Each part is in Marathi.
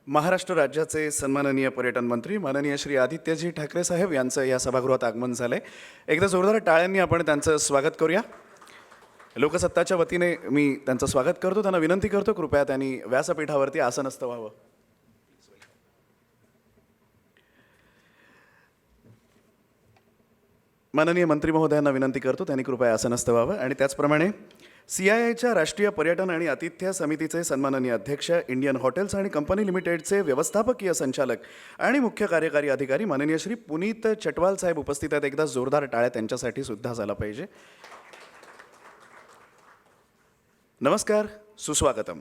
महाराष्ट्र राज्याचे सन्माननीय पर्यटन मंत्री माननीय श्री आदित्यजी ठाकरे साहेब यांचं या सभागृहात आगमन झालंय। एकदा जोरदार टाळ्यांनी आपण त्यांचं स्वागत करूया। लोकसत्ताच्या वतीने मी त्यांचं स्वागत करतो, त्यांना विनंती करतो कृपया त्यांनी व्यासपीठावरती आसनस्थ व्हावं। माननीय मंत्री महोदयांना विनंती करतो त्यांनी कृपया आसनस्थ व्हावं। आणि त्याचप्रमाणे CIIच्या राष्ट्रीय पर्यटन आणि आतिथ्य समितीचे सन्माननीय अध्यक्ष, इंडियन हॉटेल्स आणि कंपनी लिमिटेडचे व्यवस्थापकीय संचालक आणि मुख्य कार्यकारी अधिकारी माननीय श्री पुनीत चटवाल साहेब उपस्थित आहेत। एकदा जोरदार टाळ्या त्यांच्यासाठी सुद्धा झाला पाहिजे। नमस्कार, सुस्वागतम।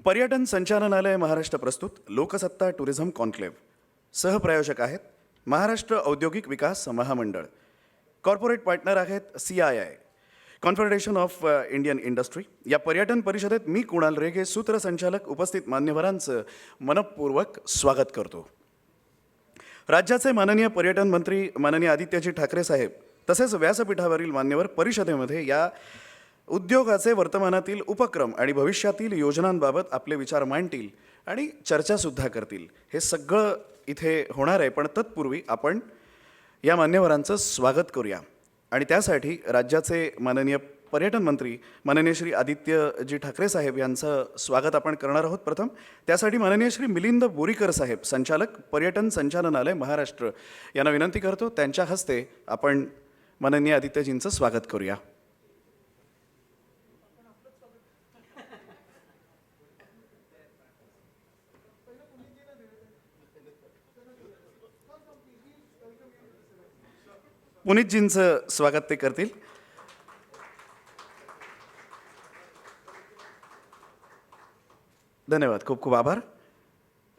पर्यटन संचालनालय महाराष्ट्र प्रस्तुत लोकसत्ता टुरिझम कॉन्क्लेव्ह सहप्रायोजक आहेत महाराष्ट्र औद्योगिक विकास महामंडळ, कॉर्पोरेट पार्टनर आहेत CII, confederation of Indian industry. या पर्यटन परिषदेत मी कुणाल रेगे, सूत्रसंचालक, उपस्थित मान्यवरांचं मनपूर्वक स्वागत करतो। राज्याचे माननीय पर्यटन मंत्री माननीय आदित्यजी ठाकरे साहेब तसेच व्यासपीठावरील मान्यवर परिषदेमध्ये या उद्योगाचे वर्तमानातील उपक्रम आणि भविष्यातील योजनांबाबत आपले विचार मांडतील आणि चर्चासुद्धा करतील। हे सगळं इथे होणार आहे, पण तत्पूर्वी आपण या मान्यवरांचं स्वागत करूया। आणि त्यासाठी राज्याचे माननीय पर्यटन मंत्री माननीय श्री आदित्यजी ठाकरे साहेब यांचं स्वागत आपण करणार आहोत। प्रथम त्यासाठी माननीय श्री मिलिंद बोरीकर साहेब, संचालक पर्यटन संचालनालय महाराष्ट्र यांना विनंती करतो, त्यांच्या हस्ते आपण माननीय आदित्यजींचं स्वागत करूया। पुनीतजींचं स्वागत ते करतील। धन्यवाद, खूप खूप आभार।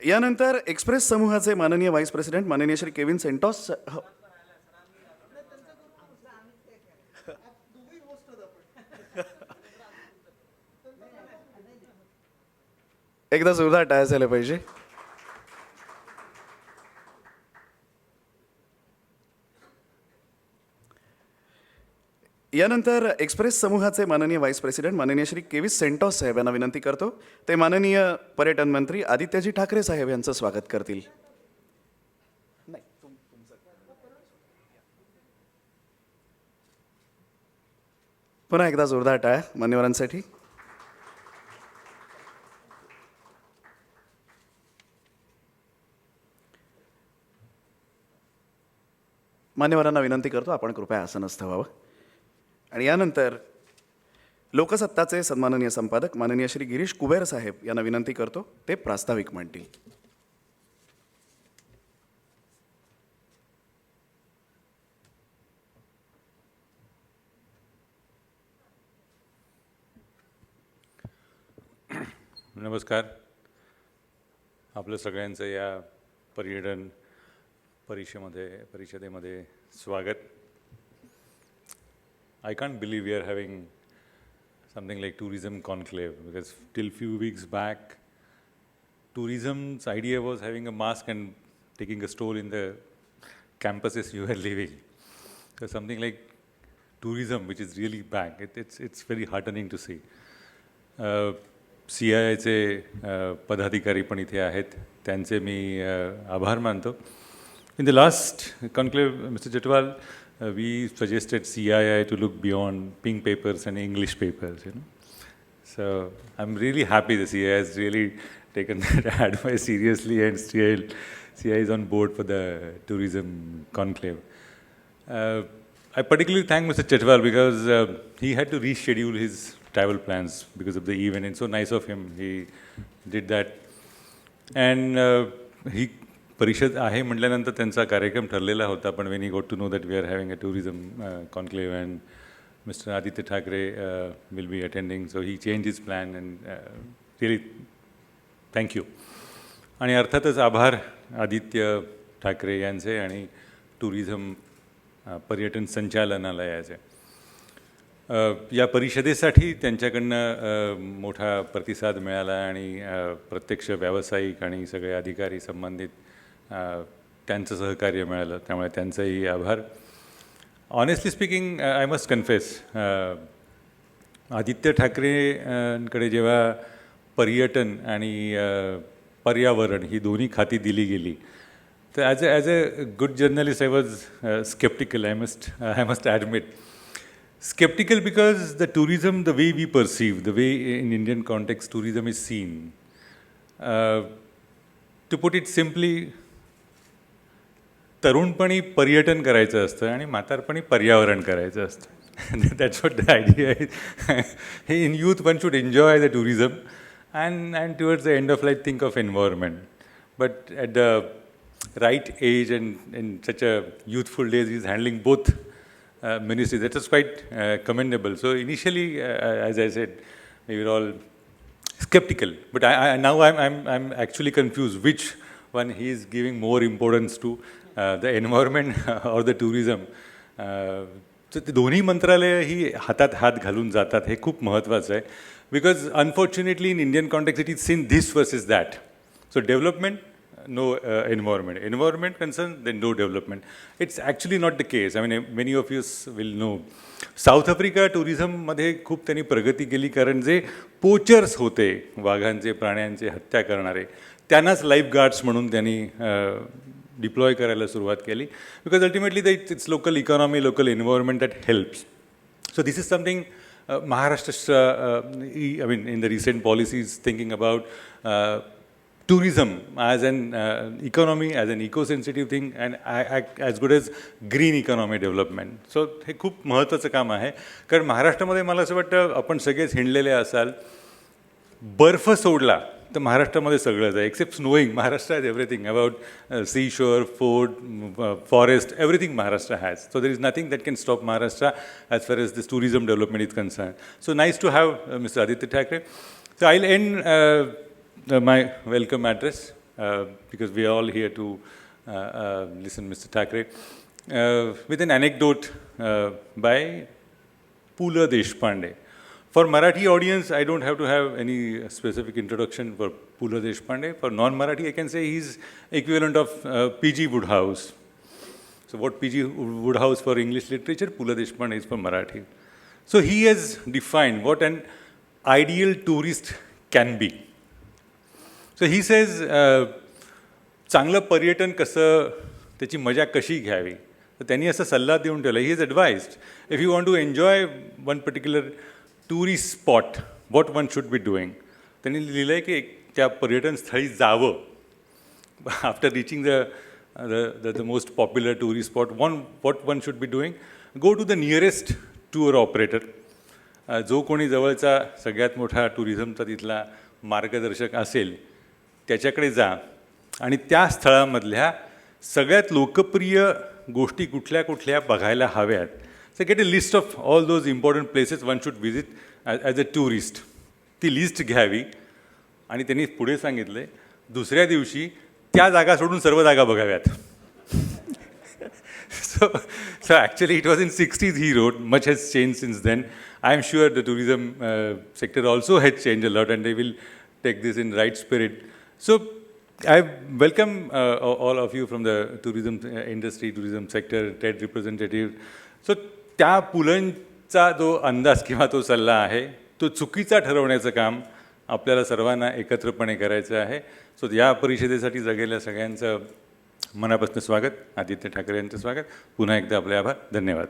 यानंतर एक्सप्रेस समूहाचे माननीय व्हाईस प्रेसिडेंट माननीय श्री केविन सेंटॉस एकदा जोरदार टाळ्या झाल्या पाहिजे। यानंतर एक्सप्रेस समूहाचे माननीय व्हाईस प्रेसिडेंट माननीय श्री केविन सेंटॉस साहेब यांना विनंती करतो, ते माननीय पर्यटन मंत्री आदित्यजी ठाकरे साहेब यांचं स्वागत करतील। पुन्हा एकदा जोरदार टाळ्या मान्यवरांसाठी। मान्यवरांना विनंती करतो आपण कृपया आसनस्थ व्हावं। आणि यानंतर लोकसत्ताचे सन्माननीय संपादक माननीय श्री गिरीश कुबेर साहेब यांना विनंती करतो, ते प्रास्ताविक मांडतील। नमस्कार, आपलं सगळ्यांचं या पर्यटन परिषदेमध्ये स्वागत। I can't believe we are having something like tourism conclave, because till few weeks back, tourism's idea was having a mask and taking a stroll in the campuses you were living. So something like tourism, which is really back, it's very heartening to see. CIIचे पदाधिकारी पण इथे आहेत, त्यांचे मी आभार मानतो। In the last conclave, Mr. Chatwal, we suggested CII to look beyond pink papers and English papers, So I'm really happy the CII has really taken that advice seriously, and CII is on board for the tourism conclave. I particularly thank Mr. Chatwal because he had to reschedule his travel plans because of the event, and so nice of him, he did that. And he परिषद आहे म्हटल्यानंतर त्यांचा कार्यक्रम ठरलेला होता, पण when he got to know that we are having a tourism conclave and Mr. Aditya Thackeray will be attending, so he changed his plan, and really thank you. आणि अर्थातच आभार आदित्य ठाकरे यांचे आणि टुरिझम पर्यटन संचालनालयाचे। या परिषदेसाठी त्यांच्याकडनं मोठा प्रतिसाद मिळाला आणि प्रत्यक्ष व्यावसायिक आणि सगळे अधिकारी संबंधित त्यांचं सहकार्य मिळालं, त्यामुळे त्यांचाही आभार। Honestly speaking, I must confess, Aditya ठाकरेंकडे जेव्हा पर्यटन आणि पर्यावरण ही दोन्ही खाती दिली गेली. तर as a good journalist I was sceptical, I must admit. Skeptical because the tourism, the way we perceive, the way in Indian context tourism is seen. To put it simply, तरुणपणी पर्यटन करायचं असतं आणि म्हातारपणी पर्यावरण करायचं असतं. That's what the idea is. In youth one should enjoy the tourism and towards the end of life think of environment. But at the right age and in such a youthful days, he's handling both ministries. That was quite commendable. So initially, as I said, we were all skeptical. But now I'm actually confused which one he is giving more importance to, the environment or the tourism. तर ते दोन्ही मंत्रालय ही हातात हात घालून जातात हे खूप महत्त्वाचं आहे. Because unfortunately in Indian context it is seen this versus that. So development, no environment concern, then no development. It's actually not the case. I mean, many of you will know. South Africa टुरिझममध्ये खूप त्यांनी प्रगती केली कारण जे पोचर्स होते वाघांचे, प्राण्यांचे हत्या करणारे, त्यांनाच लाईफ गार्ड्स म्हणून त्यांनी डिप्लॉय करायला सुरुवात केली. Because ultimately it's local economy, local environment that helps. So this is something Maharashtra, I mean, in the recent policies, thinking about tourism as an economy, as an eco-sensitive thing, and as good as green economy development. So हे खूप महत्त्वाचं काम आहे. कारण महाराष्ट्रामध्ये मला असं वाटतं आपण सगळेच हिंडलेले असाल, बर्फ सोडला तर महाराष्ट्रामध्ये सगळंच आहे except snowing. Maharashtra has everything about sea shore, fort, forest, everything Maharashtra has. So there is nothing that can stop Maharashtra as far as this tourism development is concern. So nice to have mister Aditya Thackeray. So I will end my welcome address because we are all here to listen Mr. Thackeray with an anecdote by Pula Deshpande. For Marathi audience, I don't have to have any specific introduction for Pula Deshpande. For non-Marathi, I can say he's equivalent of P.G. Woodhouse. So what P.G. Woodhouse for English literature, Pula Deshpande is for Marathi. So he has defined what an ideal tourist can be. So he says, चांगलं पर्यटन कसं, त्याची मजा कशी घ्यावी, तर त्यांनी असा सल्ला देऊन ठेवला. He is advised if you want to enjoy one particular tourist spot, what one should be doing. त्यांनी लिहिलं आहे की त्या पर्यटन स्थळी जावं. After reaching the most popular tourist spot, what one should be doing, go to the nearest tour operator. जो कोणी जवळचा सगळ्यात मोठा टुरिझमचा तिथला मार्गदर्शक असेल त्याच्याकडे जा आणि त्या स्थळामधल्या सगळ्यात लोकप्रिय गोष्टी कुठल्या कुठल्या बघायला हव्यात. So get a list of all those important places one should visit as a tourist. ती लिस्ट घ्यावी आणि त्यांनी पुढे सांगितलं आहे दुसऱ्या दिवशी त्या जागा सोडून सर्व जागा बघाव्यात. So actually it was in 60s he wrote. Much has changed since then. I am sure the tourism sector also has changed a lot and they will take this in right spirit. So I welcome all of you from the tourism industry, tourism sector, trade representative. So त्या पुलंचा जो अंदाज किंवा तो सल्ला आहे तो चुकीचा ठरवण्याचं काम आपल्याला सर्वांना एकत्रपणे करायचं आहे. सो या परिषदेसाठी जगलेल्या सगळ्यांचं मनापासून स्वागत. आदित्य ठाकरे यांचं स्वागत. पुन्हा एकदा आपले आभार. धन्यवाद.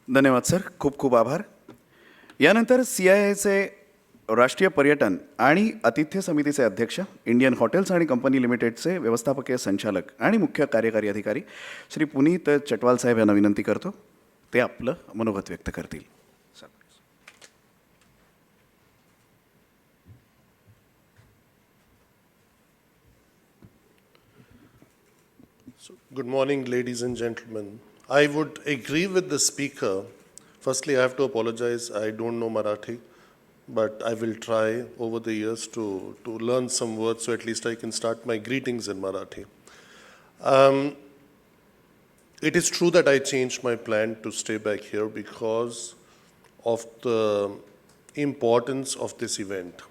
धन्यवाद सर, खूप खूप आभार. यानंतर CIIचे राष्ट्रीय पर्यटन आणि आतिथ्य समितीचे अध्यक्ष, इंडियन हॉटेल्स आणि कंपनी लिमिटेडचे व्यवस्थापकीय संचालक आणि मुख्य कार्यकारी अधिकारी श्री पुनीत चटवाल साहेब यांना विनंती करतो ते आपलं मनोगत व्यक्त करतील. Good morning, ladies and gentlemen. I would agree with the speaker. Firstly, I have to apologize. I don't know Marathi, but I will try over the years to learn some words so at least I can start my greetings in Marathi. It is true that I changed my plan to stay back here because of the importance of this event.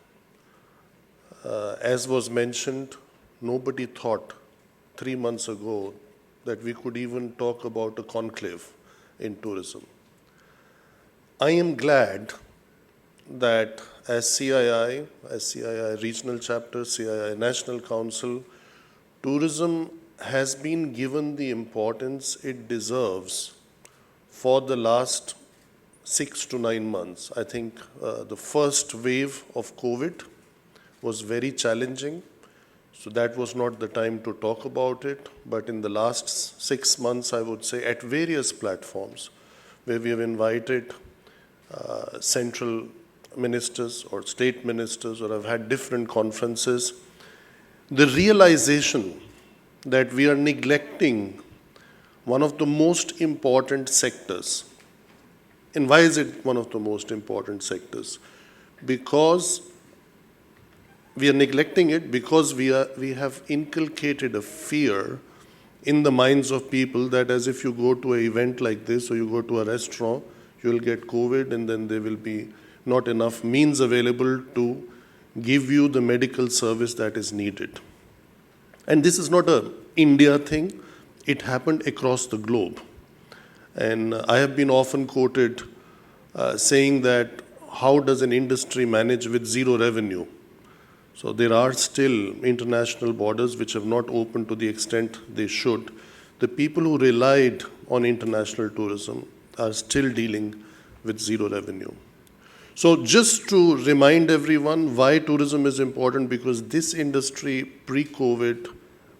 As was mentioned, nobody thought 3 months ago that we could even talk about a conclave in tourism. I am glad that as CII Regional Chapter, CII National Council, tourism has been given the importance it deserves for the last 6 to 9 months. I think the first wave of COVID was very challenging, so that was not the time to talk about it. But in the last 6 months, I would say, at various platforms where we have invited central ministers or state ministers or have had different conferences, the realization that we are neglecting one of the most important sectors. And why is it one of the most important sectors? Because we are neglecting it because we have inculcated a fear in the minds of people that as if you go to an event like this or you go to a restaurant, you will get COVID and then there will be not enough means available to give you the medical service that is needed. And this is not an India thing, it happened across the globe. And I have been often quoted saying that how does an industry manage with zero revenue? So there are still international borders which have not opened to the extent they should. The people who relied on international tourism are still dealing with zero revenue. So just to remind everyone why tourism is important, because this industry pre-COVID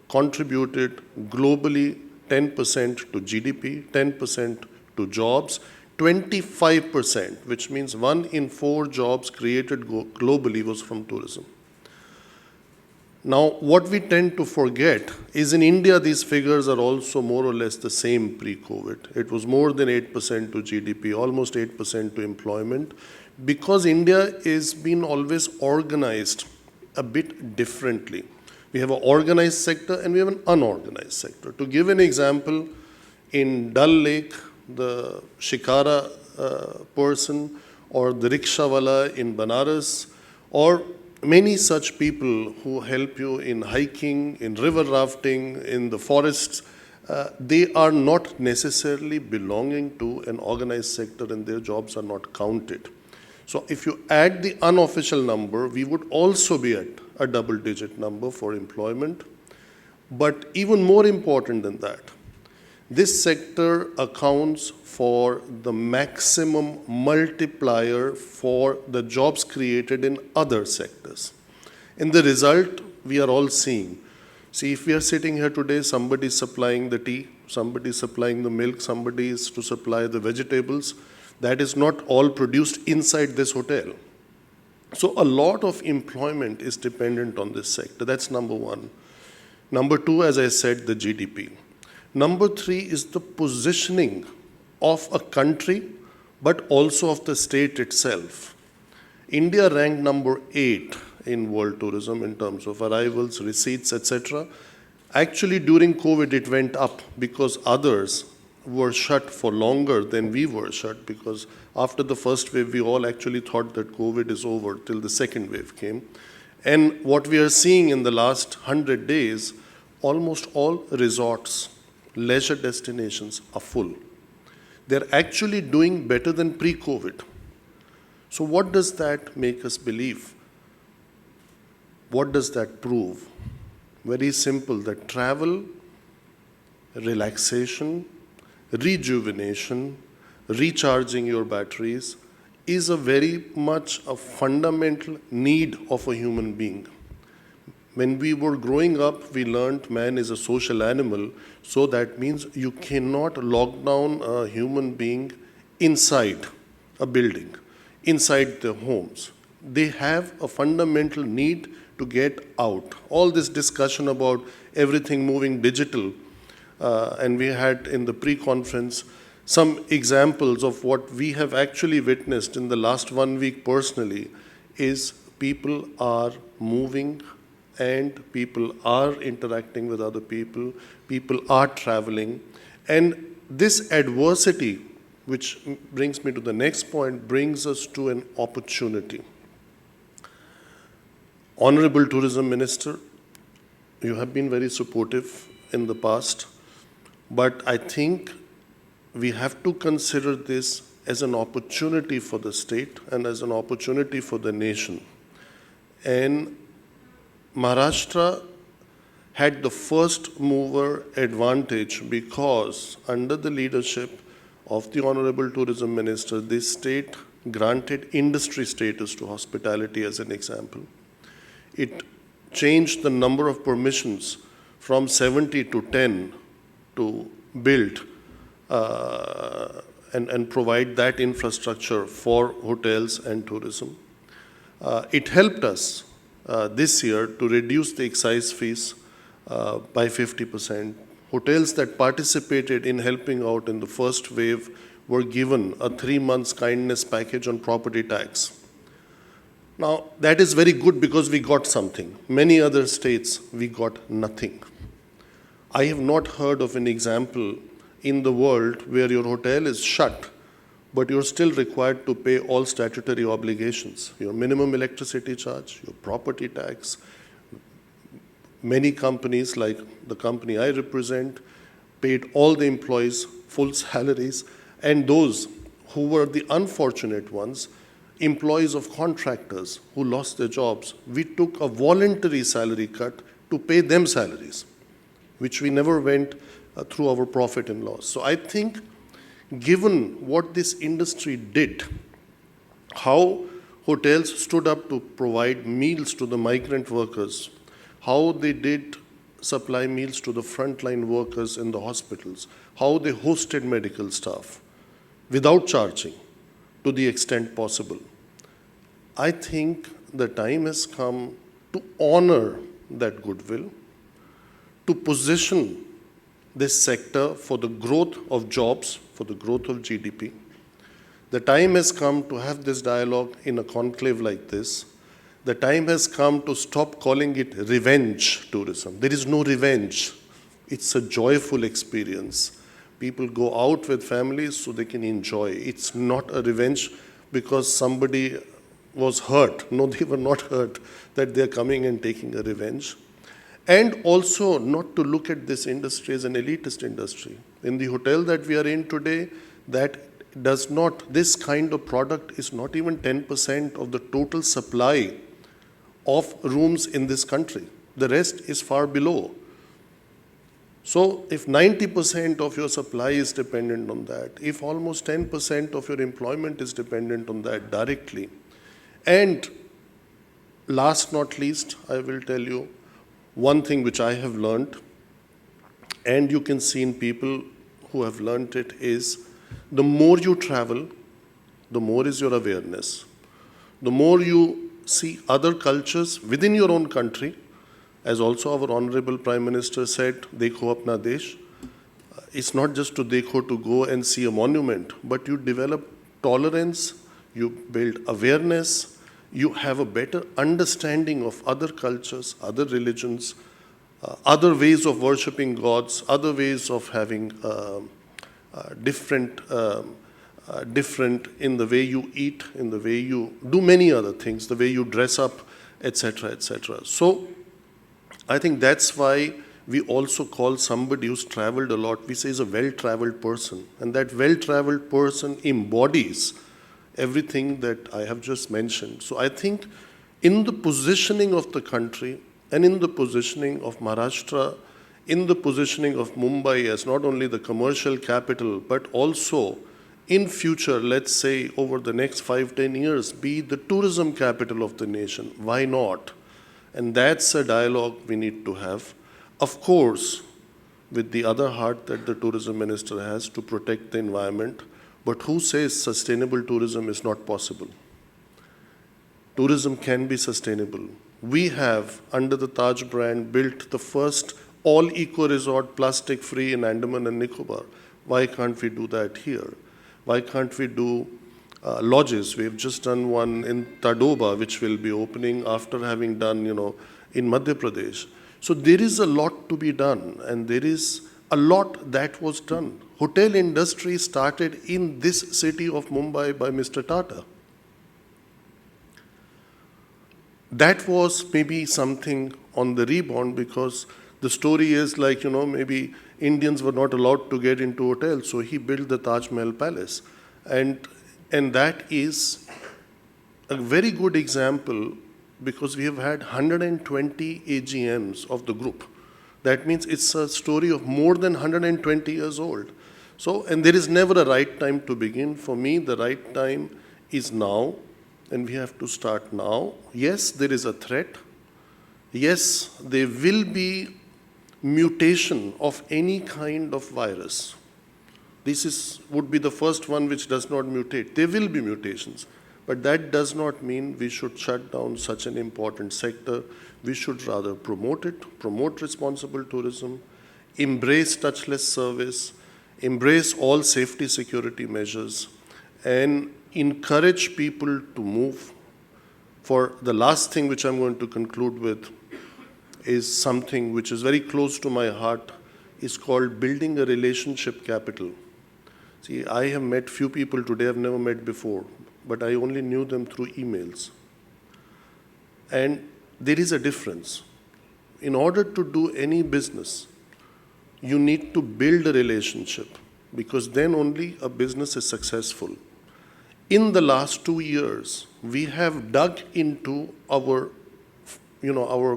contributed globally 10% to GDP, 10% to jobs, 25%, which means 1 in 4 jobs created globally was from tourism. Now, what we tend to forget is in India, these figures are also more or less the same pre-COVID. It was more than 8% to GDP, almost 8% to employment, because India is being always organized a bit differently. We have an organized sector and we have an unorganized sector. To give an example, in Dal Lake, the shikara person or the rickshawala in Banaras, or many such people who help you in hiking, in river rafting, in the forests, they are not necessarily belonging to an organized sector and their jobs are not counted. So if you add the unofficial number, we would also be at a double-digit number for employment. But even more important than that, this sector accounts for the maximum multiplier for the jobs created in other sectors. In the result, we are all seeing. See, if we are sitting here today, somebody is supplying the tea, somebody is supplying the milk, somebody is to supply the vegetables. That is not all produced inside this hotel. So a lot of employment is dependent on this sector. That's number one. Number two, as I said, the GDP. Number three is the positioning of a country, but also of the state itself. India ranked number 8 in world tourism in terms of arrivals, receipts, etc. Actually, during COVID, it went up because others were shut for longer than we were shut, because after the first wave, we all actually thought that COVID is over till the second wave came. And what we are seeing in the last 100 days, almost all resorts, leisure destinations are full. They're actually doing better than pre-COVID. So what does that make us believe? What does that prove? Very simple, that travel, relaxation, rejuvenation, recharging your batteries is a very much a fundamental need of a human being. When we were growing up, we learned man is a social animal, so that means you cannot lock down a human being inside a building, inside their homes. They have a fundamental need to get out. All this discussion about everything moving digital, and we had in the pre-conference some examples of what we have actually witnessed in the last 1 week personally, is people are moving and people are interacting with other people, people are traveling. And this adversity, which brings me to the next point, brings us to an opportunity. Honorable Tourism Minister, you have been very supportive in the past, but I think we have to consider this as an opportunity for the state and as an opportunity for the nation. And Maharashtra had the first mover advantage because under the leadership of the Honorable Tourism Minister, this state granted industry status to hospitality as an example. It changed the number of permissions from 70 to 10 to build and provide that infrastructure for hotels and tourism. It helped us this year to reduce the excise fees by 50%. Hotels that participated in helping out in the first wave were given a 3 months kindness package on property tax. Now, that is very good because we got something. Many other states, we got nothing. I have not heard of an example in the world where your hotel is shut, but you're still required to pay all statutory obligations, your minimum electricity charge, your property tax. Many companies, like the company I represent, paid all the employees full salaries, and those who were the unfortunate ones, employees of contractors who lost their jobs, we took a voluntary salary cut to pay them salaries, which we never went through our profit and loss. So I think, given what this industry did, how hotels stood up to provide meals to the migrant workers, how they did supply meals to the frontline workers in the hospitals, how they hosted medical staff without charging to the extent possible. I think the time has come to honor that goodwill, to position this sector for the growth of jobs, for the growth of GDP. The time has come to have this dialogue in a conclave like this. The time has come to stop calling it revenge tourism. There is no revenge. It's a joyful experience. People go out with families so they can enjoy. It's not a revenge because somebody was hurt. No, they were not hurt that they're coming and taking a revenge. And also not to look at this industry as an elitist industry. In the hotel that we are in today, that does not, this kind of product is not even 10% of the total supply of rooms in this country. The rest is far below. So if 90% of your supply is dependent on that, if almost 10% of your employment is dependent on that directly, and last not least, I will tell you one thing which I have learned, and you can see in people who have learned it, is the more you travel, the more is your awareness. The more you see other cultures within your own country, as also our Honorable Prime Minister said, Dekho Apna Desh. It's not just to dekho, to go and see a monument, but you develop tolerance, you build awareness, you have a better understanding of other cultures, other religions, other ways of worshipping gods, other ways of having different in the way you eat, in the way you do many other things, the way you dress up, etc., etc. So I think that's why we also call somebody who's traveled a lot, we say is a well-traveled person. And that well-traveled person embodies everything that I have just mentioned. So I think in the positioning of the country and in the positioning of Maharashtra, in the positioning of Mumbai as not only the commercial capital, but also in future, let's say over the next 5-10 years, be the tourism capital of the nation. Why not? And that's a dialogue we need to have. Of course, with the other heart that the tourism minister has to protect the environment, but who says sustainable tourism is not possible? Tourism can be sustainable. We have, under the Taj brand, built the first all eco-resort, plastic-free in Andaman and Nicobar. Why can't we do that here? Why can't we do lodges? We've just done one in Tadoba, which will be opening after having done, in Madhya Pradesh. So there is a lot to be done, and there is a lot that was done. Hotel industry started in this city of Mumbai by Mr. Tata. That was maybe something on the rebound because the story is maybe Indians were not allowed to get into hotels, so he built the Taj Mahal Palace. and that is a very good example because we have had 120 AGMs of the group. That means it's a story of more than 120 years old. So, and there is never a right time to begin. For me, the right time is now, and we have to start now. Yes, there is a threat. Yes, there will be mutation of any kind of virus. Would be the first one which does not mutate. There will be mutations. But that does not mean we should shut down such an important sector. We should rather promote it, promote responsible tourism, embrace touchless service, embrace all safety security measures, and encourage people to move. For the last thing which I'm going to conclude with is something which is very close to my heart, is called building a relationship capital. See, I have met few people today I've never met before, but I only knew them through emails. And there is a difference. In order to do any business, you need to build a relationship because then only a business is successful. In the last 2 years, we have dug into our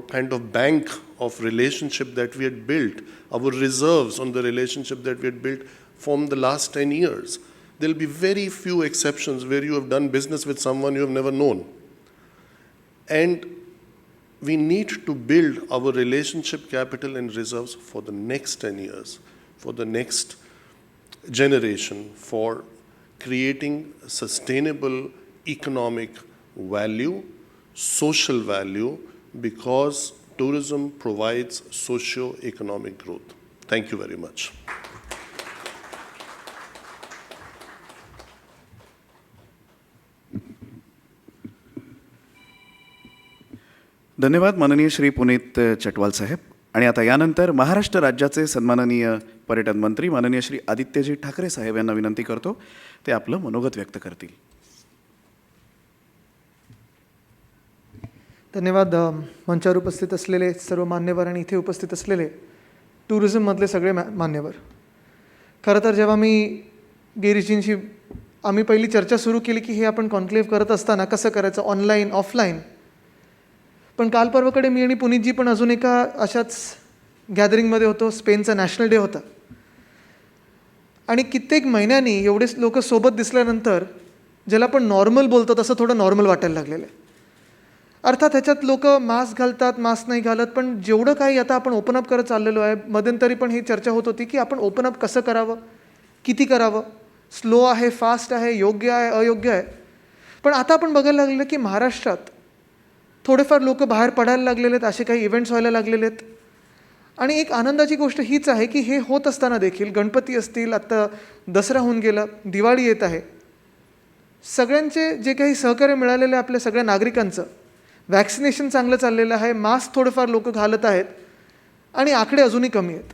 kind of bank of relationship that we had built, our reserves on the relationship that we had built from the last 10 years. There will be very few exceptions where you have done business with someone you have never known. And we need to build our relationship capital and reserves for the next 10 years, for the next generation, for creating sustainable economic value, social value, because tourism provides socio-economic growth. Thank you very much. धन्यवाद माननीय श्री पुनीत चटवाल साहेब. आणि आता यानंतर महाराष्ट्र राज्याचे सन्माननीय पर्यटन मंत्री माननीय श्री आदित्यजी ठाकरे साहेब यांना विनंती करतो ते आपलं मनोगत व्यक्त करतील. धन्यवाद. मंचावर उपस्थित असलेले सर्व मान्यवर आणि इथे उपस्थित असलेले टुरिझममधले सगळे मान्यवर. खरं तर जेव्हा मी गिरीजींशी आम्ही पहिली चर्चा सुरू केली की हे आपण कॉन्क्लेव्ह करत असताना कसं करायचं, ऑनलाईन ऑफलाईन, पण काल परवाकडे मी आणि पुनीतजी पण अजून एका अशाच गॅदरिंगमध्ये होतो. स्पेनचा नॅशनल डे होता आणि कित्येक महिन्यांनी एवढेच लोक सोबत दिसल्यानंतर ज्याला आपण नॉर्मल बोलतो तसं थोडं नॉर्मल वाटायला लागलेलं आहे. अर्थात ह्याच्यात लोक मास्क घालतात, मास्क नाही घालत, पण जेवढं काही आता आपण ओपन अप करत चाललेलो आहे, मध्यंतरी पण ही चर्चा होत होती की आपण ओपन अप कसं करावं, किती करावं, स्लो आहे, फास्ट आहे, योग्य आहे, अयोग्य आहे. पण आता आपण बघायला लागलेलं की महाराष्ट्रात थोडेफार लोक बाहेर पडायला लागलेले आहेत, असे काही इव्हेंट्स व्हायला लागलेले आहेत. आणि एक आनंदाची गोष्ट हीच आहे की हे होत असताना देखील गणपती असतील, आत्ता दसरा होऊन गेला, दिवाळी येत आहे, सगळ्यांचे जे काही सहकार्य मिळालेलं आहे आपल्या सगळ्या नागरिकांचं, वॅक्सिनेशन चांगलं चाललेलं आहे, मास्क थोडेफार लोक घालत आहेत आणि आकडे अजूनही कमी आहेत.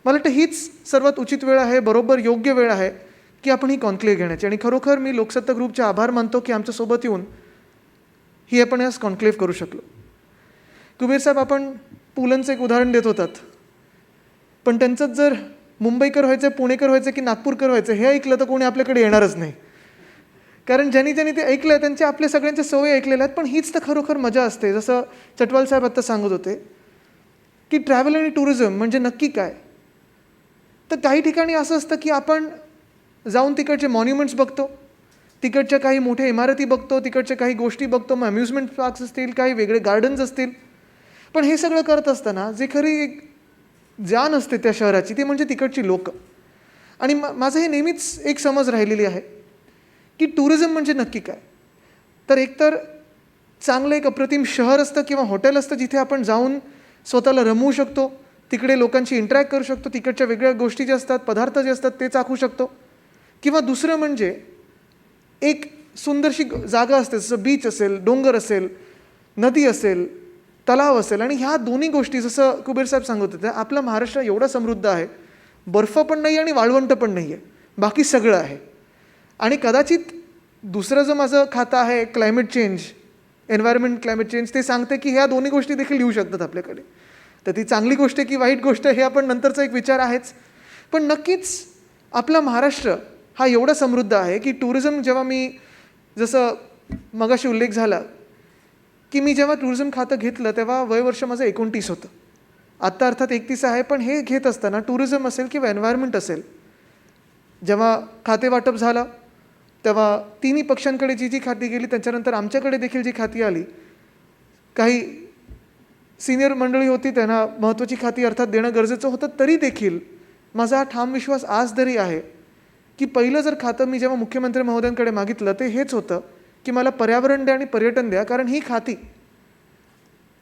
मला वाटतं हीच सर्वात उचित वेळ आहे, बरोबर योग्य वेळ आहे की आपण ही कॉन्क्लेव्ह घेण्याची. आणि खरोखर मी लोकसत्ता ग्रुपचे आभार मानतो की आमच्यासोबत येऊन ही आपण आज कॉन्क्लेव्ह करू शकलो. कुबेर साहेब, आपण पुलंचं एक उदाहरण देत होतात, पण त्यांचंच जर मुंबईकर व्हायचं, पुणेकर व्हायचं की नागपूरकर व्हायचं हे ऐकलं तर कोणी आपल्याकडे येणारच नाही. कारण ज्यांनी ते ऐकलं त्यांच्या आपल्या सगळ्यांच्या सवयी ऐकलेल्या आहेत. पण हीच तर खरोखर मजा असते. जसं चटवाल साहेब आत्ता सांगत होते की ट्रॅव्हल आणि टुरिझम म्हणजे नक्की काय. तर काही ठिकाणी असं असतं की आपण जाऊन तिकडचे मॉन्युमेंट्स बघतो, तिकडच्या काही मोठ्या इमारती बघतो, तिकडच्या काही गोष्टी बघतो, मग अम्युजमेंट पार्क्स असतील, काही वेगळे गार्डन्स असतील. पण हे सगळं करत असताना जे खरी एक जाण असते त्या शहराची ती म्हणजे तिकडची लोक. आणि माझं हे नेहमीच एक समज राहिलेली आहे की टुरिझम म्हणजे नक्की काय. तर एकतर चांगलं एक अप्रतिम शहर असतं किंवा हॉटेल असतं जिथे आपण जाऊन स्वतःला रमवू शकतो, तिकडे लोकांशी इंटरॅक्ट करू शकतो, तिकडच्या वेगळ्या गोष्टी ज्या असतात, पदार्थ जे असतात ते चाखू शकतो. किंवा दुसरं म्हणजे एक सुंदरशी जागा असते, जसं बीच असेल, डोंगर असेल, नदी असेल, तलाव असेल. आणि ह्या दोन्ही गोष्टी जसं कुबेर साहेब सांगत होते, आपला महाराष्ट्र एवढा समृद्ध आहे, बर्फ पण नाही आणि वाळवंट पण नाही आहे, बाकी सगळं आहे. आणि कदाचित दुसरं जो माझं खातं आहे climate change, environment climate change, ते सांगते की ह्या दोन्ही गोष्टी देखील येऊ शकतात आपल्याकडे. तर ती चांगली गोष्ट आहे की वाईट गोष्ट आहे हे आपण नंतरचा एक विचार आहेच. पण नक्कीच आपला महाराष्ट्र हा एवढा समृद्ध आहे की टुरिझम जेव्हा मी जसं मगाशी उल्लेख झाला की मी जेव्हा टुरिझम खातं घेतलं तेव्हा वयवर्ष माझं 29 होतं. आत्ता अर्थात 31 आहे, पण हे घेत असताना टुरिझम असेल किंवा एन्व्हायरमेंट असेल, जेव्हा खाते वाटप झालं तेव्हा तिन्ही पक्षांकडे जी जी खाती गेली त्याच्यानंतर आमच्याकडे देखील जी खाती आली, काही सिनियर मंडळी होती त्यांना महत्त्वाची खाती अर्थात देणं गरजेचं होतं, तरी देखील माझा हा ठाम विश्वास आज तरी आहे की पहिलं जर खातं मी जेव्हा मुख्यमंत्री महोदयांकडे मागितलं ते हेच होतं की मला पर्यावरण द्या आणि पर्यटन द्या. कारण ही खाती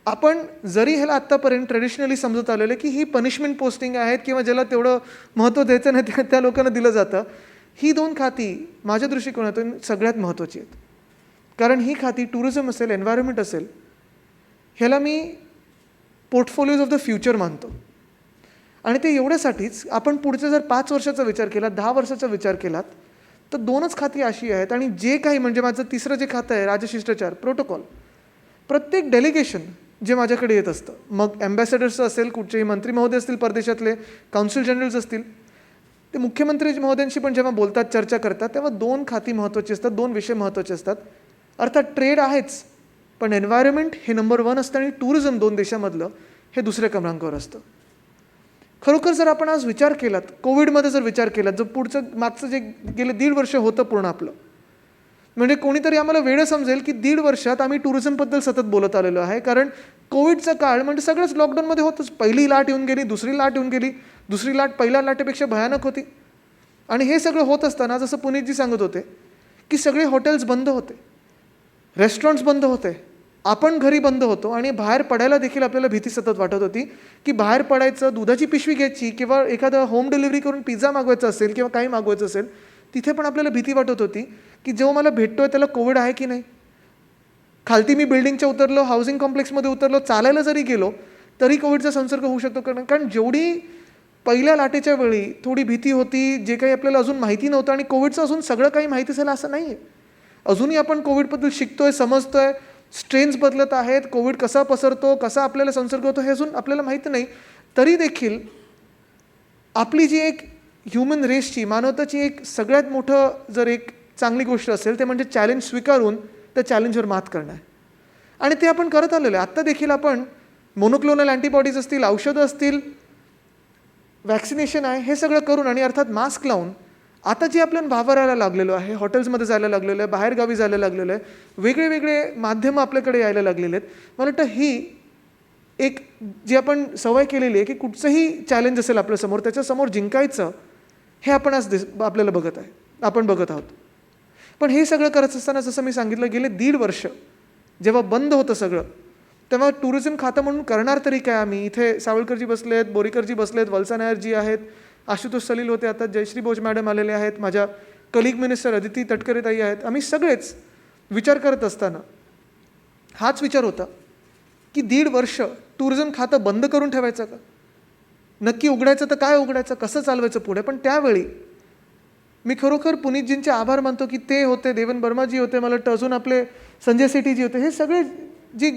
आपण जरी ह्याला आत्तापर्यंत ट्रेडिशनली समजत आलेलं की ही पनिशमेंट पोस्टिंग आहेत किंवा ज्याला तेवढं महत्त्व द्यायचं नाही त्या लोकांना दिलं जातं, ही 2 खाती माझ्या दृष्टिकोनातून सगळ्यात महत्त्वाची आहेत. कारण ही खाती टुरिझम असेल, एन्व्हायरमेंट असेल, ह्याला मी पोर्टफोलिओज ऑफ द फ्युचर मानतो. आणि ते एवढ्यासाठीच आपण पुढचे जर 5 वर्षाचा विचार केला, 10 वर्षाचा विचार केलात तर 2च खाती अशी आहेत. आणि जे काही म्हणजे माझं तिसरं जे खातं आहे राजशिष्टाचार प्रोटोकॉल, प्रत्येक डेलिगेशन जे माझ्याकडे येत असतं, मग ॲम्बॅसेडर्स असेल, कुठचेही मंत्री महोदय असतील परदेशातले, काउन्सिल जनरल्स असतील, ते मुख्यमंत्री महोदयांशी पण जेव्हा बोलतात, चर्चा करतात, तेव्हा 2 खाती महत्त्वाची असतात, 2 विषय महत्त्वाचे असतात. अर्थात ट्रेड आहेच, पण एन्व्हायरमेंट हे नंबर 1 असतं आणि टुरिझम 2 देशामधलं हे दुसऱ्या क्रमांकावर असतं. खरोखर जर आपण आज विचार केलात, कोविडमध्ये जर विचार केलात, जर पुढचं मागचं जे गेले 1.5 वर्ष होतं पूर्ण आपलं, म्हणजे कोणीतरी आम्हाला वेळ समजेल की 1.5 वर्षात आम्ही टुरिझमबद्दल सतत बोलत आलेलो आहे. कारण कोविडचा काळ म्हणजे सगळंच लॉकडाऊनमध्ये होतंच. पहिली लाट येऊन गेली, दुसरी लाट येऊन गेली, दुसरी लाट पहिल्या लाटेपेक्षा भयानक होती. आणि हे सगळं होत असताना जसं पुनीतजी सांगत होते की सगळे हॉटेल्स बंद होते, रेस्टॉरंट्स बंद होते, आपण घरी बंद होतो आणि बाहेर पडायला देखील आपल्याला भीती सतत वाटत होती की बाहेर पडायचं, दुधाची पिशवी घ्यायची किंवा एखादं होम डिलिव्हरी करून पिझ्झा मागवायचा असेल किंवा काही मागवायचं असेल, तिथे पण आपल्याला भीती वाटत होती की जो मला भेटतोय त्याला कोविड आहे की नाही. खालती मी बिल्डिंगच्या उतरलो, हाऊसिंग कॉम्प्लेक्समध्ये उतरलो, चालायला जरी गेलो तरी कोविडचा संसर्ग होऊ शकतो. कारण जेवढी पहिल्या लाटेच्या वेळी थोडी भीती होती, जे काही आपल्याला अजून माहिती नव्हतं, आणि कोविडचं अजून सगळं काही माहिती झालं असं नाही आहे. अजूनही आपण कोविडबद्दल शिकतोय, समजतोय, स्ट्रेन्स बदलत आहेत, कोविड कसा पसरतो, कसा आपल्याला संसर्ग होतो हे अजून आपल्याला माहिती नाही. तरी देखील आपली जी एक ह्युमन रेसची, मानवताची एक सगळ्यात मोठं जर एक चांगली गोष्ट असेल ते म्हणजे चॅलेंज स्वीकारून त्या चॅलेंजवर मात करणं आहे. आणि ते आपण करत आलेलो आहे. आत्ता देखील आपण मोनोक्लोनल अँटीबॉडीज असतील, औषधं असतील, वॅक्सिनेशन आहे, हे सगळं करून आणि अर्थात मास्क लावून आता जे आपल्याला वावरायला लागलेलो आहे, हॉटेल्समध्ये जायला लागलेलं आहे, बाहेरगावी जायला लागलेलं आहे, वेगळे वेगळे माध्यमं आपल्याकडे यायला लागलेले आहेत. मला वाटतं ही एक जी आपण सवय केलेली आहे की कुठचंही चॅलेंज असेल आपल्यासमोर, त्याच्यासमोर जिंकायचं, हे आपण आज आपल्याला आपण बघत आहोत. पण हे सगळं करत असताना जसं मी सांगितलं, गेले 1.5 वर्ष जेव्हा बंद होतं सगळं, तेव्हा टुरिझम खातं म्हणून करणार तरी काय आम्ही. इथे सावळकरजी बसले आहेत, बोरीकरजी बसले आहेत, वल्सा नायरजी आहेत, आशुतोष सलील होते, आता जयश्री बोज मॅडम आलेले आहेत, माझ्या कलिग मिनिस्टर अदिती तटकरे ताई आहेत. आम्ही सगळेच विचार करत असताना हाच विचार होता की 1.5 वर्ष टुरिझम खातं बंद करून ठेवायचं का, नक्की उघडायचं तर काय उघडायचं, कसं चालवायचं पुढे. पण त्यावेळी मी खरोखर पुनीतजींचे आभार मानतो की ते होते, देवन वर्माजी होते, मला वाटतं अजून आपले संजय सेठीजी होते, हे सगळे जी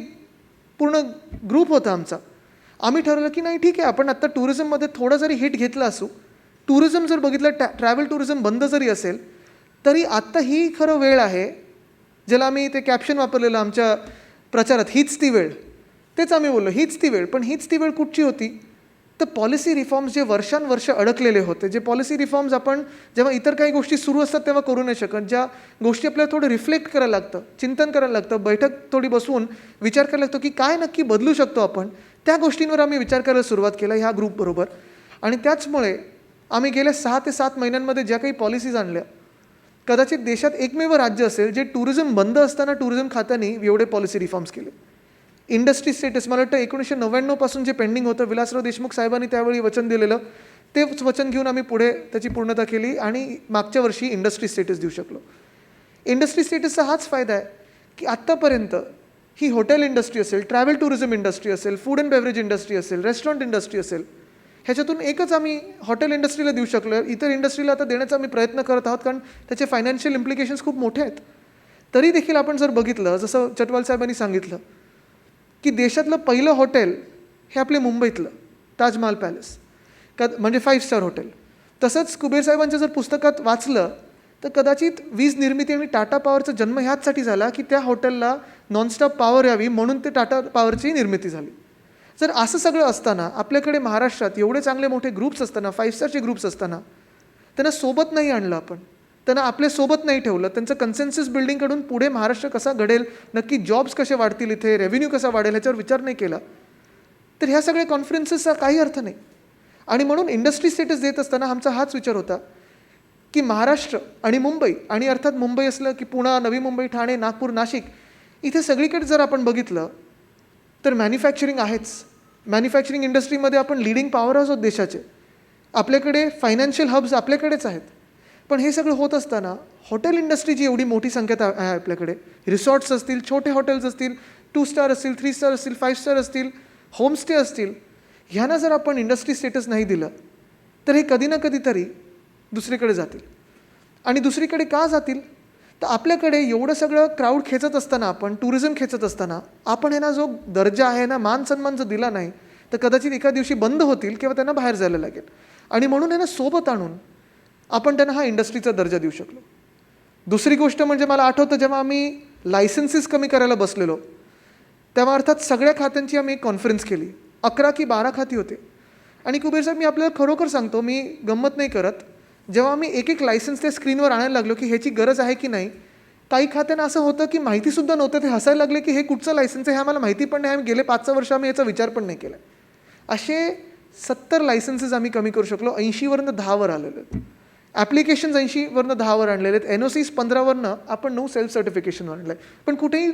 पूर्ण ग्रुप होता आमचा. आम्ही ठरवलं की नाही ठीक आहे, आपण आत्ता टुरिझममध्ये थोडं जरी हिट घेतलं असू, टुरिझम जर बघितलं, ट्रॅव्हल टुरिझम बंद जरी असेल तरी आत्ता ही खरं वेळ आहे, ज्याला आम्ही ते कॅप्शन वापरलेलं आमच्या प्रचारात, हीच ती वेळ. तेच आम्ही बोललो, हीच ती वेळ. पण हीच ती वेळ कुठची होती, तर पॉलिसी रिफॉर्म्स जे वर्षानुवर्ष अडकलेले होते, जे पॉलिसी रिफॉर्म्स आपण जेव्हा इतर काही गोष्टी सुरू असतात तेव्हा करू नाही शकत, ज्या गोष्टी आपल्याला थोडं रिफ्लेक्ट करायला लागतं, चिंतन करायला लागतं, बैठक थोडी बसवून विचार करायला लागतो की काय नक्की बदलू शकतो आपण, त्या गोष्टींवर आम्ही विचार करायला सुरुवात केला ह्या ग्रुपबरोबर. आणि त्याचमुळे आम्ही गेल्या 6 ते 7 महिन्यांमध्ये ज्या काही पॉलिसीज आणल्या, कदाचित देशात एकमेव राज्य असेल जे टुरिझम बंद असताना टुरिझम खात्याने एवढे पॉलिसी रिफॉर्म्स केले. इंडस्ट्री स्टेटस, मला वाटतं 1999 पासून जे पेंडिंग होतं, विलासराव देशमुख साहेबांनी त्यावेळी वचन दिलेलं, तेच वचन घेऊन आम्ही पुढे त्याची पूर्णता केली आणि मागच्या वर्षी इंडस्ट्री स्टेटस देऊ शकलो. इंडस्ट्री स्टेटसचा हाच फायदा आहे की आत्तापर्यंत ही हॉटेल इंडस्ट्री असेल, ट्रॅव्हल टुरिझम इंडस्ट्री असेल, फूड अँड बेवरेज इंडस्ट्री असेल, रेस्टॉरंट इंडस्ट्री असेल, ह्याच्यातून एकच आम्ही हॉटेल इंडस्ट्रीला देऊ शकलो. इतर इंडस्ट्रीला आता देण्याचा आम्ही प्रयत्न करत आहोत, कारण त्याचे फायनान्शियल इम्प्लिकेशन्स खूप मोठे आहेत. तरी देखील आपण जर बघितलं, जसं चटवाल साहेबांनी सांगितलं की देशातलं पहिलं हॉटेल हे आपले मुंबईतलं ताजमहाल पॅलेस, म्हणजे 5 स्टार हॉटेल. तसंच कुबेर साहेबांच्या जर पुस्तकात वाचलं तर कदाचित वीज निर्मिती आणि टाटा पॉवरचा जन्म ह्याचसाठी झाला की त्या हॉटेलला नॉनस्टॉप पॉवर यावी म्हणून ते टाटा पॉवरची निर्मिती झाली. जर असं सगळं असताना आपल्याकडे महाराष्ट्रात एवढे चांगले मोठे ग्रुप्स असताना 5 स्टारचे ग्रुप्स असताना त्यांना सोबत नाही आणलं आपण, त्यांना आपल्या सोबत नाही ठेवलं, त्यांचं कन्सेन्सस बिल्डिंगकडून पुढे महाराष्ट्र कसा घडेल, नक्की जॉब्स कसे वाढतील, इथे रेव्हेन्यू कसा वाढेल ह्याच्यावर विचार नाही केला, तर ह्या सगळ्या कॉन्फरन्सेसचा काही अर्थ नाही. आणि म्हणून इंडस्ट्री स्टेटस देत असताना आमचा हाच विचार होता की महाराष्ट्र आणि मुंबई, आणि अर्थात मुंबई असलं की पुणे, नवी मुंबई, ठाणे, नागपूर, नाशिक, इथे सगळीकडे जर आपण बघितलं तर मॅन्युफॅक्चरिंग आहेच. मॅन्युफॅक्चरिंग इंडस्ट्रीमध्ये आपण लिडिंग पॉवर आहोत देशाचे. आपल्याकडे फायनान्शियल हब्स आपल्याकडेच आहेत. पण हे सगळं होत असताना हॉटेल इंडस्ट्रीची एवढी मोठी संख्या आहे आपल्याकडे, रिसॉर्ट्स असतील, छोटे हॉटेल्स असतील, 2 स्टार असतील, 3 स्टार असतील, 5 स्टार असतील, होमस्टे असतील, ह्यांना जर आपण इंडस्ट्री स्टेटस नाही दिलं तर हे कधी ना कधीतरी दुसरीकडे जातील. आणि दुसरीकडे का जातील, तर आपल्याकडे एवढं सगळं क्राऊड खेचत असताना, आपण टुरिझम खेचत असताना आपण ह्यांना जो दर्जा आहे ना, मान सन्मान जर दिला नाही तर कदाचित एका दिवशी बंद होतील किंवा त्यांना बाहेर जायला लागेल. आणि म्हणून ह्यांना सोबत आणून आपण त्यांना हा इंडस्ट्रीचा दर्जा देऊ शकलो. दुसरी गोष्ट म्हणजे मला आठवतं जेव्हा आम्ही लायसन्सेस कमी करायला बसलेलो तेव्हा अर्थात सगळ्या खात्यांची आम्ही एक कॉन्फरन्स केली. 11 की 12 खाती होते. आणि कुबेर साहेब, मी आपल्याला खरोखर सांगतो, मी गंमत नाही करत, जेव्हा आम्ही एक एक लायसन्स त्या स्क्रीनवर आणायला लागलो की ह्याची गरज आहे की नाही, काही खात्यांना असं होतं की माहितीसुद्धा नव्हतं, ते हसायला लागले की हे कुठचं लायसन्स आहे, हे आम्हाला माहिती पण नाही, आम्ही गेले 5-6 वर्ष आम्ही याचा विचार पण नाही केला. असे 70 लायसन्सेस आम्ही कमी करू शकलो. 80वरनं 10वर आलेले आहेत. ॲप्लिकेशन्स 80वरनं 10वर आणलेले आहेत. NOCs 15वरनं आपण 9 सेल्फ सर्टिफिकेशनवर आणलं आहे. पण कुठेही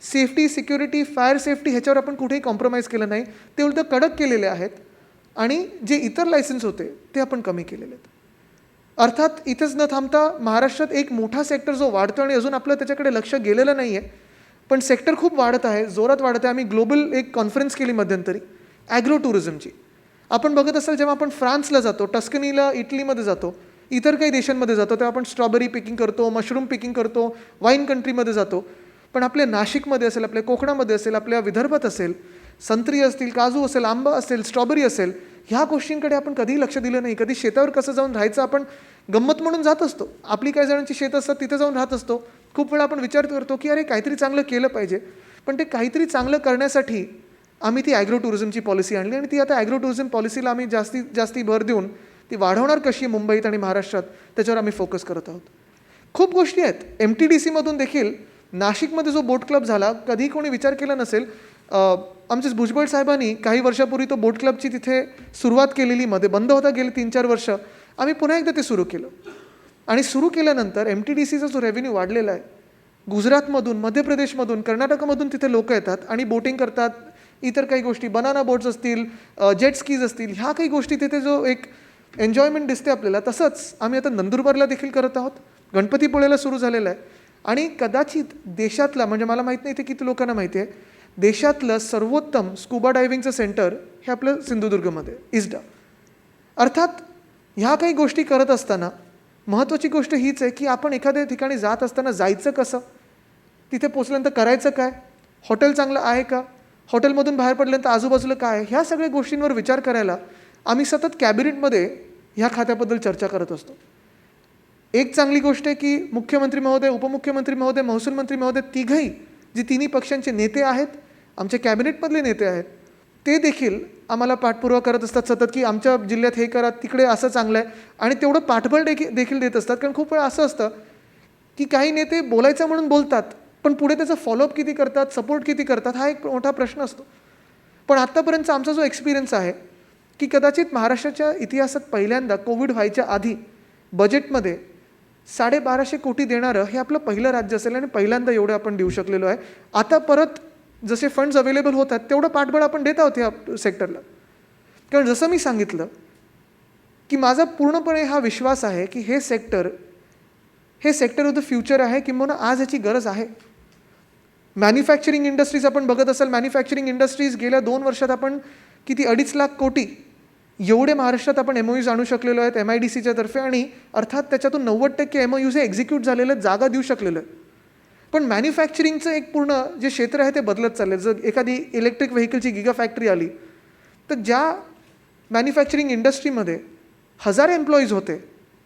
सेफ्टी, सिक्युरिटी, फायर सेफ्टी ह्याच्यावर आपण कुठेही कॉम्प्रोमाइज केलं नाही. ते उलटं कडक केलेले आहेत. आणि जे इतर लायसन्स होते ते आपण कमी केलेले आहेत. अर्थात इथंच न थांबता महाराष्ट्रात एक मोठा सेक्टर जो वाढतो आणि अजून आपलं त्याच्याकडे लक्ष गेलेलं नाही आहे, पण सेक्टर खूप वाढत आहे, जोरात वाढत आहे. आम्ही ग्लोबल एक कॉन्फरन्स केली मध्यंतरी ॲग्रो टुरिझमची. आपण बघत असाल जेव्हा आपण फ्रान्सला जातो, टस्कनीला, इटलीमध्ये जातो, इतर काही देशांमध्ये जातो, तेव्हा आपण स्ट्रॉबेरी पिकिंग करतो, मशरूम पिकिंग करतो, वाईन कंट्रीमध्ये जातो. पण आपल्या नाशिकमध्ये असेल, आपल्या कोकणामध्ये असेल, आपल्या विदर्भात असेल, संत्री असतील, काजू असेल, आंबा असेल, स्ट्रॉबेरी असेल, ह्या गोष्टींकडे आपण कधीही लक्ष दिलं नाही. कधी शेतावर कसं जाऊन राहायचं आपण गंमत म्हणून जात असतो. आपली काही जणांची शेत असतात, तिथे जाऊन राहत असतो. खूप वेळा आपण विचार करतो की अरे काहीतरी चांगलं केलं पाहिजे. पण ते काहीतरी चांगलं करण्यासाठी आम्ही ती ॲग्रो टुरिझमची पॉलिसी आणली आणि ती आता ॲग्रो टुरिझम पॉलिसीला आम्ही जास्ती भर देऊन ती वाढवणार कशी आहे मुंबईत आणि महाराष्ट्रात, त्याच्यावर आम्ही फोकस करत आहोत. खूप गोष्टी आहेत. MTDCमधून देखील नाशिकमध्ये जो बोट क्लब झाला, कधी कोणी विचार केला नसेल. आमचे भुजबळ साहेबांनी काही वर्षापूर्वी तो बोट क्लबची तिथे सुरुवात केलेली, मध्ये बंद होता गेले 3-4 वर्ष. आम्ही पुन्हा एकदा ते सुरू केलं आणि सुरू केल्यानंतर MTDCचा जो रेव्हेन्यू वाढलेला आहे, गुजरातमधून, मध्य प्रदेशमधून, कर्नाटकमधून तिथे लोक येतात आणि बोटिंग करतात. इतर काही गोष्टी, बनाना बोट्स असतील, जेट स्कीज असतील, ह्या काही गोष्टी तिथे जो एक एन्जॉयमेंट दिसते आपल्याला. तसंच आम्ही आता नंदुरबारला देखील करत आहोत. गणपतीपुळेला सुरू झालेलं आहे. आणि कदाचित देशातला, म्हणजे मला माहीत नाही ते किती लोकांना माहिती आहे, देशातलं सर्वोत्तम स्कुबा डायव्हिंगचं सेंटर हे आपलं सिंधुदुर्गमध्ये इस्डा. अर्थात ह्या काही गोष्टी करत असताना महत्त्वाची गोष्ट हीच आहे की आपण एखाद्या ठिकाणी जात असताना जायचं कसं, तिथे पोचल्यानंतर करायचं काय, हॉटेल चांगलं आहे का, हॉटेलमधून बाहेर पडल्यानंतर आजूबाजूला काय आहे, ह्या सगळ्या गोष्टींवर विचार करायला आम्ही सतत कॅबिनेटमध्ये ह्या खात्याबद्दल चर्चा करत असतो. एक चांगली गोष्ट आहे की मुख्यमंत्री महोदय, उपमुख्यमंत्री महोदय, महसूल मंत्री महोदय, तिघही जे तिन्ही पक्षांचे नेते आहेत, आमचे कॅबिनेटमधले नेते आहेत, ते देखील आम्हाला पाठपुरावा करत असतात सतत की आमच्या जिल्ह्यात हे करा, तिकडे असं चांगलं आहे. आणि तेवढं पाठबळ देखील देत असतात. कारण खूप वेळा असं असतं की काही नेते बोलायचं म्हणून बोलतात, पण पुढे त्याचा फॉलोअप किती करतात, सपोर्ट किती करतात, हा एक मोठा प्रश्न असतो. पण आत्तापर्यंतचा आमचा जो एक्सपिरियन्स आहे की कदाचित महाराष्ट्राच्या इतिहासात पहिल्यांदा कोविड व्हायच्या आधी बजेटमध्ये 1250 कोटी देणारं हे आपलं पहिलं राज्य असेल आणि पहिल्यांदा एवढं आपण देऊ शकलेलो आहे. आता परत जसे फंड्स अवेलेबल होतात तेवढं पाठबळ आपण देत आहोत या सेक्टरला. कारण जसं मी सांगितलं की माझा पूर्णपणे हा विश्वास आहे की हे सेक्टर ऑफ द फ्युचर आहे, किंवा आज ह्याची गरज आहे. मॅन्युफॅक्चरिंग इंडस्ट्रीज आपण बघत असाल, मॅन्युफॅक्चरिंग इंडस्ट्रीज गेल्या 2 वर्षात आपण किती 2.5 लाख कोटी एवढे महाराष्ट्रात आपण MOUs आणू शकलेलो आहेत MIDCच्या तर्फे. आणि अर्थात त्याच्यातून 90% MOUs हे एक्झिक्यूट झालेले आहेत, जागा देऊ शकलेलं आहे. पण मॅन्युफॅक्चरिंगचं एक पूर्ण जे क्षेत्र आहे ते बदलत चाललं आहे. जर एखादी इलेक्ट्रिक व्हेकलची गिगा फॅक्टरी आली तर ज्या मॅन्युफॅक्चरिंग इंडस्ट्रीमध्ये 1000 एम्प्लॉईज होते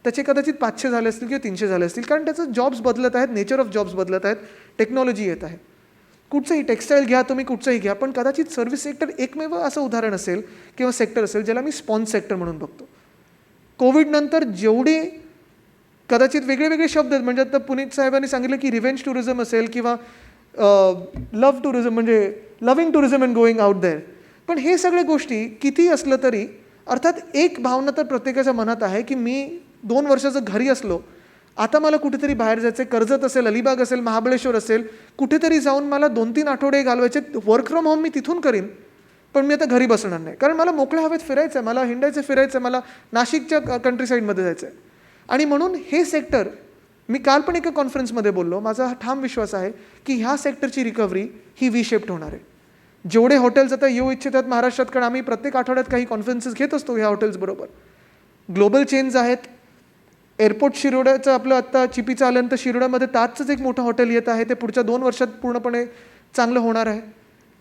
त्याचे कदाचित 500 झाले असतील किंवा 300 झाले असतील, कारण त्याचं जॉब्स बदलत आहेत, नेचर ऑफ जॉब्स बदलत आहेत, टेक्नॉलॉजी येत आहे. कुठचंही टेक्स्टाईल घ्या, तुम्ही कुठचंही घ्या, पण कदाचित सर्व्हिस सेक्टर एकमेव असं उदाहरण असेल किंवा सेक्टर असेल ज्याला मी स्पॉन्स सेक्टर म्हणून बघतो. कोविडनंतर जेवढे कदाचित वेगळे वेगळे शब्द आहेत, म्हणजे आता पुनीत साहेबांनी सांगितलं की रिव्हेंज टुरिझम असेल किंवा लव्ह टुरिझम म्हणजे loving tourism and going out there, पण हे सगळ्या गोष्टी किती असलं तरी अर्थात एक भावना तर प्रत्येकाच्या मनात आहे की मी 2 वर्षाचं घरी असलो, आता मला कुठेतरी बाहेर जायचं, कर्जत असेल, अलिबाग असेल, महाबळेश्वर असेल, कुठेतरी जाऊन मला 2-3 आठवडे घालवायचे, वर्क फ्रॉम होम मी तिथून करीन, पण मी आता घरी बसणार नाही, कारण मला मोकळ्या हवेत फिरायचं आहे, मला हिंडायचं फिरायचं आहे, मला नाशिकच्या कंट्री साईडमध्ये जायचं आहे. आणि म्हणून हे सेक्टर, मी काल पण एका कॉन्फरन्समध्ये बोललो, माझा हा ठाम विश्वास आहे की ह्या सेक्टरची रिकव्हरी ही व्ही शेप्ड होणार आहे. जेवढे हॉटेल्स आता येऊ इच्छितात महाराष्ट्रात, कारण आम्ही प्रत्येक आठवड्यात काही कॉन्फरन्सेस घेत असतो ह्या हॉटेल्सबरोबर, ग्लोबल चेन्स आहेत. एअरपोर्ट शिरोड्याचं आपलं आत्ता चिपीचं आल्यानंतर शिरोड्यामध्ये ताजचंच एक मोठं हॉटेल येत आहे, ते पुढच्या 2 वर्षात पूर्णपणे चांगलं होणार आहे.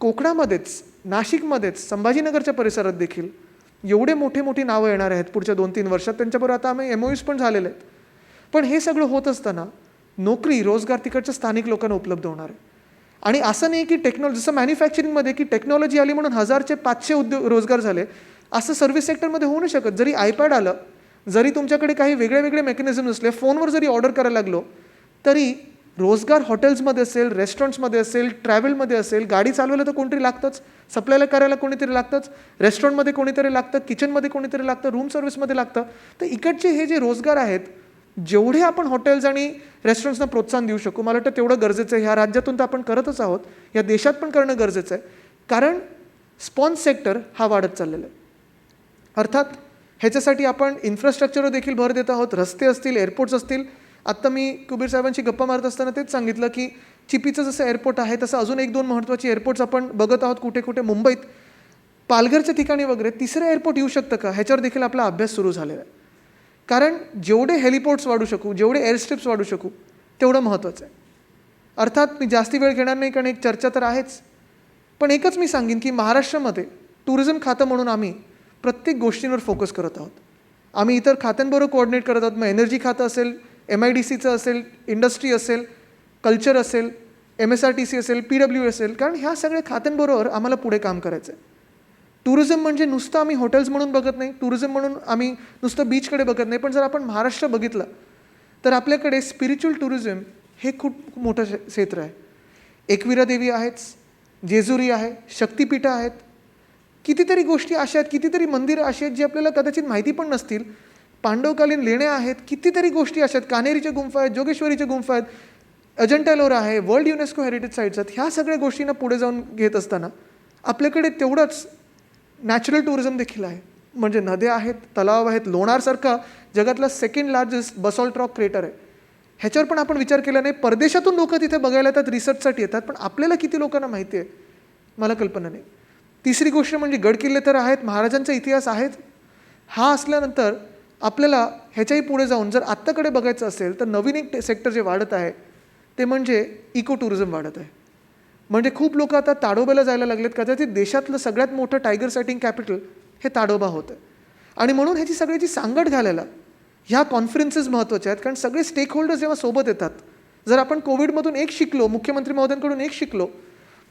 कोकणामध्येच, नाशिकमध्येच, संभाजीनगरच्या परिसरात देखील एवढे मोठे मोठी नावं येणार आहेत पुढच्या 2-3 वर्षात. त्यांच्याबरोबर आता आम्ही MOUs पण झालेले आहेत. पण हे सगळं होत असताना नोकरी, रोजगार तिकडच्या स्थानिक लोकांना उपलब्ध होणार आहे. आणि असं नाही की टेक्नॉलॉजी, जसं मॅन्युफॅक्चरिंगमध्ये की टेक्नॉलॉजी आली म्हणून 1000चे 500 रोजगार झाले, असं सर्व्हिस सेक्टरमध्ये होऊ नाही शकत. जरी आयपॅड आलं, जरी तुमच्याकडे काही वेगळे वेगळे मेकॅनिझम असले, फोनवर जरी ऑर्डर करायला लागलो, तरी रोजगार हॉटेल्समध्ये असेल, रेस्टॉरंट्समध्ये असेल, ट्रॅव्हलमध्ये असेल, गाडी चालवायला तर कोणतरी लागतंच, सप्लायला करायला कोणीतरी लागतंच, रेस्टॉरंटमध्ये कोणीतरी लागतं, किचनमध्ये कोणीतरी लागतं, रूम सर्व्हिसमध्ये लागतं. तर इकडचे हे जे रोजगार आहेत, जेवढे आपण हॉटेल्स आणि रेस्टॉरंट्सना प्रोत्साहन देऊ शकू, मला वाटतं तेवढं गरजेचं आहे. ह्या राज्यातून तर आपण करतच आहोत, या देशात पण करणं गरजेचं आहे, कारण स्पॉन्स सेक्टर हा वाढत चाललेला आहे. अर्थात ह्याच्यासाठी आपण इन्फ्रास्ट्रक्चरवर देखील भर देत आहोत, रस्ते असतील, एअरपोर्ट्स असतील. आत्ता मी कुबीर साहेबांशी गप्पा मारत असताना तेच सांगितलं की चिपीचं जसं एअरपोर्ट आहे तसं अजून 1-2 महत्त्वाची एअरपोर्ट्स आपण बघत आहोत कुठे कुठे. मुंबईत पालघरच्या ठिकाणी वगैरे 3रं एअरपोर्ट येऊ शकतं का, ह्याच्यावर देखील आपला अभ्यास सुरू झालेला आहे. कारण जेवढे हेलिपोर्ट्स वाढू शकू, जेवढे एअरस्ट्रिप्स वाढू शकू, तेवढं महत्त्वाचं आहे. अर्थात मी जास्ती वेळ घेणार नाही, कारण एक चर्चा तर आहेच, पण एकच मी सांगेन की महाराष्ट्रामध्ये टुरिझम खातं म्हणून आम्ही प्रत्येक गोष्टींवर फोकस करत आहोत. आम्ही इतर खात्यांबरोबर कोऑर्डिनेट करत आहोत. मग एनर्जी खातं असेल, MIDCचं असेल, इंडस्ट्री असेल, कल्चर असेल, MSRTC असेल, PW असेल, कारण ह्या सगळ्या खात्यांबरोबर आम्हाला पुढे काम करायचं आहे. टुरिझम म्हणजे नुसतं आम्ही हॉटेल्स म्हणून बघत नाही, टुरिझम म्हणून आम्ही नुसतं बीचकडे बघत नाही, पण जर आपण महाराष्ट्र बघितलं तर आपल्याकडे स्पिरिच्युअल टुरिझम हे खूप मोठं क्षेत्र आहे. एकविरा देवी आहेच, जेजुरी आहे, शक्तिपीठं आहेत, कितीतरी गोष्टी अशा आहेत, कितीतरी मंदिरं अशी आहेत जी आपल्याला कदाचित माहिती पण नसतील, पांडवकालीन लेण्या आहेत, कितीतरी गोष्टी अशा आहेत, कान्हेरीच्या गुंफा आहेत, जोगेश्वरीच्या गुंफा आहेत, अजंठा एलोरा आहे, वर्ल्ड युनेस्को हेरिटेज साईट्स आहेत. ह्या सगळ्या गोष्टींना पुढे जाऊन घेत असताना आपल्याकडे तेवढंच नॅचरल टुरिझम देखील आहे. म्हणजे नद्या आहेत, तलाव आहेत, लोणारसारखा जगातला 2nd लार्जेस्ट बसॉल्ट रॉक क्रेटर आहे, ह्याच्यावर पण आपण विचार केला नाही. परदेशातून लोक तिथे बघायला येतात, रिसर्चसाठी येतात, पण आपल्याला किती लोकांना माहिती आहे मला कल्पना नाही. 3री गोष्ट म्हणजे गडकिल्ले तर आहेत, महाराजांचा इतिहास आहेत. हा असल्यानंतर आपल्याला ह्याच्याही पुढे जाऊन जर आत्ताकडे बघायचं असेल तर नवीन एक सेक्टर जे वाढत आहे ते म्हणजे इको टुरिझम वाढत आहे. म्हणजे खूप लोक आता ताडोब्याला जायला लागलेत. कदाचित देशातलं सगळ्यात मोठं टायगर सायटिंग कॅपिटल हे ताडोबा होतं, आणि म्हणून ह्याची सगळ्याची सांगड घालायला ह्या कॉन्फरन्सेस महत्त्वाच्या आहेत. कारण सगळे स्टेक होल्डर्स जेव्हा सोबत येतात, जर आपण कोविडमधून एक शिकलो, मुख्यमंत्री महोदयांकडून एक शिकलो,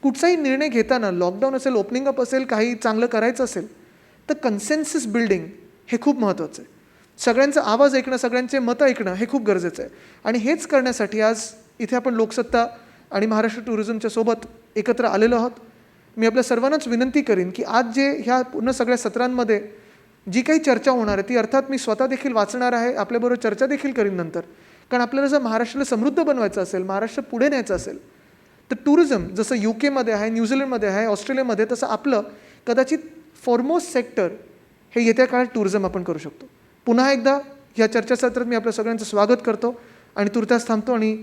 कुठचाही निर्णय घेताना, लॉकडाऊन असेल, ओपनिंग अप असेल, काही चांगलं करायचं असेल तर कन्सेन्सस बिल्डिंग हे खूप महत्त्वाचं आहे. सगळ्यांचा आवाज ऐकणं, सगळ्यांचे मतं ऐकणं हे खूप गरजेचं आहे. आणि हेच करण्यासाठी आज इथे आपण लोकसत्ता आणि महाराष्ट्र टुरिझमच्या सोबत एकत्र आलेलो आहोत. मी आपल्या सर्वांनाच विनंती करीन की आज जे ह्या पूर्ण सगळ्या सत्रांमध्ये जी काही चर्चा होणार आहे ती अर्थात मी स्वतः देखील वाचणार आहे, आपल्याबरोबर चर्चा देखील करीन नंतर. कारण आपल्याला जर महाराष्ट्राला समृद्ध बनवायचं असेल, महाराष्ट्र पुढे न्यायचं असेल, तर टुरिझम जसं UK आहे, न्यूझीलंडमध्ये आहे, ऑस्ट्रेलियामध्ये, तसं आपलं कदाचित फॉरमोस्ट सेक्टर हे येत्या काळात टुरिझम आपण करू शकतो. पुन्हा एकदा या चर्चासत्रात मी आपल्या सगळ्यांचं स्वागत करतो आणि तुर्तास थांबतो आणि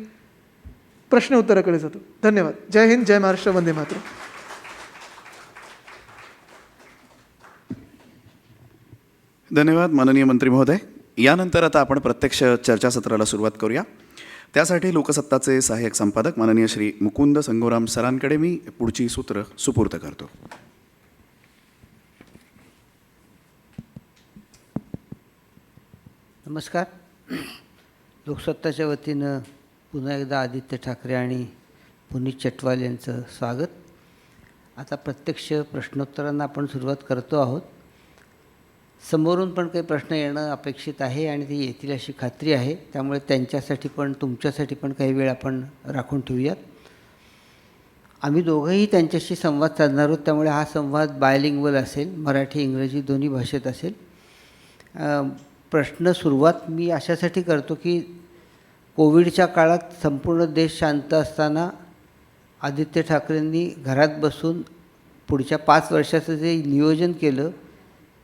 प्रश्न उत्तराकडे जातो. धन्यवाद. जय हिंद, जय महाराष्ट्र, वंदे मातरम. धन्यवाद माननीय मंत्री महोदय. यानंतर आता आपण प्रत्यक्ष चर्चासत्राला सुरुवात करूया. त्यासाठी लोकसत्ताचे सहाय्यक संपादक माननीय श्री मुकुंद संगोराम सरांकडे मी पुढची सूत्र सुपूर्द करतो. नमस्कार. लोकसत्ताच्या वतीनं पुन्हा एकदा आदित्य ठाकरे आणि पुनीत चटवाल यांचं स्वागत. आता प्रत्यक्ष प्रश्नोत्तरांना आपण सुरुवात करतो आहोत. समोरून पण काही प्रश्न येणं अपेक्षित आहे आणि ते येतील अशी खात्री आहे. त्यामुळे त्यांच्यासाठी पण तुमच्यासाठी पण काही वेळ आपण राखून ठेवूयात. आम्ही दोघंही त्यांच्याशी संवाद साधणार आहोत, त्यामुळे हा संवाद बायलिंग्वल असेल, मराठी इंग्रजी दोन्ही भाषेत असेल. प्रश्न सुरुवात मी अशासाठी करतो की कोविडच्या काळात संपूर्ण देश शांत असताना आदित्य ठाकरेंनी घरात बसून पुढच्या 5 वर्षाचं जे नियोजन केलं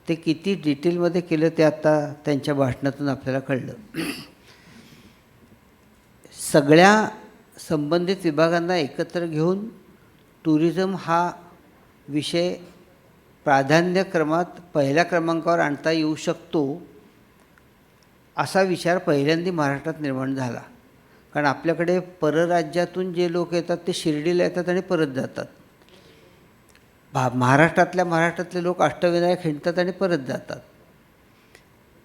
ते किती डिटेलमध्ये केलं ते आता त्यांच्या भाषणातून आपल्याला कळलं. सगळ्या संबंधित विभागांना एकत्र घेऊन टुरिझम हा विषय प्राधान्यक्रमात पहिल्या क्रमांकावर आणता येऊ शकतो असा विचार पहिल्यांदा महाराष्ट्रात निर्माण झाला. कारण आपल्याकडे परराज्यातून जे लोक येतात ते शिर्डीला येतात आणि परत जातात. महाराष्ट्रातले लोक अष्टविनायक हिंडतात आणि परत जातात.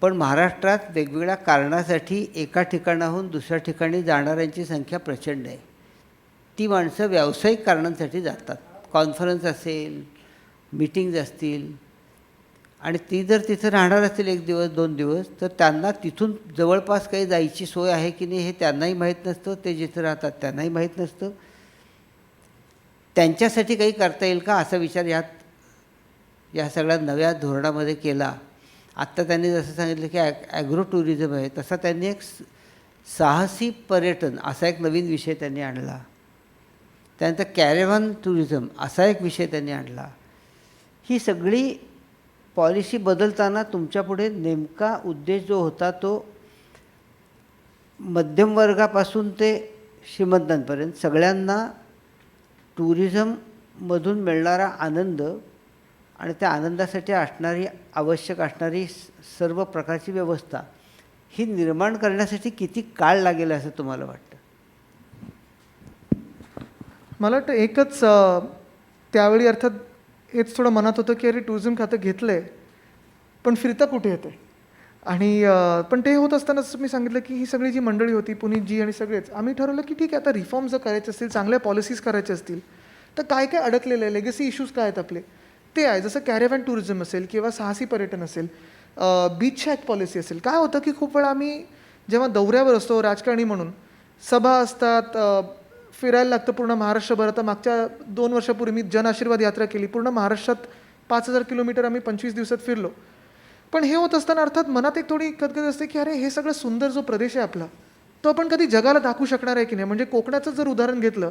पण महाराष्ट्रात वेगवेगळ्या कारणासाठी एका ठिकाणाहून दुसऱ्या ठिकाणी जाणाऱ्यांची संख्या प्रचंड आहे. ती माणसं व्यावसायिक कारणांसाठी जातात. कॉन्फरन्स असेल, मीटिंग्ज असतील, आणि ती जर तिथं राहणार असतील 1 दिवस 2 दिवस तर त्यांना तिथून जवळपास काही जायची सोय आहे की नाही हे त्यांनाही माहीत नसतं. ते जिथं राहतात त्यांनाही माहीत नसतं. त्यांच्यासाठी काही करता येईल का असा विचार या सगळ्या नव्या धोरणामध्ये केला. आत्ता त्यांनी जसं सांगितलं की ॲग्रो टुरिझम आहे, तसा त्यांनी एक साहसी पर्यटन असा एक नवीन विषय त्यांनी आणला. त्यानंतर कॅरेव्हन टुरिझम असा एक विषय त्यांनी आणला. ही सगळी पॉलिसी बदलताना तुमच्यापुढे नेमका उद्देश जो होता तो मध्यमवर्गापासून ते श्रीमंतांपर्यंत सगळ्यांना टुरिझममधून मिळणारा आनंद आणि त्या आनंदासाठी आवश्यक असणारी सर्व प्रकारची व्यवस्था ही निर्माण करण्यासाठी किती काळ लागेल असं तुम्हाला वाटतं? मला वाटतं एकच त्यावेळी अर्थात हेच थोडं मनात होतं की अरे टुरिझम खातं घेतलं आहे पण फिरता कुठे येतं आहे. आणि पण ते होत असतानाच मी सांगितलं की ही सगळी जी मंडळी होती, पुनीतजी आणि सगळेच, आम्ही ठरवलं की ठीक आहे आता रिफॉर्म जर करायचे असतील, चांगल्या पॉलिसीज करायचे असतील तर काय काय अडकलेलं आहे, लेगसी इश्यूज काय आहेत आपले ते आहे. जसं कॅरेव्हॅन टुरिझम असेल किंवा साहसी पर्यटन असेल, बीच शॅक पॉलिसी असेल. काय होतं की खूप वेळा आम्ही जेव्हा दौऱ्यावर असतो राजकारणी म्हणून, सभा असतात, फिरायला लागतं पूर्ण महाराष्ट्रभर. आता मागच्या 2 वर्षापूर्वी मी जन आशीर्वाद यात्रा केली. पूर्ण महाराष्ट्रात 5,000 किलोमीटर आम्ही 25 दिवसात फिरलो. पण हे होत असताना अर्थात मनात एक थोडी खदखद असते की अरे हे सगळं सुंदर जो प्रदेश आहे आपला तो आपण कधी जगाला दाखवू शकणार आहे की नाही. म्हणजे कोकणाचं जर उदाहरण घेतलं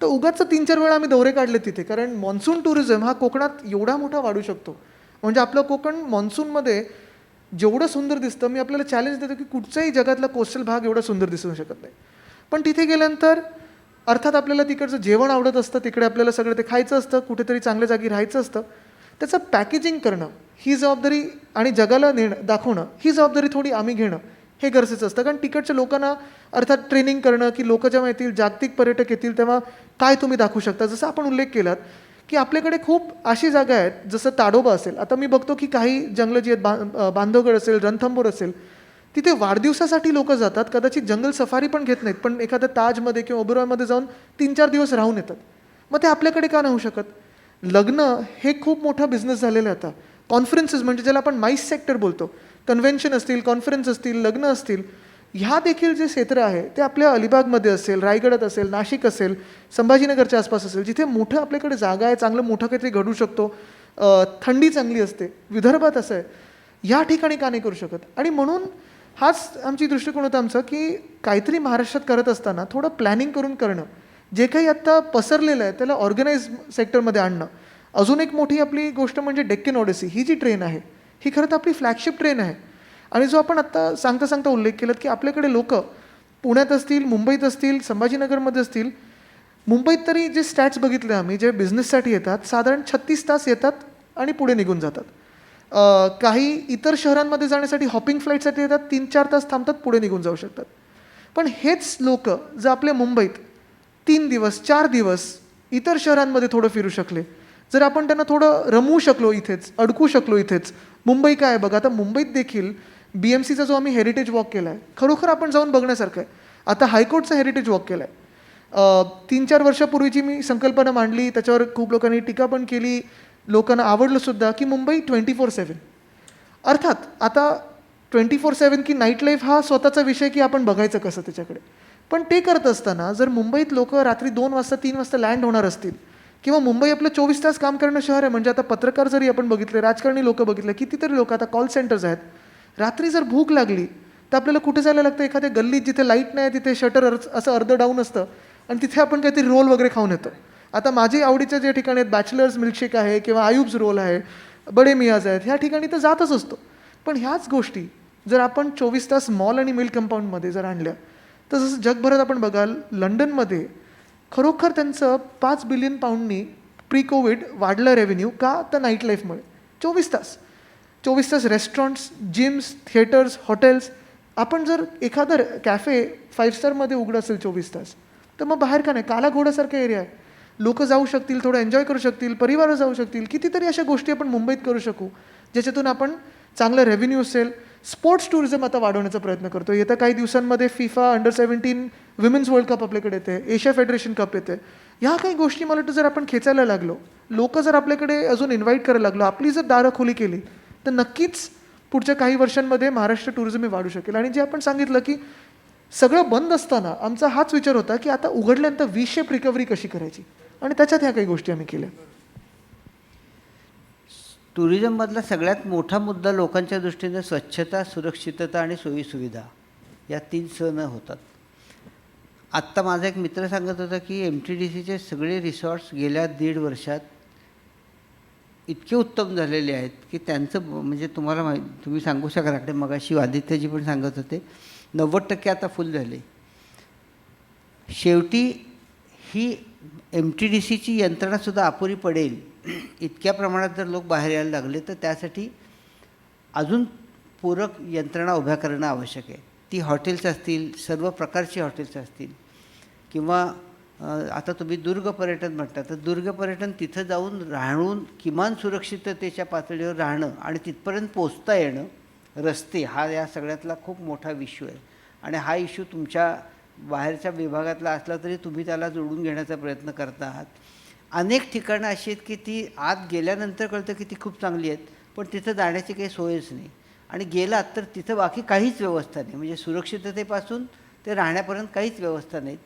तर उगाच 3-4 वेळा आम्ही दौरे काढले तिथे, कारण मॉन्सून टुरिझम हा कोकणात एवढा मोठा वाढू शकतो. म्हणजे आपलं कोकण मॉन्सूनमध्ये जेवढं सुंदर दिसतं, मी आपल्याला चॅलेंज देतो की कुठचाही जगातला कोस्टल भाग एवढा सुंदर दिसू शकत नाही. पण तिथे गेल्यानंतर अर्थात आपल्याला तिकडचं जेवण आवडत असतं, तिकडे आपल्याला सगळं ते खायचं असतं, कुठेतरी चांगल्या जागी राहायचं असतं. त्याचं पॅकेजिंग करणं ही जबाबदारी आणि जगाला दाखवणं ही जबाबदारी थोडी आम्ही घेणं हे गरजेचं असतं. कारण तिकडच्या लोकांना अर्थात ट्रेनिंग करणं की लोक जेव्हा येतील, जागतिक पर्यटक येतील, तेव्हा काय तुम्ही दाखवू शकता. जसं आपण उल्लेख केलात की आपल्याकडे खूप अशी जागा आहेत, जसं ताडोबा असेल. आता मी बघतो की काही जंगलं जी आहेत, बांधवगड असेल, रणथंबोर असेल, तिथे वाढदिवसासाठी लोक जातात. कदाचित जंगल सफारी पण घेत नाहीत, पण एखाद्या ताजमध्ये किंवा ओबेरॉयमध्ये जाऊन 3-4 दिवस राहून येतात. मग ते आपल्याकडे का नाही होऊ शकत? लग्न हे खूप मोठा बिझनेस झालेला आहे आता. कॉन्फरन्सेस म्हणजे ज्याला आपण माईस सेक्टर बोलतो, कन्व्हेन्शन असतील, कॉन्फरन्स असतील, लग्न असतील, ह्या देखील जे क्षेत्र आहे ते आपल्या अलिबागमध्ये असेल, रायगडात असेल, नाशिक असेल, संभाजीनगरच्या आसपास असेल, जिथे मोठं आपल्याकडे जागा आहे, चांगलं मोठं काहीतरी घडू शकतो, थंडी चांगली असते. विदर्भात असं आहे, या ठिकाणी का नाही करू शकत? आणि म्हणून हाच आमची दृष्टिकोन होता आमचा की काहीतरी महाराष्ट्रात करत असताना थोडं प्लॅनिंग करून करणं. जे काही आत्ता पसरलेलं आहे त्याला ऑर्गनाइज सेक्टरमध्ये आणणं. अजून एक मोठी आपली गोष्ट म्हणजे डेक्कन ओडिसी ही जी ट्रेन आहे ही खरं तर आपली फ्लॅगशिप ट्रेन आहे. आणि जो आपण आत्ता सांगता उल्लेख केलात की आपल्याकडे लोक पुण्यात असतील, मुंबईत असतील, संभाजीनगरमध्ये असतील. मुंबईत तरी जे स्टॅट्स बघितले आम्ही, जे बिझनेससाठी येतात, साधारण 36 तास येतात आणि पुढे निघून जातात. काही इतर शहरांमध्ये जाण्यासाठी हॉपिंग फ्लाईटसाठी येतात, 3-4 तास थांबतात, पुढे निघून जाऊ शकतात. पण हेच लोक जर आपल्या मुंबईत 3 दिवस 4 दिवस इतर शहरांमध्ये थोडं फिरू शकले, जर आपण त्यांना थोडं रमवू शकलो, इथेच अडकू शकलो, इथेच मुंबई काय बघा. आता मुंबईत देखील BMCचा जो आम्ही हेरिटेज वॉक केला आहे, खरोखर आपण जाऊन बघण्यासारखं आहे. आता हायकोर्टचा हेरिटेज वॉक केला आहे. 3-4 वर्षापूर्वीची मी संकल्पना मांडली, त्याच्यावर खूप लोकांनी टीका पण केली, लोकांना आवडलं सुद्धा, की मुंबई 24/7. अर्थात आता 24/7 की नाईट लाईफ हा स्वतःचा विषय, की आपण बघायचं कसं त्याच्याकडे. पण ते करत असताना जर मुंबईत लोक रात्री 2 वाजता 3 वाजता लँड होणार असतील, किंवा मुंबई आपलं 24 तास काम करणं शहर आहे, म्हणजे आता पत्रकार जरी आपण बघितले, राजकारणी लोक बघितले, कितीतरी लोक आता कॉल सेंटर्स आहेत, रात्री जर भूक लागली तर आपल्याला कुठे जायला लागतं, एखाद्या गल्लीत जिथे लाईट नाही, तिथे शटर असं अर्धं डाऊन असतं आणि तिथे आपण काहीतरी रोल वगैरे खाऊन येतो. आता माझी आवडीच्या जे ठिकाणी आहेत, बॅचलर्स मिल्कशेक आहे किंवा आयुब्स रोल आहे, बडे मियाज आहेत, ह्या ठिकाणी तर जातच असतो. पण ह्याच गोष्टी जर आपण 24 तास मॉल आणि मिल्क कंपाऊंडमध्ये जर आणल्या, तर जसं जगभरात आपण बघाल, लंडनमध्ये खरोखर त्यांचं 5 बिलियन पाऊंडनी प्री कोविड वाढलं रेव्हेन्यू. का? तर नाईट लाईफमुळे. 24 तास रेस्टॉरंट्स, जिम्स, थिएटर्स, हॉटेल्स. आपण जर एखादं कॅफे 5 स्टारमध्ये उघडं असेल 24 तास, तर मग बाहेर का नाही, काला घोडासारखा एरिया आहे, लोक जाऊ शकतील, थोडं एन्जॉय करू शकतील, परिवार जाऊ शकतील. कितीतरी अशा गोष्टी आपण मुंबईत करू शकू, ज्याच्यातून आपण चांगलं रेव्हेन्यू असेल. स्पोर्ट्स टुरिझम आता वाढवण्याचा प्रयत्न करतो. येत्या काही दिवसांमध्ये FIFA under-17 women's world cup आपल्याकडे येते, एशिया फेडरेशन कप येते. ह्या काही गोष्टी मला वाटतं जर आपण खेचायला लागलो, लोक जर आपल्याकडे अजून इन्व्हाइट करायला लागलो, आपली जर दारं खुली केली, तर नक्कीच पुढच्या काही वर्षांमध्ये महाराष्ट्र टुरिझम हे वाढू शकेल. आणि जे आपण सांगितलं की सगळं बंद असताना आमचा हाच विचार होता की आता उघडल्यानंतर V-शेप रिकव्हरी कशी करायची, आणि त्याच्यात ह्या काही गोष्टी आम्ही केल्या. टुरिझममधला सगळ्यात मोठा मुद्दा लोकांच्या दृष्टीने स्वच्छता, सुरक्षितता आणि सोयीसुविधा या 3 स होतात. आत्ता माझा एक मित्र सांगत होता की MTDCचे सगळे रिसॉर्ट्स गेल्या 1.5 वर्षात इतके उत्तम झालेले आहेत की त्यांचं म्हणजे तुम्हाला तुम्ही सांगू शकाल, आपले मगाशी आदित्यजी पण सांगत होते, 90% आता फुल झाले. शेवटी ही MTDCची यंत्रणासुद्धा अपुरी पडेल. इतक्या प्रमाणात जर लोक बाहेर यायला लागले तर त्यासाठी अजून पूरक यंत्रणा उभ्या करणं आवश्यक आहे. ती हॉटेल्स असतील, सर्व प्रकारची हॉटेल्स असतील, किंवा आता तुम्ही दुर्ग पर्यटन म्हणता, तर दुर्ग पर्यटन तिथं जाऊन राहून किमान सुरक्षिततेच्या पातळीवर राहणं आणि तिथपर्यंत पोचता येणं, रस्ते, हा या सगळ्यातला खूप मोठा इश्यू आहे. आणि हा इश्यू तुमच्या बाहेरच्या विभागातला असला तरी तुम्ही त्याला जोडून घेण्याचा प्रयत्न करता आहात. अनेक ठिकाणं अशी आहेत की ती आत गेल्यानंतर कळतं की ती खूप चांगली आहेत, पण तिथं जाण्याची काही सोयच नाही. आणि गेलात तर तिथं बाकी काहीच व्यवस्था नाही, म्हणजे सुरक्षिततेपासून ते राहण्यापर्यंत काहीच व्यवस्था नाहीत.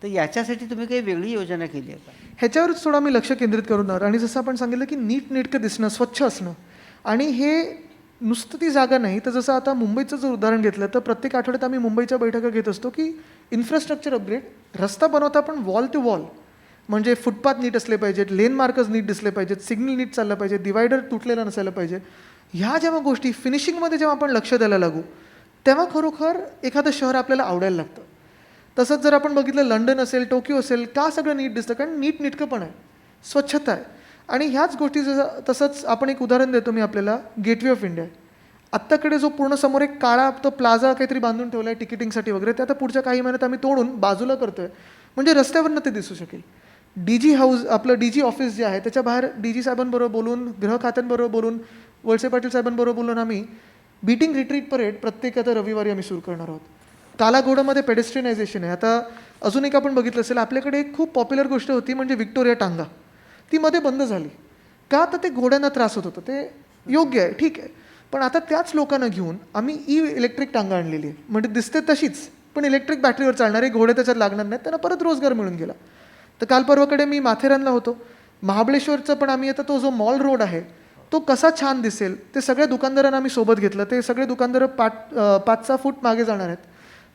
तर याच्यासाठी तुम्ही काही वेगळी योजना केली आहे का? ह्याच्यावरच थोडं आम्ही लक्ष केंद्रित करून, आणि जसं आपण सांगितलं की नीटनेटकं दिसणं, स्वच्छ असणं, आणि हे नुसतं ती जागा नाही. तर जसं आता मुंबईचं जर उदाहरण घेतलं तर प्रत्येक आठवड्यात आम्ही मुंबईच्या बैठका घेत असतो की इन्फ्रास्ट्रक्चर अपग्रेड, रस्ता बनवता पण वॉल टू वॉल, म्हणजे फुटपाथ नीट असले पाहिजेत, लेन मार्कर्स नीट दिसले पाहिजेत, सिग्नल नीट चाललं पाहिजे, डिवायडर तुटलेला नसायला पाहिजे. ह्या जेव्हा गोष्टी फिनिशिंगमध्ये जेव्हा आपण लक्ष द्यायला लागू, तेव्हा खरोखर एखादं शहर आपल्याला आवडायला लागतं. तसंच जर आपण बघितलं लंडन असेल, टोकियो असेल, का सगळं नीट दिसतं? कारण नीटनेटकं पण आहे, स्वच्छता आहे. आणि ह्याच गोष्टी तसंच आपण एक उदाहरण देतो मी आपल्याला, गेटवे ऑफ इंडिया. आत्ताकडे जो पूर्ण समोर एक काळा तो प्लाझा काहीतरी बांधून ठेवला आहे तिकिटिंगसाठी वगैरे, ते आता पुढच्या काही महिन्यात आम्ही तोडून बाजूला करतोय, म्हणजे रस्त्यावरनं ते दिसू शकेल. DG हाऊस, आपलं DG ऑफिस जे आहे त्याच्या बाहेर DG साहेबांबरोबर बोलून, गृह खात्यांबरोबर बोलून, वळसे पाटील साहेबांबरोबर बोलून आम्ही बीटिंग रिट्रीट परेड प्रत्येक आता रविवारी आम्ही सुरू करणार आहोत. कालाघोडामध्ये पेडेस्ट्रियनायझेशन आहे. आता अजून एक आपण बघितलं असेल, आपल्याकडे एक खूप पॉप्युलर गोष्ट होती म्हणजे व्हिक्टोरिया टांगा, ती मध्ये बंद झाली. का? तर ते घोड्यांना त्रास होत होता. ते योग्य आहे, ठीक आहे, पण आता त्याच लोकांना घेऊन आम्ही इलेक्ट्रिक टांगा आणलेली आहे, म्हणजे दिसते तशीच पण इलेक्ट्रिक बॅटरीवर चालणारे, घोडे त्याच्यात लागणार नाहीत, त्यांना परत रोजगार मिळून गेला. तर काल परवाकडे मी माथेरानला होतो. महाबळेश्वरचं पण आम्ही आता तो जो मॉल रोड आहे तो कसा छान दिसेल ते सगळ्या दुकानदारांना आम्ही सोबत घेतलं. ते सगळे दुकानदार 5-6 फूट मागे जाणार आहेत.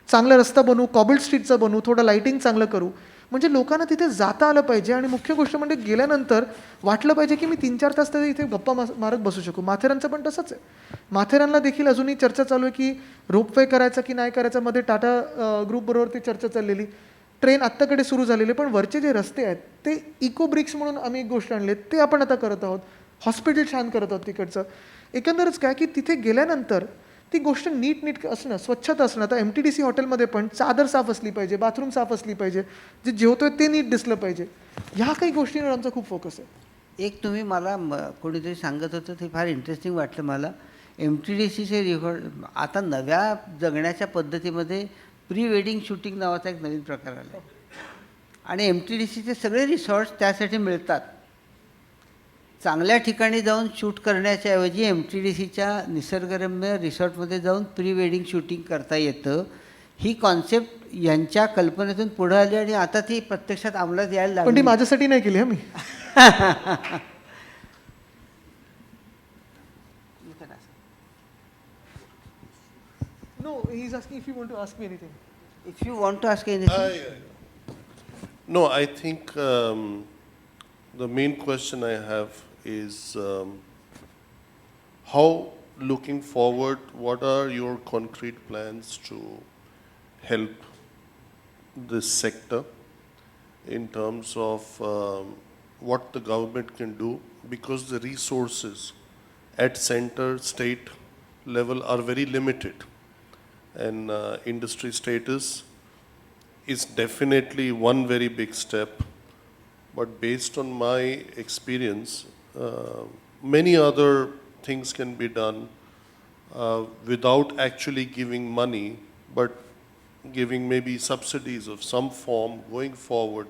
चांगला रस्ता बनवू, कॉबल स्ट्रीटचा बनवू, थोडं लाईटिंग चांगलं करू, म्हणजे लोकांना तिथे जाता आलं पाहिजे. आणि मुख्य गोष्ट म्हणजे गेल्यानंतर वाटलं पाहिजे की मी 3-4 तास तरी इथे गप्पा मारत बसू शकू. माथेरानचं पण तसंच आहे. माथेरानला देखील अजूनही चर्चा चालू आहे की रोपवे करायचा की नाही करायचा. मध्ये टाटा ग्रुपबरोबर ती चर्चा चाललेली. ट्रेन आत्ताकडे सुरू झालेली, पण वरचे जे रस्ते आहेत ते इको ब्रिक्स म्हणून आम्ही एक गोष्ट आणली, ते आपण आता करत आहोत. हॉस्पिटल छान करत आहोत तिकडचं. एकंदरच काय की तिथे गेल्यानंतर ती गोष्ट नीट असणं, स्वच्छता असणं. आता MTDC हॉटेलमध्ये पण चादर साफ असली पाहिजे, बाथरूम साफ असली पाहिजे, जे जेवतोय ते नीट दिसलं पाहिजे. ह्या काही गोष्टींवर आमचा खूप फोकस आहे. एक तुम्ही मला कोणीतरी सांगत होतं, ते फार इंटरेस्टिंग वाटलं मला. MTDCचे रिव्हॉल्ट आता नव्या जगण्याच्या पद्धतीमध्ये प्री वेडिंग शूटिंग नावाचा एक नवीन प्रकार आला आहे आणि MTDCचे सगळे रिसॉर्ट्स त्यासाठी मिळतात. चांगल्या ठिकाणी जाऊन शूट करण्याच्या ऐवजी MTDCच्या निसर्गरम्य रिसॉर्टमध्ये जाऊन प्री वेडिंग शूटिंग करता येतं. ही कॉन्सेप्ट यांच्या कल्पनेतून पुढे आली आणि आता ती प्रत्यक्षात अंमलात यायला पण ती लागली. माझ्यासाठी नाही केली मी. No, he's asking if you want to ask me anything. If you want to ask anything. No, I think the main question I have is how, looking forward, what are your concrete plans to help this sector in terms of what the government can do, because the resources at center, state level are very limited, and industry status is definitely one very big step, but based on my experience, many other things can be done without actually giving money, but giving maybe subsidies of some form going forward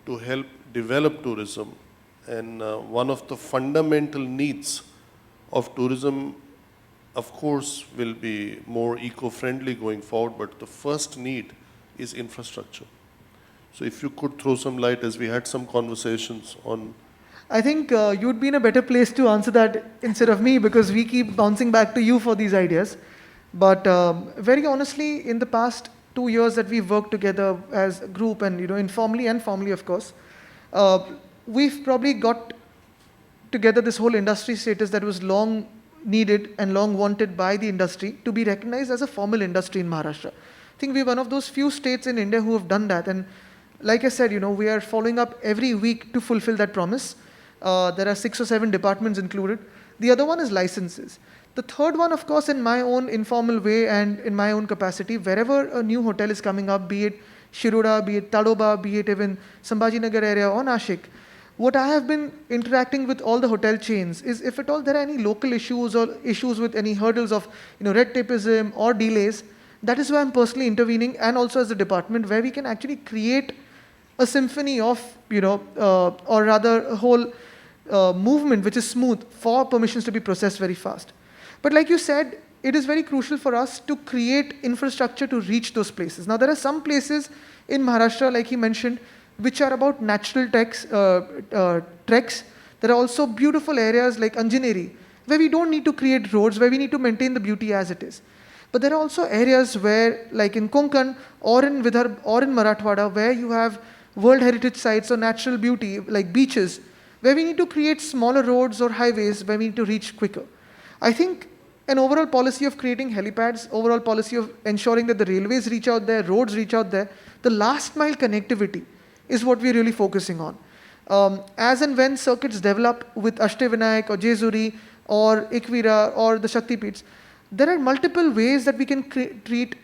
to help develop tourism. And one of the fundamental needs of tourism, of course, will be more eco-friendly going forward, but the first need is infrastructure. So if you could throw some light, as we had some conversations on. I think you'd be in a better place to answer that instead of me, because we keep bouncing back to you for these ideas. But very honestly, in the past 2 years that we've worked together as a group, and informally and formally, of course, we've probably got together this whole industry status that was long needed and long wanted by the industry to be recognized as a formal industry in Maharashtra. I think we're one of those few states in India who have done that. And like I said, we are following up every week to fulfill that promise. There are 6 or 7 departments included. The other one is licenses. The third one, of course, in my own informal way and in my own capacity, wherever a new hotel is coming up, be it Shiroda, be it Tadoba, be it even Sambhajinagar area or Nashik, what I have been interacting with all the hotel chains is, if at all there are any local issues or issues with any hurdles of red tapeism or delays, that is why I'm personally intervening, and also as a department, where we can actually create a symphony of, or rather a whole movement which is smooth for permissions to be processed very fast. But like you said, it is very crucial for us to create infrastructure to reach those places. Now, there are some places in Maharashtra, like he mentioned, which are about natural treks. There are also beautiful areas like Anjaneri, where we don't need to create roads, where we need to maintain the beauty as it is. But there are also areas where, like in Konkan or in Vidarbha or in Marathwada, where you have World Heritage sites or natural beauty like beaches, where we need to create smaller roads or highways where we need to reach quicker. I think an overall policy of creating helipads, overall policy of ensuring that the railways reach out there, roads reach out there, the last mile connectivity is what we're really focusing on. As and when circuits develop with Ashtavinayak or Jezuri or Ikvira or the Shakti Peeths, there are multiple ways that we can treat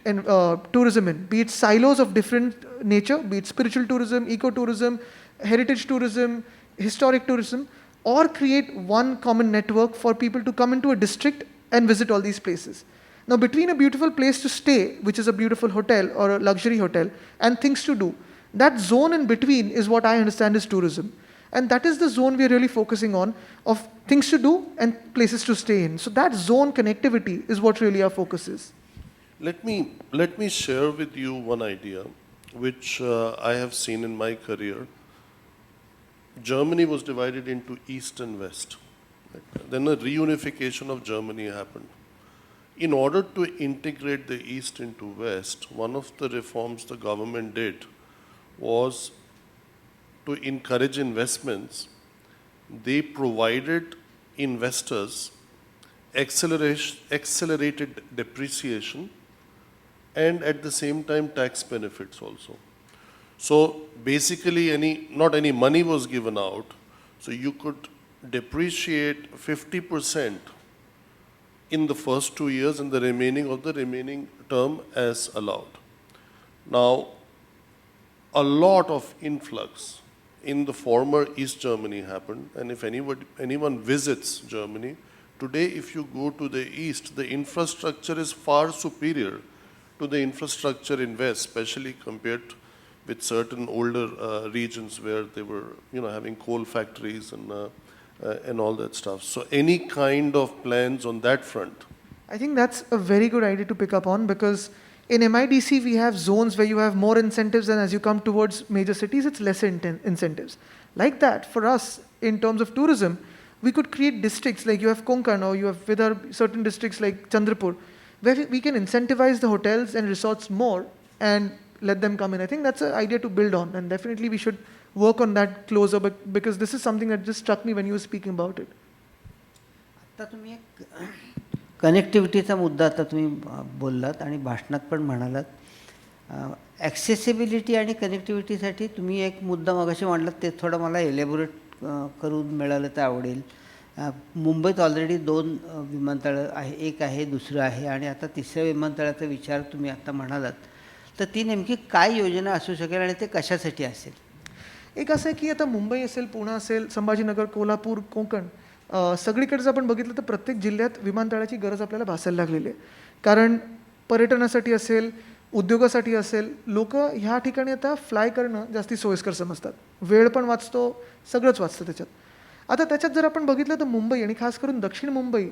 tourism in, be it silos of different nature, be it spiritual tourism, ecotourism, heritage tourism, historic tourism, or create one common network for people to come into a district and visit all these places. Now, between a beautiful place to stay, which is a beautiful hotel or a luxury hotel, and things to do, that zone in between is what I understand is tourism. And that is the zone we're really focusing on, of things to do and places to stay in. So that zone connectivity is what really our focus is. Let me share with you one idea which I have seen in my career. Germany was divided into East and West. Then a reunification of Germany happened. In order to integrate the East into West, one of the reforms the government did was to encourage investments. They provided investors accelerated depreciation and at the same time tax benefits also. So basically not any money was given out, so you could depreciate 50% in the first 2 years and the remaining term as allowed. Now, a lot of influx in the former East Germany happened, and if anyone visits Germany, Today, if you go to the east, the infrastructure is far superior to the infrastructure in west, especially compared with certain older regions where they were, having coal factories and all that stuff. So, any kind of plans on that front? I think that's a very good idea to pick up on, because in MIDC we have zones where you have more incentives, and as you come towards major cities, it's lesser incentives. Like that, for us, in terms of tourism, we could create districts like you have Konkan, or you have Vidarbha, certain districts like Chandrapur, where we can incentivize the hotels and resorts more and let them come in. I think that's an idea to build on, and definitely we should work on that closer, because this is something that just struck me when you were speaking about it. आता तुम्ही एक कनेक्टिव्हिटीचा मुद्दा आता तुम्ही बोललात आणि भाषणात पण म्हणालात. ॲक्सेसिबिलिटी आणि कनेक्टिव्हिटीसाठी तुम्ही एक मुद्दा मगाशी मांडलात, ते थोडं मला एलॅबोरेट करून मिळालं तर आवडेल. मुंबईत ऑलरेडी 2 विमानतळं आहे, एक आहे, दुसरं आहे, आणि आता तिसऱ्या विमानतळाचा विचार तुम्ही आता म्हणालात, तर ती नेमकी काय योजना असू शकेल आणि ते कशासाठी असेल? एक असं आहे की आता मुंबई असेल, पुणे असेल, संभाजीनगर, कोल्हापूर, कोकण, सगळीकडे जर आपण बघितलं तर प्रत्येक जिल्ह्यात विमानतळाची गरज आपल्याला भासायला लागलेली आहे. कारण पर्यटनासाठी असेल, उद्योगासाठी असेल, लोक ह्या ठिकाणी आता फ्लाय करणं जास्ती सोयीस्कर समजतात. वेळ पण वाचतो, सगळंच वाचतं त्याच्यात. आता त्याच्यात जर आपण बघितलं तर मुंबई, आणि खास करून दक्षिण मुंबई,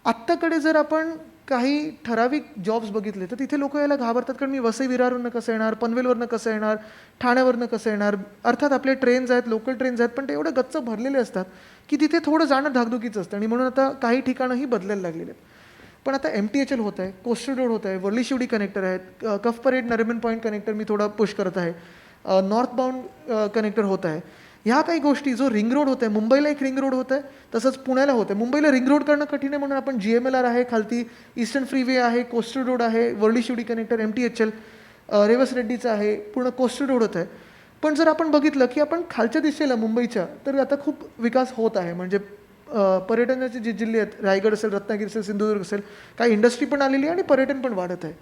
आत्ताकडे जर आपण काही ठराविक जॉब्स बघितले तर तिथे लोक यायला घाबरतात, कारण मी वसई विरारवरनं कसं येणार, पनवेलवरनं कसं येणार, ठाण्यावरनं कसं येणार. अर्थात आपले ट्रेन्स आहेत, लोकल ट्रेन्स आहेत, पण ते एवढे गच्च भरलेले असतात की तिथे थोडं जाणं धाकधुकीचं असतं, आणि म्हणून आता काही ठिकाणंही बदलायला लागलेले आहेत. पण आता MTHL होत आहे, कोस्टल रोड होत आहे, वर्ली शिवडी कनेक्टर आहेत, कफ परेड नरिमन पॉईंट कनेक्टर मी थोडा पुश करत आहे, नॉर्थ बाउंड कनेक्टर होत आहे. ह्या काही गोष्टी, जो रिंग रोड होत आहे, मुंबईला एक रिंग रोड होत आहे, तसंच पुण्याला होत आहे. मुंबईला रिंग रोड करणं कठीण आहे, म्हणून आपण GMLR आहे, खालती ईस्टर्न फ्रीवे आहे, कोस्टल रोड आहे, वर्ली शिवडी कनेक्टर, MTHL, रेवस रेड्डीचं आहे, पूर्ण कोस्टल रोड होत आहे. पण जर आपण बघितलं की आपण खालच्या दिशेला मुंबईच्या, तर आता खूप विकास होत आहे. म्हणजे पर्यटनाचे जे जिल्हे आहेत, रायगड असेल, रत्नागिरी असेल, सिंधुदुर्ग असेल, काही इंडस्ट्री पण आलेली आहे आणि पर्यटन पण वाढत आहे.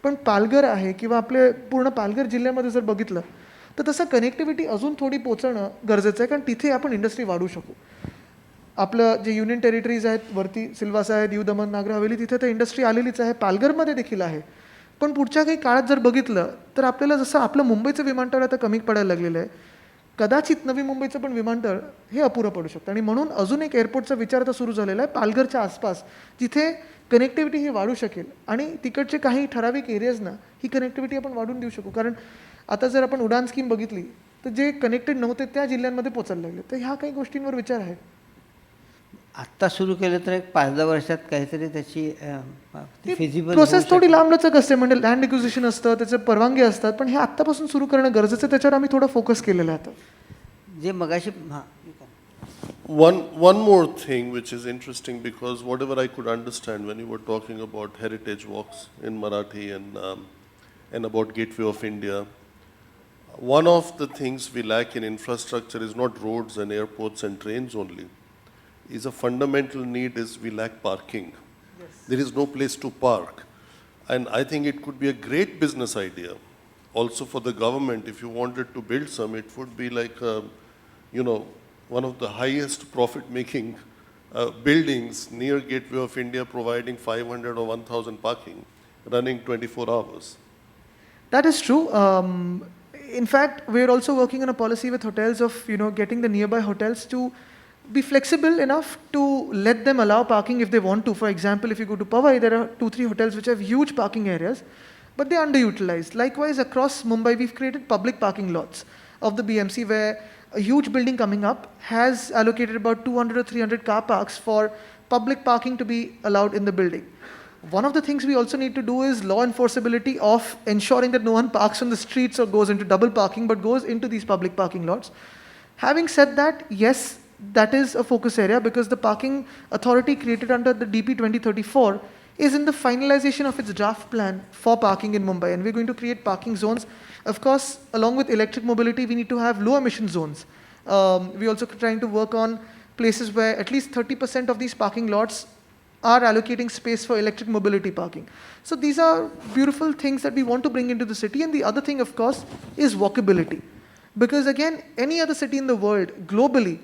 पण पालघर आहे, किंवा आपले पूर्ण पालघर जिल्ह्यामध्ये जर बघितलं तर तसं कनेक्टिव्हिटी अजून थोडी पोचणं गरजेचं आहे, कारण तिथे आपण इंडस्ट्री वाढवू शकू. आपलं जे युनियन टेरिटरीज आहेत, वरती सिल्वासा आहे, दीव दमण, नागर हवेली, तिथे तर इंडस्ट्री आलेलीच आहे, पालघरमध्ये देखील आहे. पण पुढच्या काही काळात जर बघितलं तर आपल्याला जसं आपलं मुंबईचं विमानतळ आता कमी पडायला लागलेलं आहे, कदाचित नवी मुंबईचं पण विमानतळ हे अपुरं पडू शकतं. आणि म्हणून अजून एक एअरपोर्टचा विचार आता सुरू झालेला आहे पालघरच्या आसपास, जिथे कनेक्टिव्हिटी ही वाढू शकेल, आणि तिकडचे काही ठराविक एरियाजना ही कनेक्टिव्हिटी आपण वाढून देऊ शकू. कारण आता जर आपण उडान स्कीम बघितली तर जे कनेक्टेड नव्हते त्या जिल्ह्यांमध्ये पोचायला लागले. तर ह्या काही गोष्टींवर विचार आहे. आत्ता सुरू केलं तर एक 5-10 वर्षात काहीतरी त्याची फिजिबल प्रोसेस थोडी लांबलचक असते, म्हणजे लँड एक्विजिशन असतं, त्याचे परवानगी असतात, पण हे आत्तापासून सुरू करणं गरजेचं आहे. त्याच्यावर आम्ही थोडा फोकस केलेला आहे आता. जे मगाशी One more thing which is interesting, because whatever I could understand when you were talking about heritage walks in Marathi and about Gateway of India, one of the things we lack in infrastructure is not roads and airports and trains only. Is a fundamental need is we lack parking. Yes. There is no place to park, and I think it could be a great business idea also for the government. If you wanted to build some, it would be like one of the highest profit-making buildings near Gateway of India, providing 500 or 1,000 parking, running 24 hours. That is true. In fact, we are also working on a policy with hotels of getting the nearby hotels to be flexible enough to let them allow parking if they want to. For example, if you go to Powai, there are 2-3 hotels which have huge parking areas, but they are underutilized. Likewise, across Mumbai, we've created public parking lots of the BMC, where a huge building coming up has allocated about 200 or 300 car parks for public parking to be allowed in the building. One of the things we also need to do is law enforceability of ensuring that no one parks on the streets or goes into double parking, but goes into these public parking lots. Having said that, yes, that is a focus area, because the parking authority created under the DP 2034 is in the finalization of its draft plan for parking in Mumbai, and we're going to create parking zones. Of course, along with electric mobility, we need to have low emission zones. We're also trying to work on places where at least 30% of these parking lots are allocating space for electric mobility parking. So these are beautiful things that we want to bring into the city. And the other thing, of course, is walkability. Because again, any other city in the world, globally,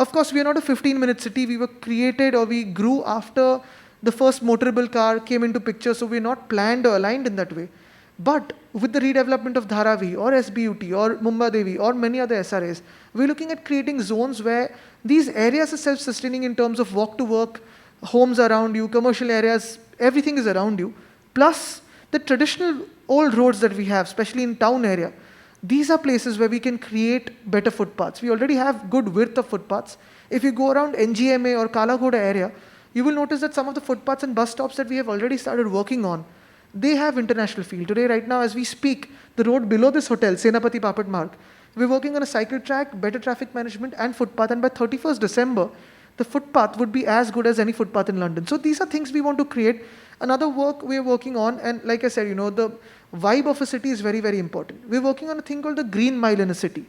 Of course, we are not a 15-minute city. We were created or we grew after the first motorable car came into picture, so we're not planned or aligned in that way. But with the redevelopment of Dharavi or SBUT or Mumbadevi or many other SRAs, we're looking at creating zones where these areas are self-sustaining in terms of walk to work, homes around you, commercial areas, everything is around you. Plus, the traditional old roads that we have, especially in town area, these are places where we can create better footpaths. We already have good width of footpaths. If you go around NGMA or Kalagoda area, you will notice that some of the footpaths and bus stops that we have already started working on, they have international feel. Today, right now, as we speak, the road below this hotel, Senapati Papat Marg, we're working on a cycle track, better traffic management and footpath, and by 31st December, the footpath would be as good as any footpath in London. So these are things we want to create. Another work we're working on, and like I said, the vibe of a city is very, very important. We're working on a thing called the Green Mile in a city.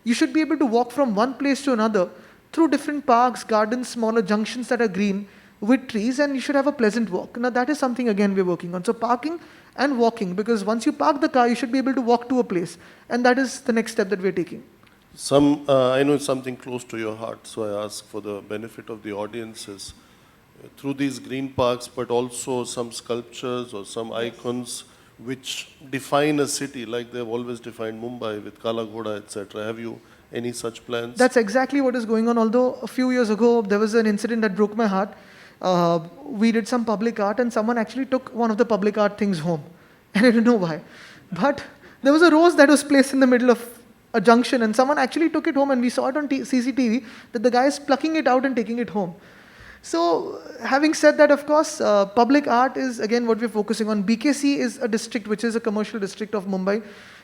You should be able to walk from one place to another through different parks, gardens, smaller junctions that are green with trees, and you should have a pleasant walk. Now that is something again we're working on. So parking and walking, because once you park the car, you should be able to walk to a place, and that is the next step that we're taking. I know it's something close to your heart, so I ask for the benefit of the audiences. Through these green parks, but also some sculptures or some icons which define a city, like they've always defined Mumbai with Kala Ghoda, etc. Have you any such plans? That's exactly what is going on. Although a few years ago, there was an incident that broke my heart. We did some public art and someone actually took one of the public art things home. And I don't know why. But there was a rose that was placed in the middle of a junction and someone actually took it home, and we saw it on CCTV that the guy is plucking it out and taking it home. So having said that, of course, public art is again what we're focusing on. BKC is a district which is a commercial district of Mumbai.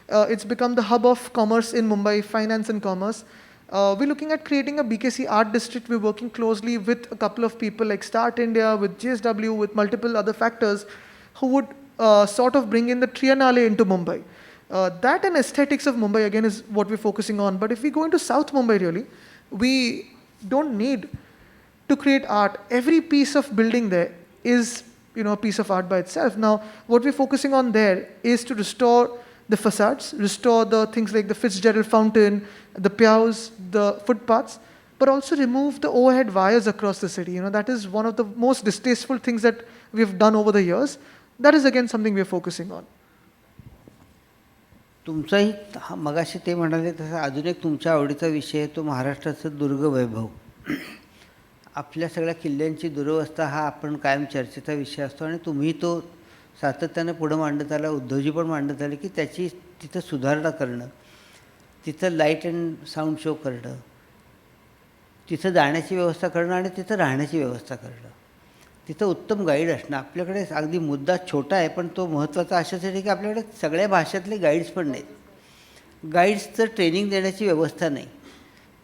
It's become the hub of commerce in Mumbai, finance and commerce. We're looking at creating a BKC art district. We're working closely with a couple of people like Start India, with JSW, with multiple other factors who would sort of bring in the Triennale into Mumbai. That and aesthetics of Mumbai again is what we're focusing on. But if we go into South Mumbai really, we don't need to create art. Every piece of building there is a piece of art by itself. Now, what we're focusing on there is to restore the facades, restore the things like the Fitzgerald Fountain, the piaus, the footpaths, but also remove the overhead wires across the city. That is one of the most distasteful things that we've done over the years. That is again something we're focusing on. तुमचाही मगाशी ते म्हणाले तसं अजून एक तुमच्या आवडीचा विषय आहे तो महाराष्ट्राचं दुर्ग वैभव. आपल्या सगळ्या किल्ल्यांची दुरवस्था हा आपण कायम चर्चेचा विषय असतो आणि तुम्ही तो सातत्यानं पुढं मांडत आला, उद्धवजी पण मांडत आले की त्याची तिथं सुधारणा करणं, तिथं लाईट अँड साऊंड शो करणं, तिथं जाण्याची व्यवस्था करणं आणि तिथं राहण्याची व्यवस्था करणं, तिथं उत्तम गाईड असणं. आपल्याकडे अगदी मुद्दा छोटा आहे पण तो महत्त्वाचा अशासाठी की आपल्याकडे सगळ्या भाषेतले गाईड्स पण नाहीत. गाईड्सचं ट्रेनिंग देण्याची व्यवस्था नाही.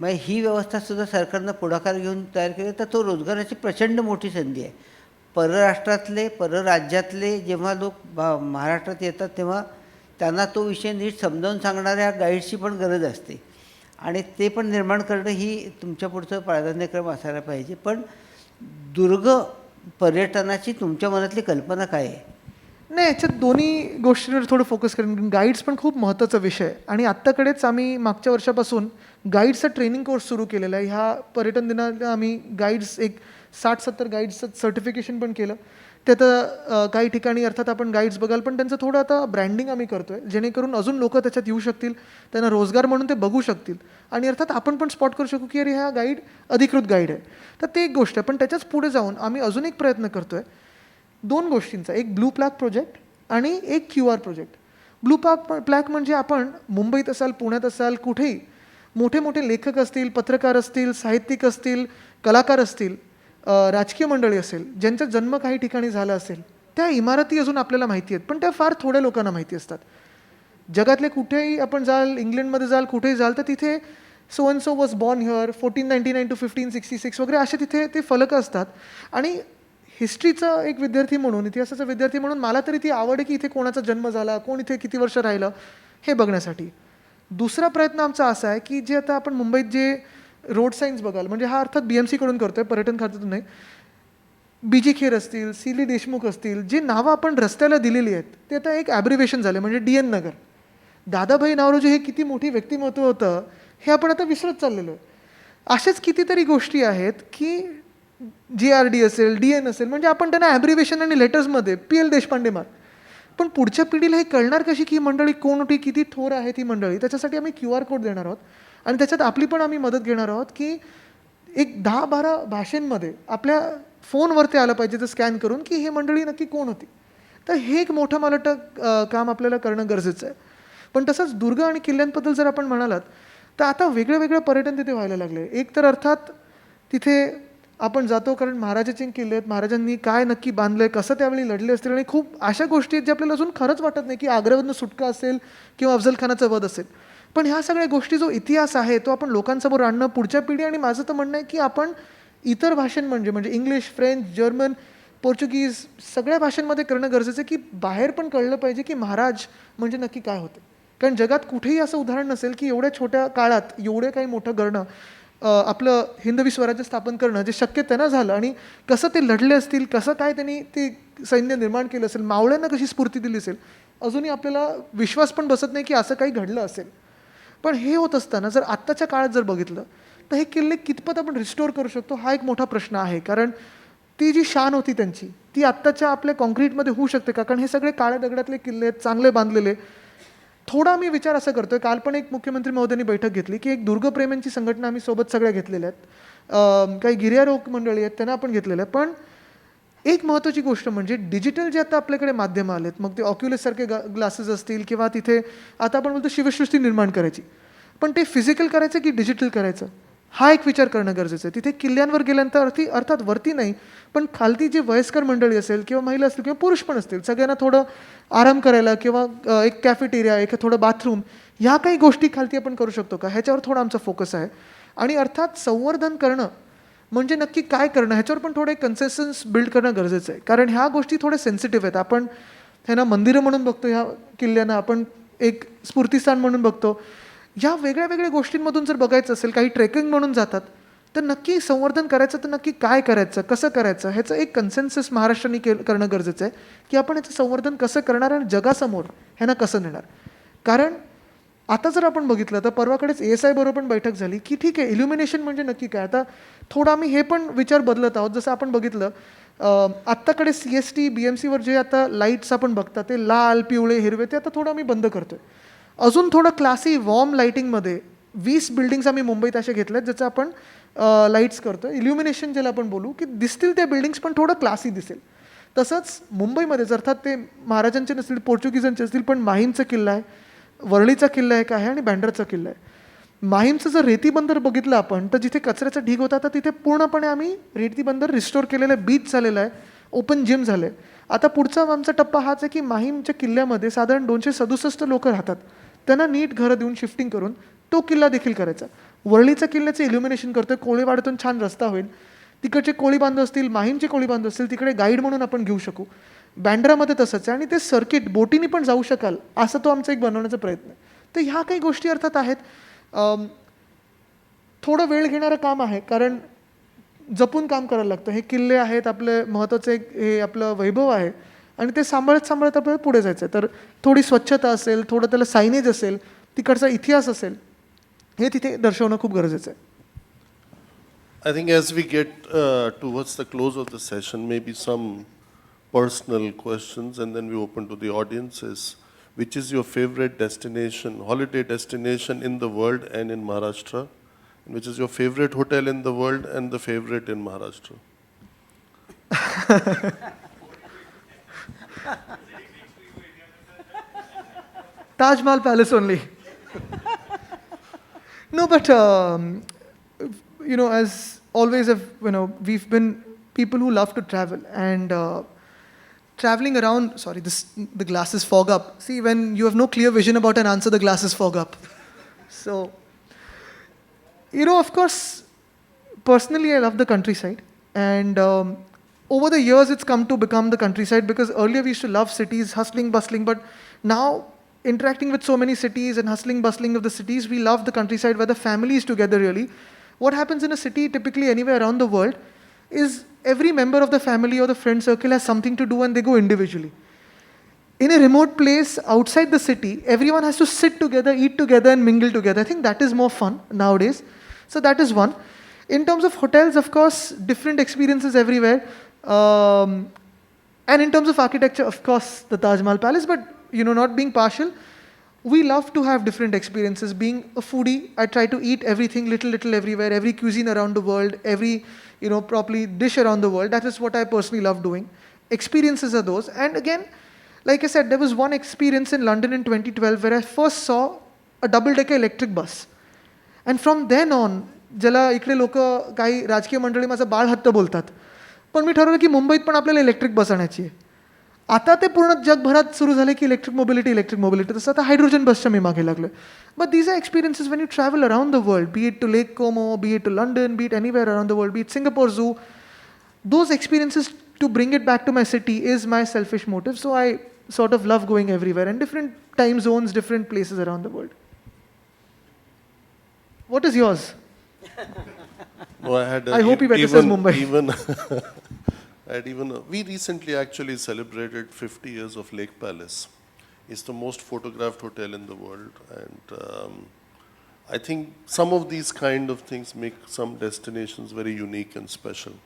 मग ही व्यवस्थासुद्धा सरकारनं पुढाकार घेऊन तयार केली तर तो रोजगाराची प्रचंड मोठी संधी आहे. परराष्ट्रातले परराज्यातले जेव्हा लोक महाराष्ट्रात येतात तेव्हा त्यांना तो विषय नीट समजावून सांगणाऱ्या गाईड्सची पण गरज असते आणि ते पण निर्माण करणं ही तुमच्या पुढचं प्राधान्यक्रम असायला पाहिजे. पण दुर्ग पर्यटनाची तुमच्या मनातली कल्पना काय आहे? नाही, याच्यात दोन्ही गोष्टींवर थोडं फोकस करेन. गाईड्स पण खूप महत्त्वाचा विषय आहे आणि आत्ताकडेच आम्ही मागच्या वर्षापासून गाईड्सचा ट्रेनिंग कोर्स सुरू केलेला आहे. ह्या पर्यटन दिनाला आम्ही गाईड्स एक 60-70 गाईड्सचं सर्टिफिकेशन पण केलं. ते आता काही ठिकाणी अर्थात आपण गाईड्स बघाल पण त्यांचं थोडं आता ब्रँडिंग आम्ही करतो आहे जेणेकरून अजून लोक त्याच्यात येऊ शकतील, त्यांना रोजगार म्हणून ते बघू शकतील आणि अर्थात आपण पण स्पॉट करू शकू की अरे हा गाईड अधिकृत गाईड आहे. तर ते एक गोष्ट आहे. पण त्याच्याच पुढे जाऊन आम्ही अजून एक प्रयत्न करतो आहे 2 गोष्टींचा. एक ब्लू प्लॅक प्रोजेक्ट आणि एक QR प्रोजेक्ट. ब्लू प्लॅक म्हणजे आपण मुंबईत असाल, पुण्यात असाल, कुठेही मोठे मोठे लेखक असतील, पत्रकार असतील, साहित्यिक असतील, कलाकार असतील, राजकीय मंडळी असेल, ज्यांचा जन्म काही ठिकाणी झाला असेल, त्या इमारती अजून आपल्याला माहिती आहेत पण त्या फार थोड्या लोकांना माहिती असतात. जगातले कुठेही आपण जाल, इंग्लंडमध्ये जाल, कुठेही जाल तर तिथे so and so was born here 1499 to 1566 वगैरे असे तिथे ते फलक असतात. आणि हिस्ट्रीचा एक विद्यार्थी म्हणून, इतिहासाचा विद्यार्थी म्हणून मला तरी ती आवड आहे की इथे कोणाचा जन्म झाला, कोण इथे किती वर्ष राहिलं हे बघण्यासाठी. दुसरा प्रयत्न आमचा असा आहे की जे आता आपण मुंबईत जे रोड साईन्स बघाल, म्हणजे हा अर्थात BMC कडून करतोय, पर्यटन खात्यातून नाही. BG खेर असतील, CL देशमुख असतील, जे नावं आपण रस्त्याला दिलेली आहेत ते आता एक ॲब्रिव्हिएशन झाले म्हणजे DN नगर. दादाभाई नावरोजी हे किती मोठी व्यक्तिमत्व होतं हे आपण आता विसरत चाललेलो आहे. अशाच कितीतरी गोष्टी आहेत की GRD असेल, DN असेल, म्हणजे आपण त्यांना ॲब्रिवेशन आणि लेटर्समध्ये PL देशपांडे मार. पण पुढच्या पिढीला हे कळणार कशी की ही मंडळी कोण होती, किती थोर आहे ती मंडळी. त्याच्यासाठी आम्ही QR कोड देणार आहोत आणि त्याच्यात आपली पण आम्ही मदत घेणार आहोत की एक 10-12 भाषांमध्ये आपल्या फोनवरती आलं पाहिजे ते स्कॅन करून की हे मंडळी नक्की कोण होती. तर हे एक मोठं मला वाटतं काम आपल्याला करणं गरजेचं आहे. पण तसंच दुर्ग आणि किल्ल्यांबद्दल जर आपण म्हणालात तर आता वेगळं वेगळं पर्यटन तिथे व्हायला लागले. एक तर अर्थात तिथे आपण जातो कारण महाराजाचे किल्ले आहेत, महाराजांनी काय नक्की बांधलं आहे, कसं त्यावेळी लढले असतील आणि खूप अशा गोष्टी आहेत ज्या आपल्याला अजून खरंच वाटत नाही की आग्र्यामधनं सुटका असेल किंवा अफजल खानाचा वध असेल. पण ह्या सगळ्या गोष्टी जो इतिहास आहे तो आपण लोकांसमोर आणणं पुढच्या पिढी आणि माझं तर म्हणणं आहे की आपण इतर भाषां म्हणजे इंग्लिश, फ्रेंच, जर्मन, पोर्चुगीज सगळ्या भाषांमध्ये करणं गरजेचं आहे की बाहेर पण कळलं पाहिजे की महाराज म्हणजे नक्की काय होते. कारण जगात कुठेही असं उदाहरण नसेल की एवढ्या छोट्या काळात एवढे काही मोठं करणं, आपलं हिंदवी स्वराज्य स्थापन करणं जे शक्य त्यांना झालं आणि कसं ते लढले असतील, कसं काय त्यांनी ते सैन्य निर्माण केलं असेल, मावळ्यांना कशी स्फूर्ती दिली असेल, अजूनही आपल्याला विश्वास पण बसत नाही की असं काही घडलं असेल. पण हे होत असताना जर आत्ताच्या काळात जर बघितलं तर हे किल्ले कितपत आपण रिस्टोअर करू शकतो हा एक मोठा प्रश्न आहे. कारण ती जी शान होती त्यांची ती आत्ताच्या आपल्या कॉन्क्रीटमध्ये होऊ शकते का. कारण हे सगळे काळ्या दगडातले किल्ले आहेत, चांगले बांधलेले. थोडा आम्ही विचार असा करतोय, काल पण एक मुख्यमंत्री महोदयांनी बैठक घेतली की एक दुर्गप्रेमींची संघटना आम्ही सोबत सगळ्या घेतलेल्या आहेत, काही गिर्यारोहक मंडळी आहेत त्यांना आपण घेतलेलं आहे. पण एक महत्त्वाची गोष्ट म्हणजे डिजिटल जे आता आपल्याकडे माध्यमं आलेत, मग ते ऑक्युलससारखे ग्लासेस असतील किंवा तिथे आता आपण बोलतो शिवसृष्टी निर्माण करायची, पण ते फिजिकल करायचं की डिजिटल करायचं हा एक विचार करणं गरजेचं आहे. तिथे किल्ल्यांवर गेल्यानंतर अर्थात वरती नाही पण खालती जी वयस्कर मंडळी असेल किंवा महिला असतील किंवा पुरुष पण असतील, सगळ्यांना थोडं आराम करायला किंवा एक कॅफेटेरिया, एक थोडं बाथरूम, ह्या काही गोष्टी खालती आपण करू शकतो का ह्याच्यावर थोडा आमचा फोकस आहे. आणि अर्थात संवर्धन करणं म्हणजे नक्की काय करणं ह्याच्यावर पण थोडं एक कन्सेन्सन्स बिल्ड करणं गरजेचं आहे. कारण ह्या गोष्टी थोड्या सेन्सिटिव्ह आहेत. आपण ह्यांना मंदिरं म्हणून बघतो, ह्या किल्ल्यांना आपण एक स्फूर्तिस्थान म्हणून बघतो. ह्या वेगळ्या वेगळ्या गोष्टींमधून जर बघायचं असेल, काही ट्रेकिंग म्हणून जातात, तर नक्की संवर्धन करायचं तर नक्की काय करायचं, कसं करायचं ह्याचं एक कन्सेन्सस महाराष्ट्राने करणं गरजेचं आहे की आपण ह्याचं संवर्धन कसं करणार आणि जगासमोर ह्यांना कसं नेणार. कारण आता जर आपण बघितलं तर परवाकडेच ASI बरोबर पण बैठक झाली की ठीक आहे इल्युमिनेशन म्हणजे नक्की काय. आता थोडं आम्ही हे पण विचार बदलत आहोत. जसं आपण बघितलं आत्ताकडे CST BMCवर जे आता लाईट्स आपण बघता ते लाल, पिवळे, हिरवे, ते आता थोडं आम्ही बंद करतोय. अजून थोडं क्लासी वॉर्म लाईटिंगमध्ये 20 बिल्डिंग्स आम्ही मुंबईत अशा घेतल्यात ज्याचं आपण लाईट्स करतो, इल्युमिनेशन ज्याला आपण बोलू की दिसतील त्या बिल्डिंग्स पण थोडं क्लासी दिसेल. तसंच मुंबईमध्येच अर्थात ते महाराजांचे नसतील, पोर्चुगीजांचे असतील, पण माहीमचा किल्ला आहे, वरळीचा किल्ला एक आहे आणि बँड्राचा किल्ला आहे. माहीमचं जर रेती बंदर बघितलं आपण तर जिथे कचऱ्याचा ढीग होता तर तिथे पूर्णपणे आम्ही रेती बंदर रिस्टोअर केलेलं आहे, बीच झालेलं आहे, ओपन जिम झालं आहे. आता पुढचा आमचा टप्पा हाच आहे की माहीमच्या किल्ल्यामध्ये साधारण 267 लोक राहतात, त्यांना नीट घरं देऊन शिफ्टिंग करून तो किल्ला देखील करायचा. वरळीच्या किल्ल्याचं इल्युमिनेशन करतोय, कोळीवाड्यातून छान रस्ता होईल, तिकडचे कोळी बांधव असतील, माहीमचे कोळी बांधव असतील, तिकडे गाईड म्हणून आपण घेऊ शकू. बँड्रामध्ये तसंच आहे आणि ते सर्किट बोटीने पण जाऊ शकाल असा तो आमचा एक बनवण्याचा प्रयत्न आहे. तर ह्या काही गोष्टी अर्थात आहेत. थोडं वेळ घेणारं काम आहे कारण जपून काम करायला लागतं. हे किल्ले आहेत आपले महत्त्वाचं, एक हे आपलं वैभव आहे आणि ते सांभाळत सांभाळत आपल्याला पुढे जायचं आहे. तर थोडी स्वच्छता असेल, थोडं त्याला सायनेज असेल, तिकडचा इतिहास असेल, हे तिथे दर्शवणं खूप गरजेचं आहे. I think as we get towards the close of the session, maybe some personal questions, and then we open to the audiences. Which is your favorite destination, holiday destination in the world and in Maharashtra? And which is your favorite hotel in the world and the favorite in Maharashtra? Taj Mahal Palace only. No, but as always, we've been people who love to travel and traveling around. Sorry, the glasses fog up. See, when you have no clear vision about an answer, the glasses fog up. So, of course, personally, I love the countryside, and over the years, it's come to become the countryside because earlier we used to love cities, hustling, bustling, but now, interacting with so many cities and hustling, bustling of the cities, we love the countryside where the family is together really. What happens in a city, typically anywhere around the world, is every member of the family or the friend circle has something to do and they go individually. In a remote place outside the city, everyone has to sit together, eat together and mingle together. I think that is more fun nowadays. So that is one. In terms of hotels, of course, different experiences everywhere. And in terms of architecture, of course, the Taj Mahal Palace, but not being partial, we love to have different experiences. Being a foodie, I try to eat everything little everywhere, every cuisine around the world, every properly dish around the world. That is what I personally love doing. Experiences are those. And again, like I said, there was one experience in London in 2012 where I first saw a double-decker electric bus. And from then on, ज्याला इकडे लोक काही राजकीय मंडळी माझं बाळ हत्त बोलतात, पण मी ठरवलं की मुंबईत पण आपल्याला इलेक्ट्रिक बस आणायची आहे. आता ते पूर्ण जगभरात सुरू झाले की इलेक्ट्रिक मोबिलिटी, तसं आता हायड्रोजन बसच्या मी मागे लागलो. But these are experiences when you travel around the world, be it to Lake Como, be it to London, be it anywhere around the world, be it Singapore zoo. Those experiences, to bring it back to my city, is my selfish motive. So I sort of love going everywhere and different time zones, different places around the world. What is yours? No, I had. I hope he better says Mumbai. We recently actually celebrated 50 years of Lake Palace. It's the most photographed hotel in the world, and I think some of these kind of things make some destinations very unique and special.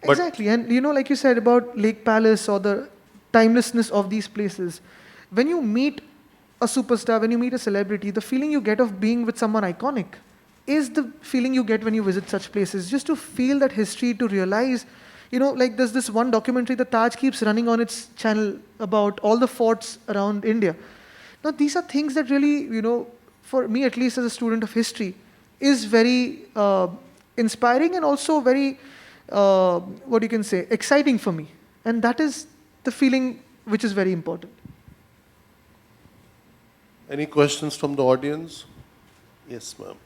But Exactly. And like you said about Lake Palace or the timelessness of these places, when you meet a superstar, when you meet a celebrity, the feeling you get of being with someone iconic is the feeling you get when you visit such places. Just to feel that history, to realize, like there's this one documentary the Taj keeps running on its channel about all the forts around India. Now, these are things that really, for me at least as a student of history, is very inspiring and also very, exciting for me. And that is the feeling which is very important. any questions from the audience? Yes, ma'am.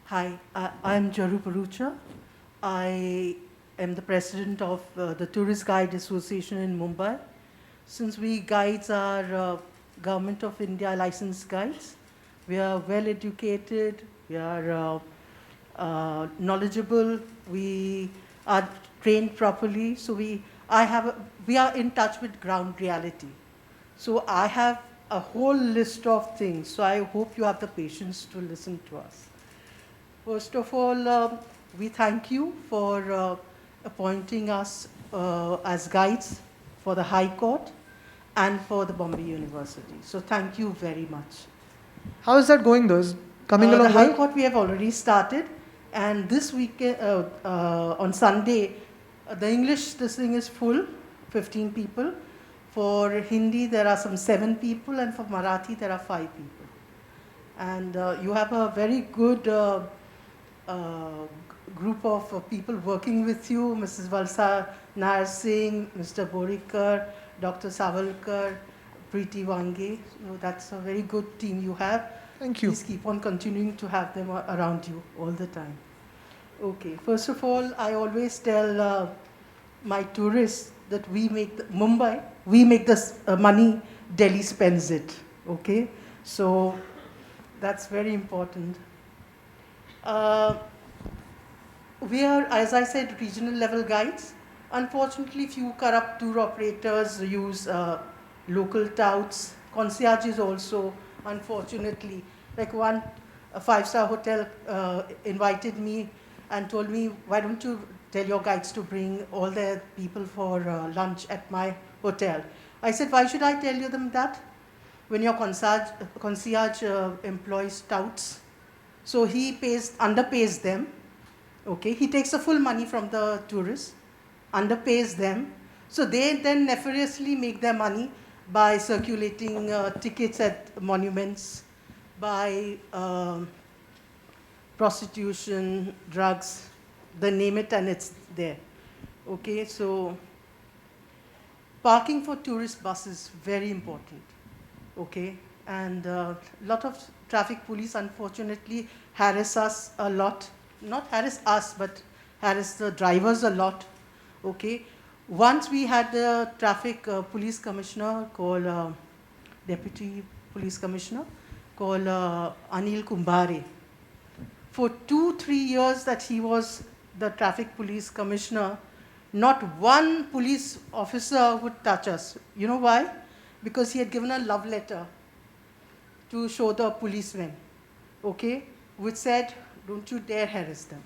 Hi, I'm Jaru Parucha. I am the president of the Tourist Guide Association in Mumbai. Since we guides are Government of India licensed guides, we are well educated, we are knowledgeable, we are trained properly, so we are in touch with ground reality. So I have a whole list of things, so I hope you have the patience to listen to us. First of all, we thank you for appointing us as guides for the High Court and for the Bombay University. So thank you very much. How is that going though? Is coming along The High well? Court we have already started, and this weekend, on Sunday, the English this thing is full, 15 people. For Hindi there are some 7 people, and for Marathi there are 5 people. And you have a very good group of people working with you, Mrs. Valsa Nair Singh, Mr. Borikar, Dr. Savalkar, Preeti Wange. So that's a very good team you have. Thank you. Please keep on continuing to have them around you all the time. Okay, first of all, I always tell my tourists that we make Mumbai, we make this money, Delhi spends it. Okay, so that's very important. We are, as I said, regional level guides. Unfortunately, few corrupt tour operators use local touts. Concierges also, unfortunately. Like one, a 5-star hotel invited me and told me, why don't you tell your guides to bring all their people for lunch at my hotel. I said, why should I tell you them that? When your concierge employs touts, so he underpays them. Okay, he takes the full money from the tourists, underpays them. So they then nefariously make their money by circulating tickets at monuments, by prostitution, drugs, they name it and it's there. Okay, so parking for tourist buses, very important. Okay, and a lot of traffic police unfortunately harass us a lot. Not harass us, but harass the drivers a lot. Okay, once we had a traffic police commissioner called deputy police commissioner called Anil Kumbhare. For 2-3 years that he was the traffic police commissioner, not one police officer would touch us. You know why? Because he had given a love letter to show the policemen, okay, which said, don't you dare harass them,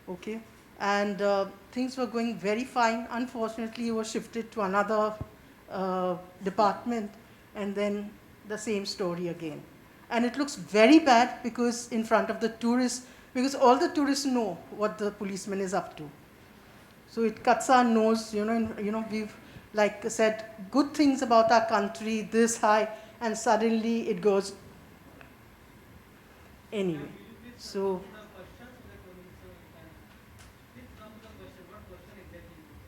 okay. And things were going very fine. Unfortunately, it was shifted to another department, and then the same story again. And it looks very bad because in front of the tourists, because all the tourists know what the policeman is up to. So it cuts our nose, we've like said good things about our country this high, and suddenly it goes anyway. So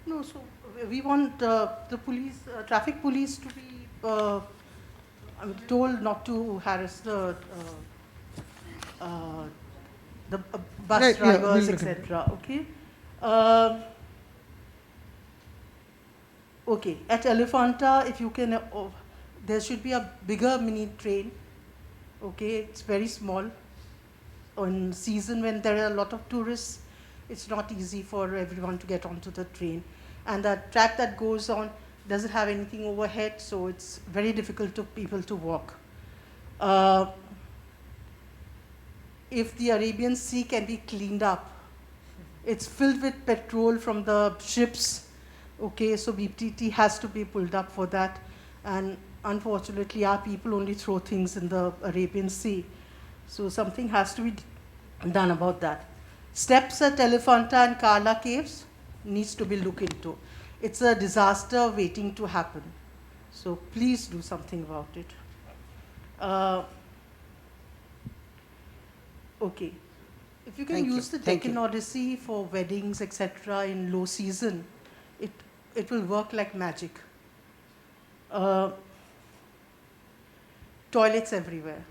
no, so we want the police, traffic police, to be told not to harass the bus Right, yeah, drivers, we'll look into etc. Okay. Okay, at Elephanta, if you can, there should be a bigger mini train. Okay, it's very small. On season when there are a lot of tourists, it's not easy for everyone to get onto the train. And that track that goes on doesn't have anything overhead, so it's very difficult to people to walk. If the Arabian Sea can be cleaned up, it's filled with petrol from the ships. Okay, so BPT has to be pulled up for that. And unfortunately, our people only throw things in the Arabian Sea. So something has to be done about that. Steps at Elephanta and Karla Caves needs to be looked into. It's a disaster waiting to happen. So please do something about it. Okay. If you can Thank you. use the Thank Deccan you. Odyssey for weddings, etc., in low season, it will work like magic. Toilets everywhere.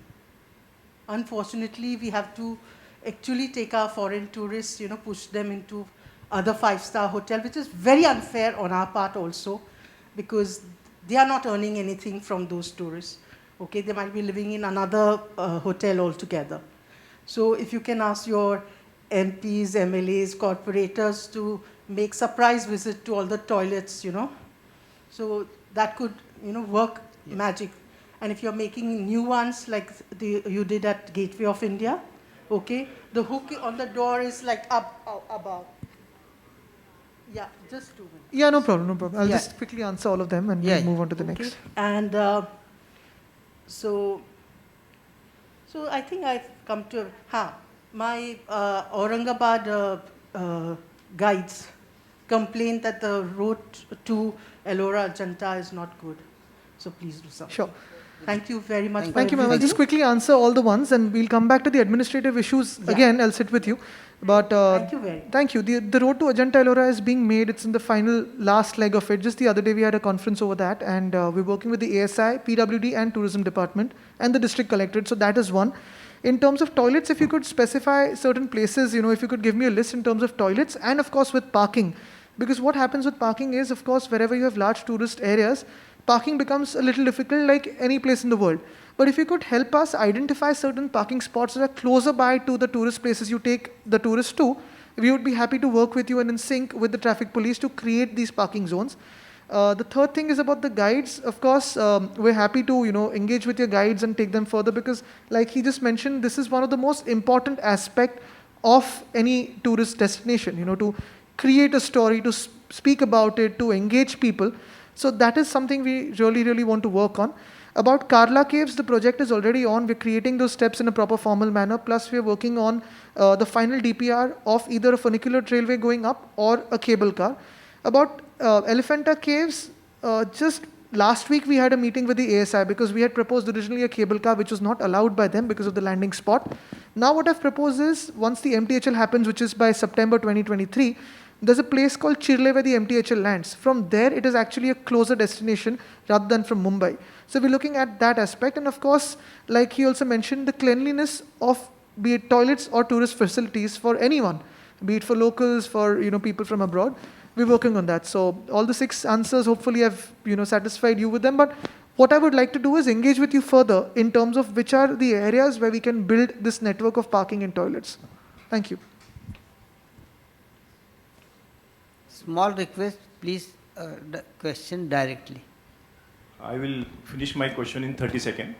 Unfortunately, we have to actually take our foreign tourists, push them into other five-star hotel, which is very unfair on our part also, because they are not earning anything from those tourists. Okay, they might be living in another hotel altogether. So if you can ask your MPs, MLAs, corporators to make surprise visit to all the toilets, so that could, work magic. And if you're making new ones like you did at Gateway of India, okay, the hook on the door is like up above. Yeah, just 2 minutes. Yeah, no problem, no problem. I'll Yeah. just quickly answer all of them and Yeah, we'll move on to the Okay. next. And so I think I've come to, my Aurangabad guides complained that the road to Ellora Ajanta is not good. So please do something. Sure. Thank you very much. Thank for Thank you, ma'am. I'll everything. just quickly answer all the ones and we'll come back to the administrative issues Yeah. again. I'll sit with you. But Thank you very much. thank you. The road to Ajanta Ellora is being made. It's in the final last leg of it. Just the other day we had a conference over that, and we're working with the ASI, PWD, and Tourism Department and the District Collectorate. So that is one. In terms of toilets, if you could specify certain places, if you could give me a list in terms of toilets, and of course with parking. Because what happens with parking is, of course, wherever you have large tourist areas, parking becomes a little difficult like any place in the world. But if you could help us identify certain parking spots that are closer by to the tourist places you take the tourists to, we would be happy to work with you and in sync with the traffic police to create these parking zones. The third thing is about the guides. Of course, we're happy to engage with your guides and take them further, because like he just mentioned, this is one of the most important aspect of any tourist destination, to create a story, to speak about it, to engage people. So that is something we really, really want to work on. About Karla Caves, the project is already on. We're creating those steps in a proper formal manner. Plus, we're working on the final DPR of either a funicular trailway going up or a cable car. About Elephanta Caves, just last week we had a meeting with the ASI because we had proposed originally a cable car which was not allowed by them because of the landing spot. Now what I've proposed is, once the MTHL happens, which is by September 2023, there's a place called Chirle where the MTHL lands. From there, it is actually a closer destination rather than from Mumbai. So we're looking at that aspect. And of course, like he also mentioned, the cleanliness of be it toilets or tourist facilities for anyone, be it for locals, for people from abroad. We're working on that. So all the 6 answers, hopefully I've satisfied you with them. But what I would like to do is engage with you further in terms of which are the areas where we can build this network of parking and toilets. Thank you. Small request, please question directly. I will finish my question in 30 seconds.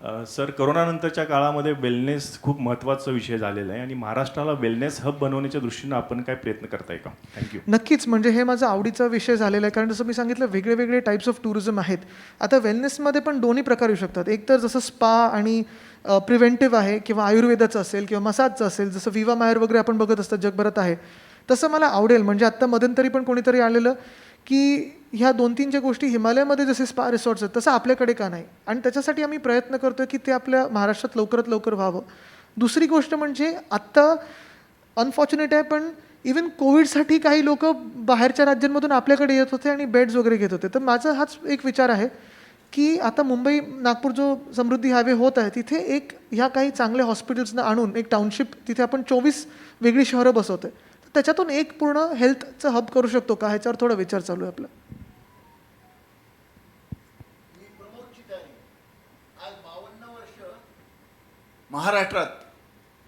Sir, कोरोनानंतरच्या काळामध्ये वेलनेस खूप महत्त्वाचा विषय झालेला आहे आणि महाराष्ट्राला वेलनेस हब बनवण्याच्या दृष्टीनं आपण काय प्रयत्न करताय का? थँक्यू. नक्कीच, म्हणजे हे माझा आवडीचा विषय झालेला आहे, कारण जसं मी सांगितलं वेगळे वेगळे टाईप्स ऑफ टुरिझम आहेत. आता वेलनेसमध्ये पण दोन्ही प्रकार येऊ शकतात. एक तर जसं स्पा आणि प्रिव्हेंटिव्ह आहे, किंवा आयुर्वेदाचं असेल किंवा मसाजचं असेल, जसं विवा मायर वगैरे आपण बघत असतात जगभरात आहे, तसं मला आवडेल. म्हणजे आत्ता मध्यंतरी पण कोणीतरी आलेलं की ह्या 2-3 ज्या गोष्टी हिमालयामध्ये जसे स्पा रिसॉर्ट्स आहेत तसं आपल्याकडे का नाही, आणि त्याच्यासाठी आम्ही प्रयत्न करतो की ते आपल्या महाराष्ट्रात लवकरात लवकर व्हावं. दुसरी गोष्ट म्हणजे आत्ता अनफॉर्च्युनेट आहे, पण इवन कोविडसाठी काही लोक बाहेरच्या राज्यांमधून आपल्याकडे येत होते आणि बेड्स वगैरे घेत होते. तर माझा हाच एक विचार आहे की आता मुंबई नागपूर जो समृद्धी हायवे होत आहे तिथे एक ह्या काही चांगल्या हॉस्पिटल्सना आणून एक टाउनशिप तिथे आपण 24 वेगळी शहरं बसवतो आहे, तर त्याच्यातून एक पूर्ण हेल्थचं हब करू शकतो का, ह्याच्यावर थोडा विचार चालू आहे आपला. आज 52 वर्ष महाराष्ट्रात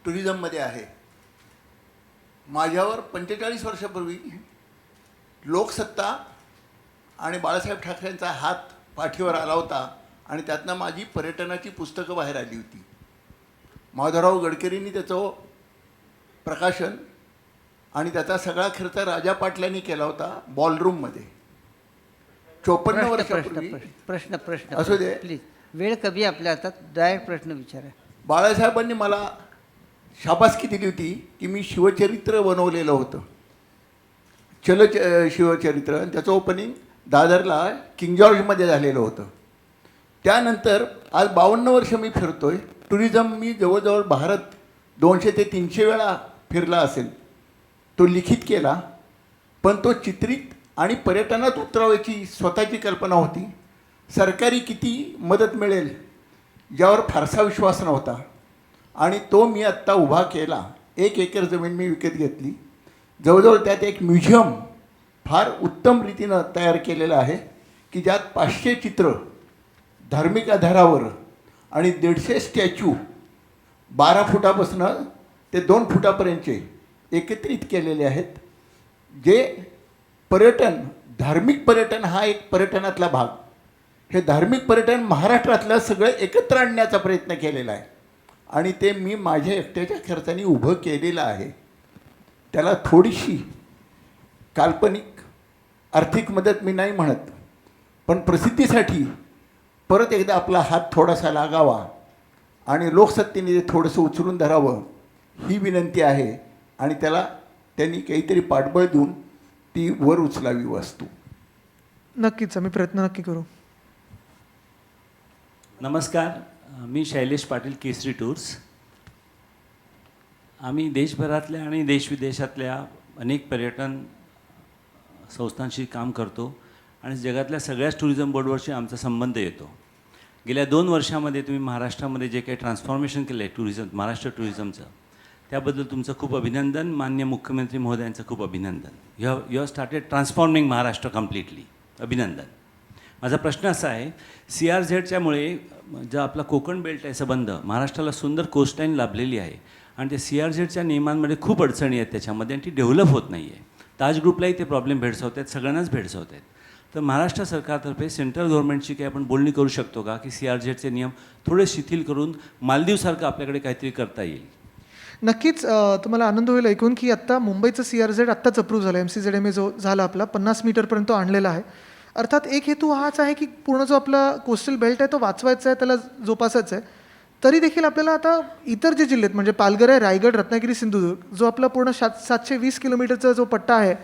टुरिझममध्ये आहे. माझ्यावर 45 वर्षापूर्वी लोकसत्ता आणि बाळासाहेब ठाकरेंचा हात पाठीवर आला होता आणि त्यातनं माझी पर्यटनाची पुस्तकं बाहेर आली होती. माधवराव गडकरींनी त्याचं प्रकाशन आणि त्याचा सगळा खर्च राजा पाटलांनी केला होता बॉलरूममध्ये. 54 वर्षापूर्वी. प्रश्न असू दे. प्लीज, वेळ कमी आपल्या हातात, डायरेक्ट प्रश्न विचारा. बाळासाहेबांनी मला शाबासकी दिली होती की मी शिवचरित्र बनवलेलं होतं, शिवचरित्र, आणि त्याचं ओपनिंग दादरला किंग जॉर्जमध्ये झालेलं होतं. त्यानंतर आज 52 वर्ष मी फिरतोय. टुरिझम मी जवळजवळ भारत 200 ते 300 वेळा फिरला असेल. तो लिखित केला, पण तो चित्रित आणि पर्यटनात उतरवायची स्वतःची कल्पना होती. सरकारी किती मदत मिळेल ज्यावर फारसा विश्वास नव्हता, आणि तो मी आत्ता उभा केला. 1 एकर जमीन मी विकत घेतली. जवळजवळ त्यात एक म्युझियम फार उत्तम रीतीनं तयार केलेलं आहे की ज्यात 500 चित्र धार्मिक आधारावर आणि 150 स्टॅच्यू 12 फुटापासून ते 2 फुटापर्यंतचे एकत्रित केलेले आहेत. जे पर्यटन, धार्मिक पर्यटन हा एक पर्यटनातला भाग, हे धार्मिक पर्यटन महाराष्ट्रातलं सगळं एकत्र आणण्याचा प्रयत्न केलेला आहे आणि ते मी माझ्या एकट्याच्या खर्चाने उभं केलेलं आहे. त्याला थोडीशी काल्पनिक आर्थिक मदत मी नाही म्हणत, पण प्रसिद्धीसाठी परत एकदा आपला हात थोडासा लागावा आणि लोकसत्तेने ते थोडंसं उचलून धरावं ही विनंती आहे, आणि त्याला त्यांनी काहीतरी पाठबळ देऊन ती वर उचलावी वस्तू. नक्कीच आम्ही प्रयत्न नक्की करू. नमस्कार, मी शैलेश पाटील, केसरी टूर्स. आम्ही देशभरातल्या आणि देशविदेशातल्या अनेक पर्यटन संस्थांशी काम करतो आणि जगातल्या सगळ्याच टुरिझम बोर्डवरशी आमचा संबंध येतो. गेल्या 2 वर्षामध्ये तुम्ही महाराष्ट्रामध्ये जे काही ट्रान्सफॉर्मेशन केलं आहे टुरिझम, महाराष्ट्र टुरिझमचं, त्याबद्दल तुमचं खूप अभिनंदन. माननीय मुख्यमंत्री महोदयांचं खूप अभिनंदन. You have started transforming Maharashtra completely. अभिनंदन. माझा प्रश्न असा आहे, CRZच्यामुळे जो आपला कोकण बेल्ट आहे संबंध, महाराष्ट्राला सुंदर कोस्टलाईन लाभलेली आहे आणि त्या CRZच्या नियमांमध्ये खूप अडचणी आहेत त्याच्यामध्ये, आणि ती डेव्हलप होत नाही आहे. ताज ग्रुपलाही ते प्रॉब्लेम भेडसावत आहेत, सगळ्यांनाच भेडसावत आहेत. तर महाराष्ट्र सरकारतर्फे सेंट्रल गव्हर्नमेंटची काही आपण बोलणी करू शकतो का की CRZचे नियम थोडे शिथिल करून मालदीवसारखं आपल्याकडे काहीतरी करता येईल? नक्कीच तुम्हाला आनंद होईल ऐकून की आत्ता मुंबईचं CRZ आत्ताच अप्रूव्ह झालं. MCZMA जो झाला आपला 50 मीटरपर्यंत आणलेला आहे. अर्थात एक हेतू हाच आहे की पूर्ण जो आपला कोस्टल बेल्ट आहे तो वाचवायचा आहे, त्याला जोपासायचा आहे. तरी देखील आपल्याला आता इतर जे जिल्हे आहेत म्हणजे पालघर आहे, रायगड, रत्नागिरी, सिंधुदुर्ग, जो आपला पूर्ण 720 किलोमीटरचा जो पट्टा आहे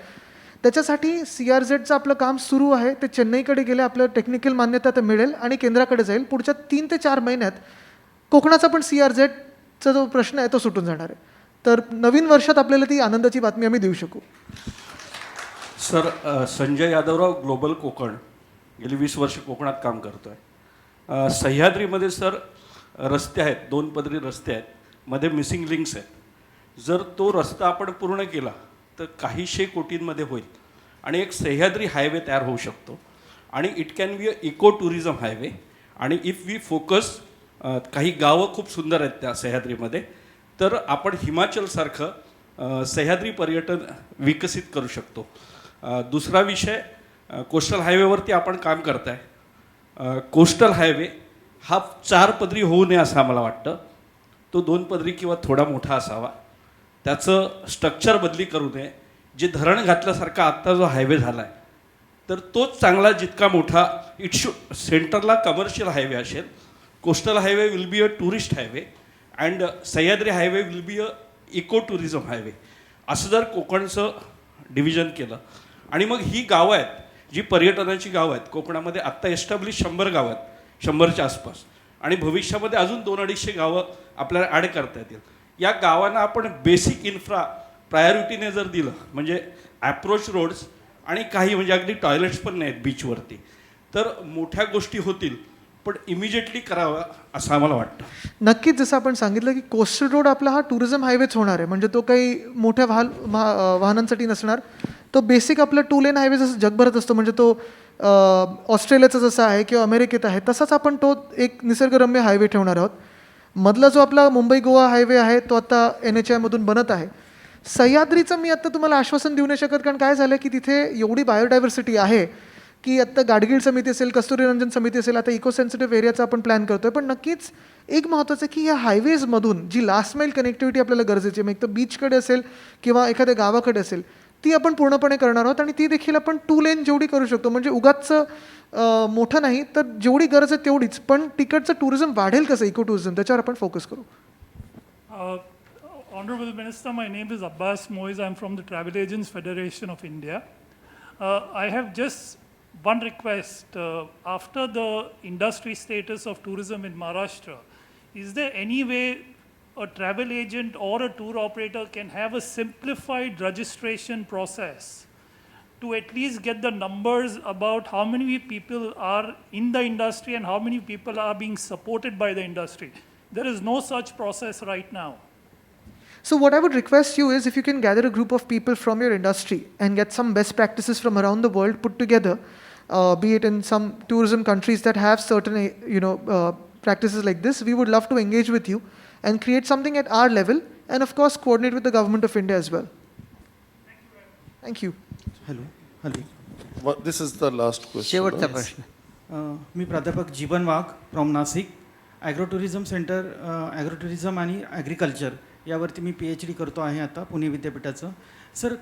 त्याच्यासाठी CRZचं आपलं काम सुरू आहे. ते चेन्नईकडे गेले, आपलं टेक्निकल मान्यता तर मिळेल आणि केंद्राकडे जाईल. पुढच्या 3 ते 4 महिन्यात कोकणाचा पण CRZचा जो प्रश्न आहे तो सुटून जाणार आहे. तर नवीन वर्षात आपल्याला ती आनंदाची बातमी आम्ही देऊ शकू. सर, संजय यादवराव, ग्लोबल कोकण, गेली 20 वर्ष कोकणात काम करतो आहे. सह्याद्रीमध्ये सर रस्ते आहेत, 2 पदरी रस्ते आहेत, मध्ये मिसिंग लिंक्स आहेत. जर तो रस्ता आपण पूर्ण केला तर काहीशे कोटींमध्ये होईल आणि एक सह्याद्री हायवे तयार होऊ शकतो आणि it can be a eco tourism highway. आणि इफ वी फोकस, काही गावं खूप सुंदर आहेत त्या सह्याद्रीमध्ये, तर आपण हिमाचलसारखं सह्याद्री पर्यटन विकसित करू शकतो. दुसरा विषय, कोस्टल हायवेवरती आपण काम करताय. कोस्टल हायवे हा 4 पदरी होऊ नये असं आम्हाला वाटतं. तो 2 पदरी किंवा थोडा मोठा असावा. त्याचं स्ट्रक्चर बदली करू नये. जे धरण घातल्यासारखा आत्ता जो हायवे झाला आहे तर तोच चांगला जितका मोठा सेंटरला कमर्शियल हायवे असेल. Coastal highway will be a tourist highway and Sahyadri highway will be a eco tourism highway. असं जर कोकणचं डिव्हिजन केलं आणि मग ही गावं आहेत जी पर्यटनाची गावं आहेत कोकणामध्ये आत्ता एस्टॅब्लिश 100 गावं आहेत 100च्या आसपास आणि भविष्यामध्ये अजून 200-250 गावं आपल्याला ॲड करता येतील. या गावांना आपण बेसिक इन्फ्रा प्रायोरिटीने जर दिलं म्हणजे ॲप्रोच रोड्स आणि काही म्हणजे अगदी टॉयलेट्स पण नाहीत बीचवरती तर मोठ्या गोष्टी होतील पण इमिजिएटली करावं असं आम्हाला वाटतं. नक्कीच जसं आपण सांगितलं की कोस्टल रोड आपला हा टुरिझम हायवेच होणार आहे. म्हणजे तो काही मोठ्या वाहनांसाठी नसणार. तो बेसिक आपला 2 लेन हायवे जसं जगभरात असतो म्हणजे तो ऑस्ट्रेलियाचा जसा आहे किंवा अमेरिकेत आहे तसाच आपण तो एक निसर्गरम्य हायवे ठेवणार आहोत. मधला जो आपला मुंबई गोवा हायवे आहे तो आता NHAI बनत आहे. सह्याद्रीचं मी आत्ता तुम्हाला आश्वासन देऊ नाही शकत कारण काय झालं की तिथे एवढी बायोडायव्हर्सिटी आहे की आत्ता गाडगीळ समिती असेल कस्तुरीरंजन समिती असेल आता इको सेन्सिटिव्ह एरियाचा आपण प्लॅन करतोय. पण नक्कीच एक महत्त्वाचं आहे की या हायवेजमधून जी लास्ट माईल कनेक्टिव्हिटी आपल्याला गरजेची आहे मग एक तर बीचकडे असेल किंवा एखाद्या गावाकडे असेल ती आपण पूर्णपणे करणार आहोत आणि ती देखील आपण 2 लेन जेवढी करू शकतो म्हणजे उगाचचं मोठं नाही तर जेवढी गरज आहे तेवढीच. पण तिकडचं टुरिझम वाढेल कसं इको टुरिझम त्याच्यावर आपण फोकस करू. Honorable Minister, my name is Abbas Moiz. I'm from the Travel Agents Federation of India. I have just one request. After the industry status of tourism in Maharashtra, is there any way a travel agent or a tour operator can have a simplified registration process to at least get the numbers about how many people are in the industry and how many people are being supported by the industry? There is no such process right now. So what I would request you is if you can gather a group of people from your industry and get some best practices from around the world put together, be it in some tourism countries that have certain practices like this, we would love to engage with you and create something at our level and of course coordinate with the government of India as well. Thank you. Hello. This is the last question. शेवटचा no? प्रश्न. मी प्राध्यापक Jeevan Wagh from Nashik. Agro tourism centre agro tourism आणि ॲग्रिकल्चर यावरती मी PhD करतो आहे आता पुणे विद्यापीठाचं. सर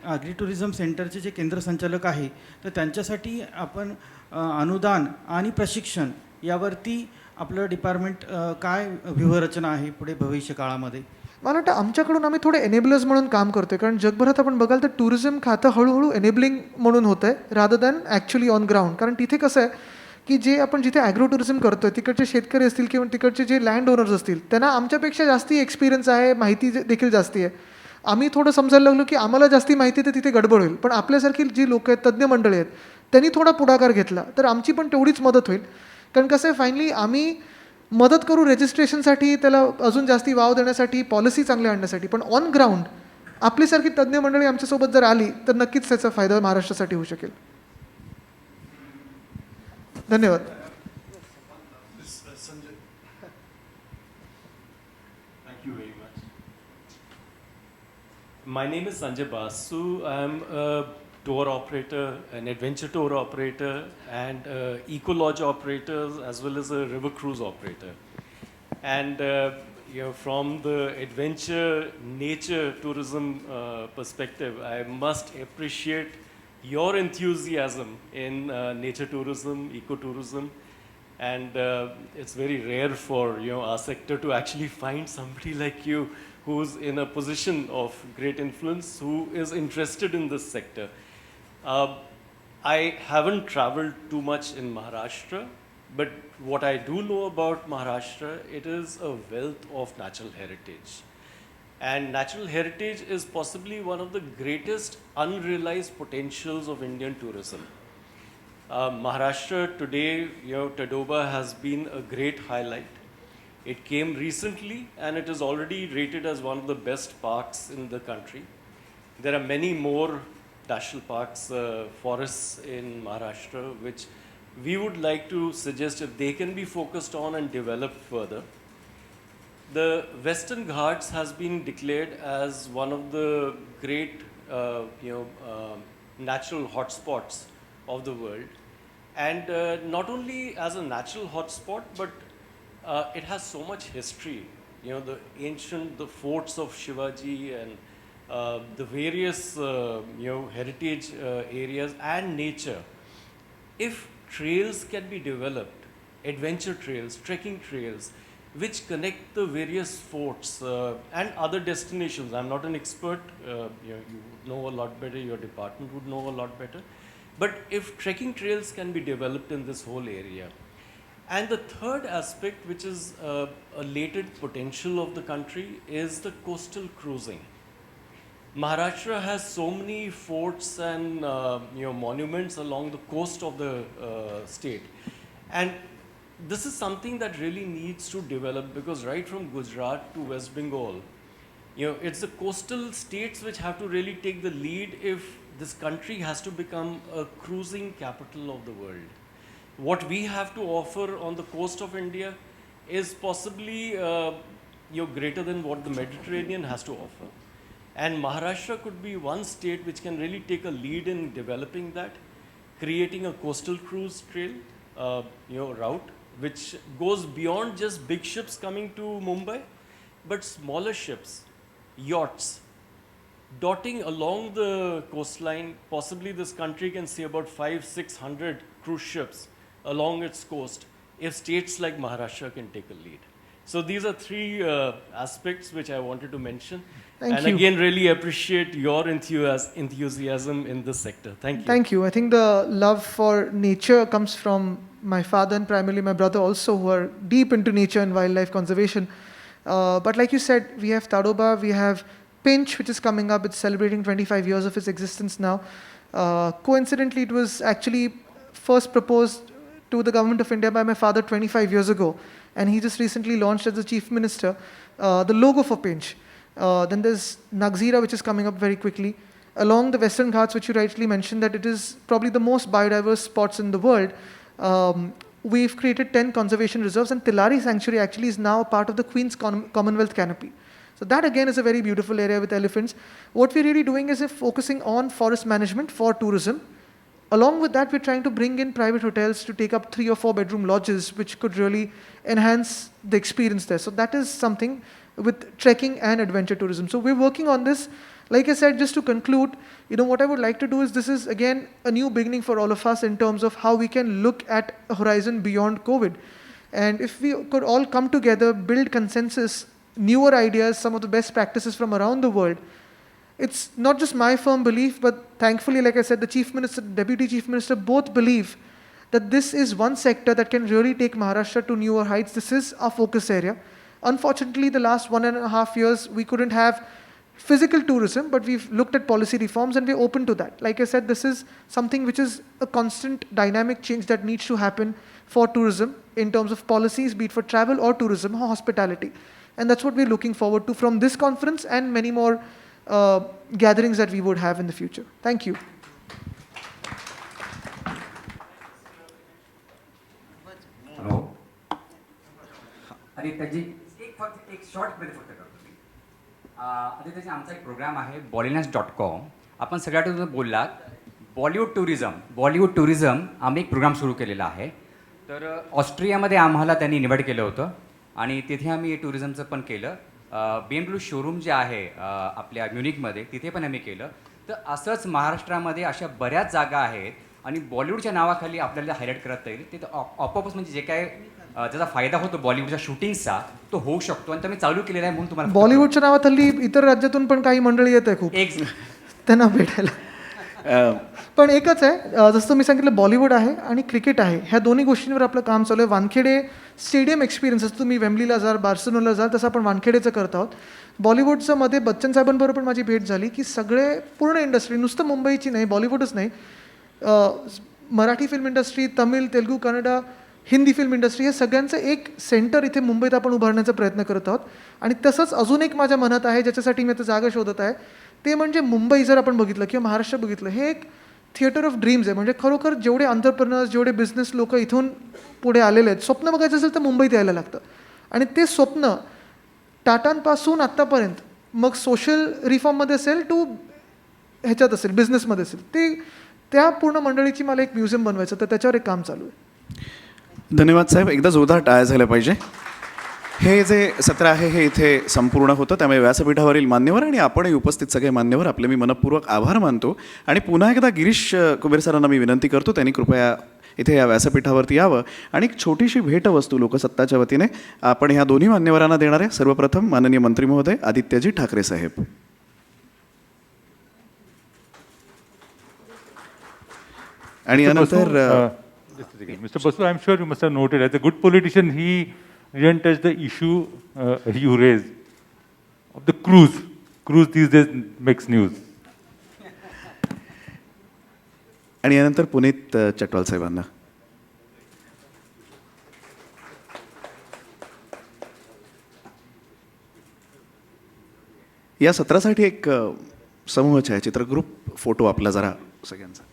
ॲग्री टुरिझम सेंटरचे जे केंद्र संचालक आहे तर त्यांच्यासाठी आपण अनुदान आणि प्रशिक्षण यावरती आपलं डिपार्टमेंट काय व्यूहरचना आहे पुढे भविष्य काळामध्ये? मला वाटतं आमच्याकडून आम्ही थोडे एनेबलर्स म्हणून काम करतोय कारण जगभरात आपण बघाल तर टुरिझम खातं हळूहळू एनेबलिंग म्हणून होतं आहे rather than actually on ground. कारण तिथे कसं आहे की जे आपण जिथे ॲग्रो टुरिझम करतो आहे तिकडचे शेतकरी असतील किंवा तिकडचे जे लँड ओनर्स असतील त्यांना आमच्यापेक्षा जास्ती एक्सपिरियन्स आहे माहिती देखील जास्ती आहे. आम्ही थोडं समजायला लागलो की आम्हाला जास्ती माहिती तर तिथे गडबड होईल पण आपल्यासारखी जी लोक आहेत तज्ज्ञ मंडळी आहेत त्यांनी थोडा पुढाकार घेतला तर आमची पण तेवढीच मदत होईल. कारण कसं आहे फायनली आम्ही मदत करू रजिस्ट्रेशनसाठी त्याला अजून जास्ती वाव देण्यासाठी पॉलिसी चांगल्या आणण्यासाठी पण ऑन ग्राउंड आपलीसारखी तज्ज्ञ मंडळी आमच्यासोबत जर आली तर नक्कीच त्याचा फायदा महाराष्ट्रासाठी होऊ शकेल. धन्यवाद. Thank you very much. My name is Sanjay Basu. I'm a tour operator, an adventure tour operator, and eco lodge operator, as well as a river cruise operator. And from the adventure nature tourism perspective, I must appreciate your enthusiasm in nature tourism, ecotourism, and it's very rare for our sector to actually find somebody like you who's in a position of great influence, who is interested in this sector. I haven't traveled too much in Maharashtra, but what I do know about Maharashtra, it is a wealth of natural heritage. And natural heritage is possibly one of the greatest unrealized potentials of Indian tourism. Maharashtra today, Tadoba has been a great highlight. It came recently and it is already rated as one of the best parks in the country. There are many more national parks, forests in Maharashtra, which we would like to suggest if they can be focused on and developed further. The Western Ghats has been declared as one of the great natural hotspots of the world. And not only as a natural hotspot, but it has so much history. You know, the forts of Shivaji and the various, heritage areas and nature. If trails can be developed, adventure trails, trekking trails, which connect the various forts and other destinations. I'm not an expert, you know a lot better, your department would know a lot better. But if trekking trails can be developed in this whole area. And the third aspect, which is a latent potential of the country, is the coastal cruising. Maharashtra has so many forts and monuments along the coast of the state. And this is something that really needs to develop, because right from Gujarat to West Bengal, it's the coastal states which have to really take the lead if this country has to become a cruising capital of the world. What we have to offer on the coast of India is possibly greater than what the Mediterranean has to offer. And Maharashtra could be one state which can really take a lead in developing that, creating a coastal cruise trail route, which goes beyond just big ships coming to Mumbai, but smaller ships, yachts, dotting along the coastline. Possibly this country can see about 500-600 cruise ships along its coast if states like Maharashtra can take a lead. So these are three aspects which I wanted to mention. Thank you. Again, really appreciate your enthusiasm in this sector. Thank you. Thank you. I think the love for nature comes from my father and primarily my brother also, who are deep into nature and wildlife conservation. But like you said, we have Tadoba, we have Pinch, which is coming up. It's celebrating 25 years of its existence now. Coincidentally, it was actually first proposed to the government of India by my father 25 years ago. And he just recently launched as the chief minister the logo for Pinch. Then there's Nagzira, which is coming up very quickly. Along the Western Ghats, which you rightly mentioned, that it is probably the most biodiverse spots in the world. We've created 10 conservation reserves, and Tilari Sanctuary actually is now part of the Queen's Commonwealth Canopy. So that again is a very beautiful area with elephants. What we're really doing is focusing on forest management for tourism. Along with that, we're trying to bring in private hotels to take up 3 or 4 bedroom lodges, which could really enhance the experience there. So that is something with trekking and adventure tourism. So we're working on this. Like I said, just to conclude, what I would like to do is, this is again a new beginning for all of us in terms of how we can look at a horizon beyond COVID. And if we could all come together, build consensus, newer ideas, some of the best practices from around the world. It's not just my firm belief, but thankfully, like I said, the Chief Minister, Deputy Chief Minister both believe that this is one sector that can really take Maharashtra to newer heights. This is our focus area. Unfortunately, the last 1.5 years, we couldn't have physical tourism, but we've looked at policy reforms and we're open to that. Like I said, this is something which is a constant dynamic change that needs to happen for tourism in terms of policies, be it for travel or tourism or hospitality. And that's what we're looking forward to from this conference and many more gatherings that we would have in the future. Thank you. Hello आदित्यजी एक शॉर्टमध्ये फक्त करतो मी. आदित्यजी, आमचा एक प्रोग्राम आहे bolliness.com. आपण सगळ्यात बोललात बॉलिवूड टुरिझम आम्ही एक प्रोग्राम सुरू केलेला आहे. तर ऑस्ट्रियामध्ये आम्हाला त्यांनी इन्व्हाइट केलं होतं आणि तिथे आम्ही टुरिझमचं पण केलं. BMW शोरूम जे आहे आपल्या म्युनिकमध्ये, तिथे पण आम्ही केलं. तर असंच महाराष्ट्रामध्ये अशा बऱ्याच जागा आहेत आणि बॉलिवूडच्या नावाखाली आपल्याला हायलाईट करता येईल. ते ऑपॉपच म्हणजे जे काय त्याचा फायदा होतो बॉलिवूडच्या शूटिंगचा, तो होऊ शकतो आणि तुम्ही चालू केलेला आहे. म्हणून तुम्हाला बॉलिवूडच्या नावात हल्ली इतर राज्यातून पण काही मंडळी येत आहे खूप त्यांना भेटायला. पण एकच आहे, जसं मी सांगितलं, बॉलिवूड आहे आणि क्रिकेट आहे. ह्या दोन्ही गोष्टींवर आपलं काम चालू आहे. वानखेडे स्टेडियम एक्सपिरियन्स, जसं तुम्ही वेम्बलीला जाल, बार्सिलोनाला जाल, तसं आपण वानखेडेचं करत आहोत. बॉलिवूडचं मध्ये बच्चन साहेबांबरोबर पण माझी भेट झाली की सगळे पूर्ण इंडस्ट्री, नुसतं मुंबईची नाही, बॉलिवूडच नाही, Marathi film industry, Tamil, Telugu, Kannada, Hindi film industry, हे सगळ्यांचं एक सेंटर इथे मुंबईत आपण उभारण्याचा प्रयत्न करत आहोत. आणि तसंच अजून एक माझ्या मनात आहे, ज्याच्यासाठी मी आता जागा शोधत आहे, ते म्हणजे मुंबई जर आपण बघितलं किंवा महाराष्ट्र बघितलं, हे एक थिएटर ऑफ ड्रीम्स आहे. म्हणजे खरोखर जेवढे एंटरप्रेनर्स, जेवढे बिझनेस लोक इथून पुढे आलेले आहेत, स्वप्न बघायचं असेल तर मुंबईत यायला लागतं. आणि ते स्वप्न टाटांपासून आत्तापर्यंत, मग सोशल रिफॉर्ममध्ये असेल टू ह्याच्यात असेल, बिझनेसमध्ये असेल, ते त्या पूर्ण मंडळीची मला एक म्युझियम बनवायचं, तर त्याच्यावर एक काम चालू आहे. धन्यवाद साहेब. एकदा जोरदार टाळ्या झाल्या पाहिजे. हे जे सत्र आहे हे इथे संपूर्ण होतं. त्यामुळे व्यासपीठावरील मान्यवर आणि आपणही उपस्थित सगळे मान्यवर आपले मी मनपूर्वक आभार मानतो. आणि पुन्हा एकदा गिरीश कुबेर सरांना मी विनंती करतो त्यांनी कृपया इथे या व्यासपीठावरती यावं आणि एक छोटीशी भेटवस्तू लोकसत्ताच्या वतीने आपण ह्या दोन्ही मान्यवरांना देणार आहे. सर्वप्रथम माननीय मंत्री महोदय आदित्यजी ठाकरे साहेब. आणि यानंतर Mr. Basu, I'm sure you must have noted, as a good politician, he didn't touch the issue you raised of the cruise. Cruise these days makes news. आणि यानंतर पुनीत चटवाल साहेबांना. या सत्रासाठी एक समूह छायाचित्र ग्रुप फोटो आपला जरा सगळ्यांचा.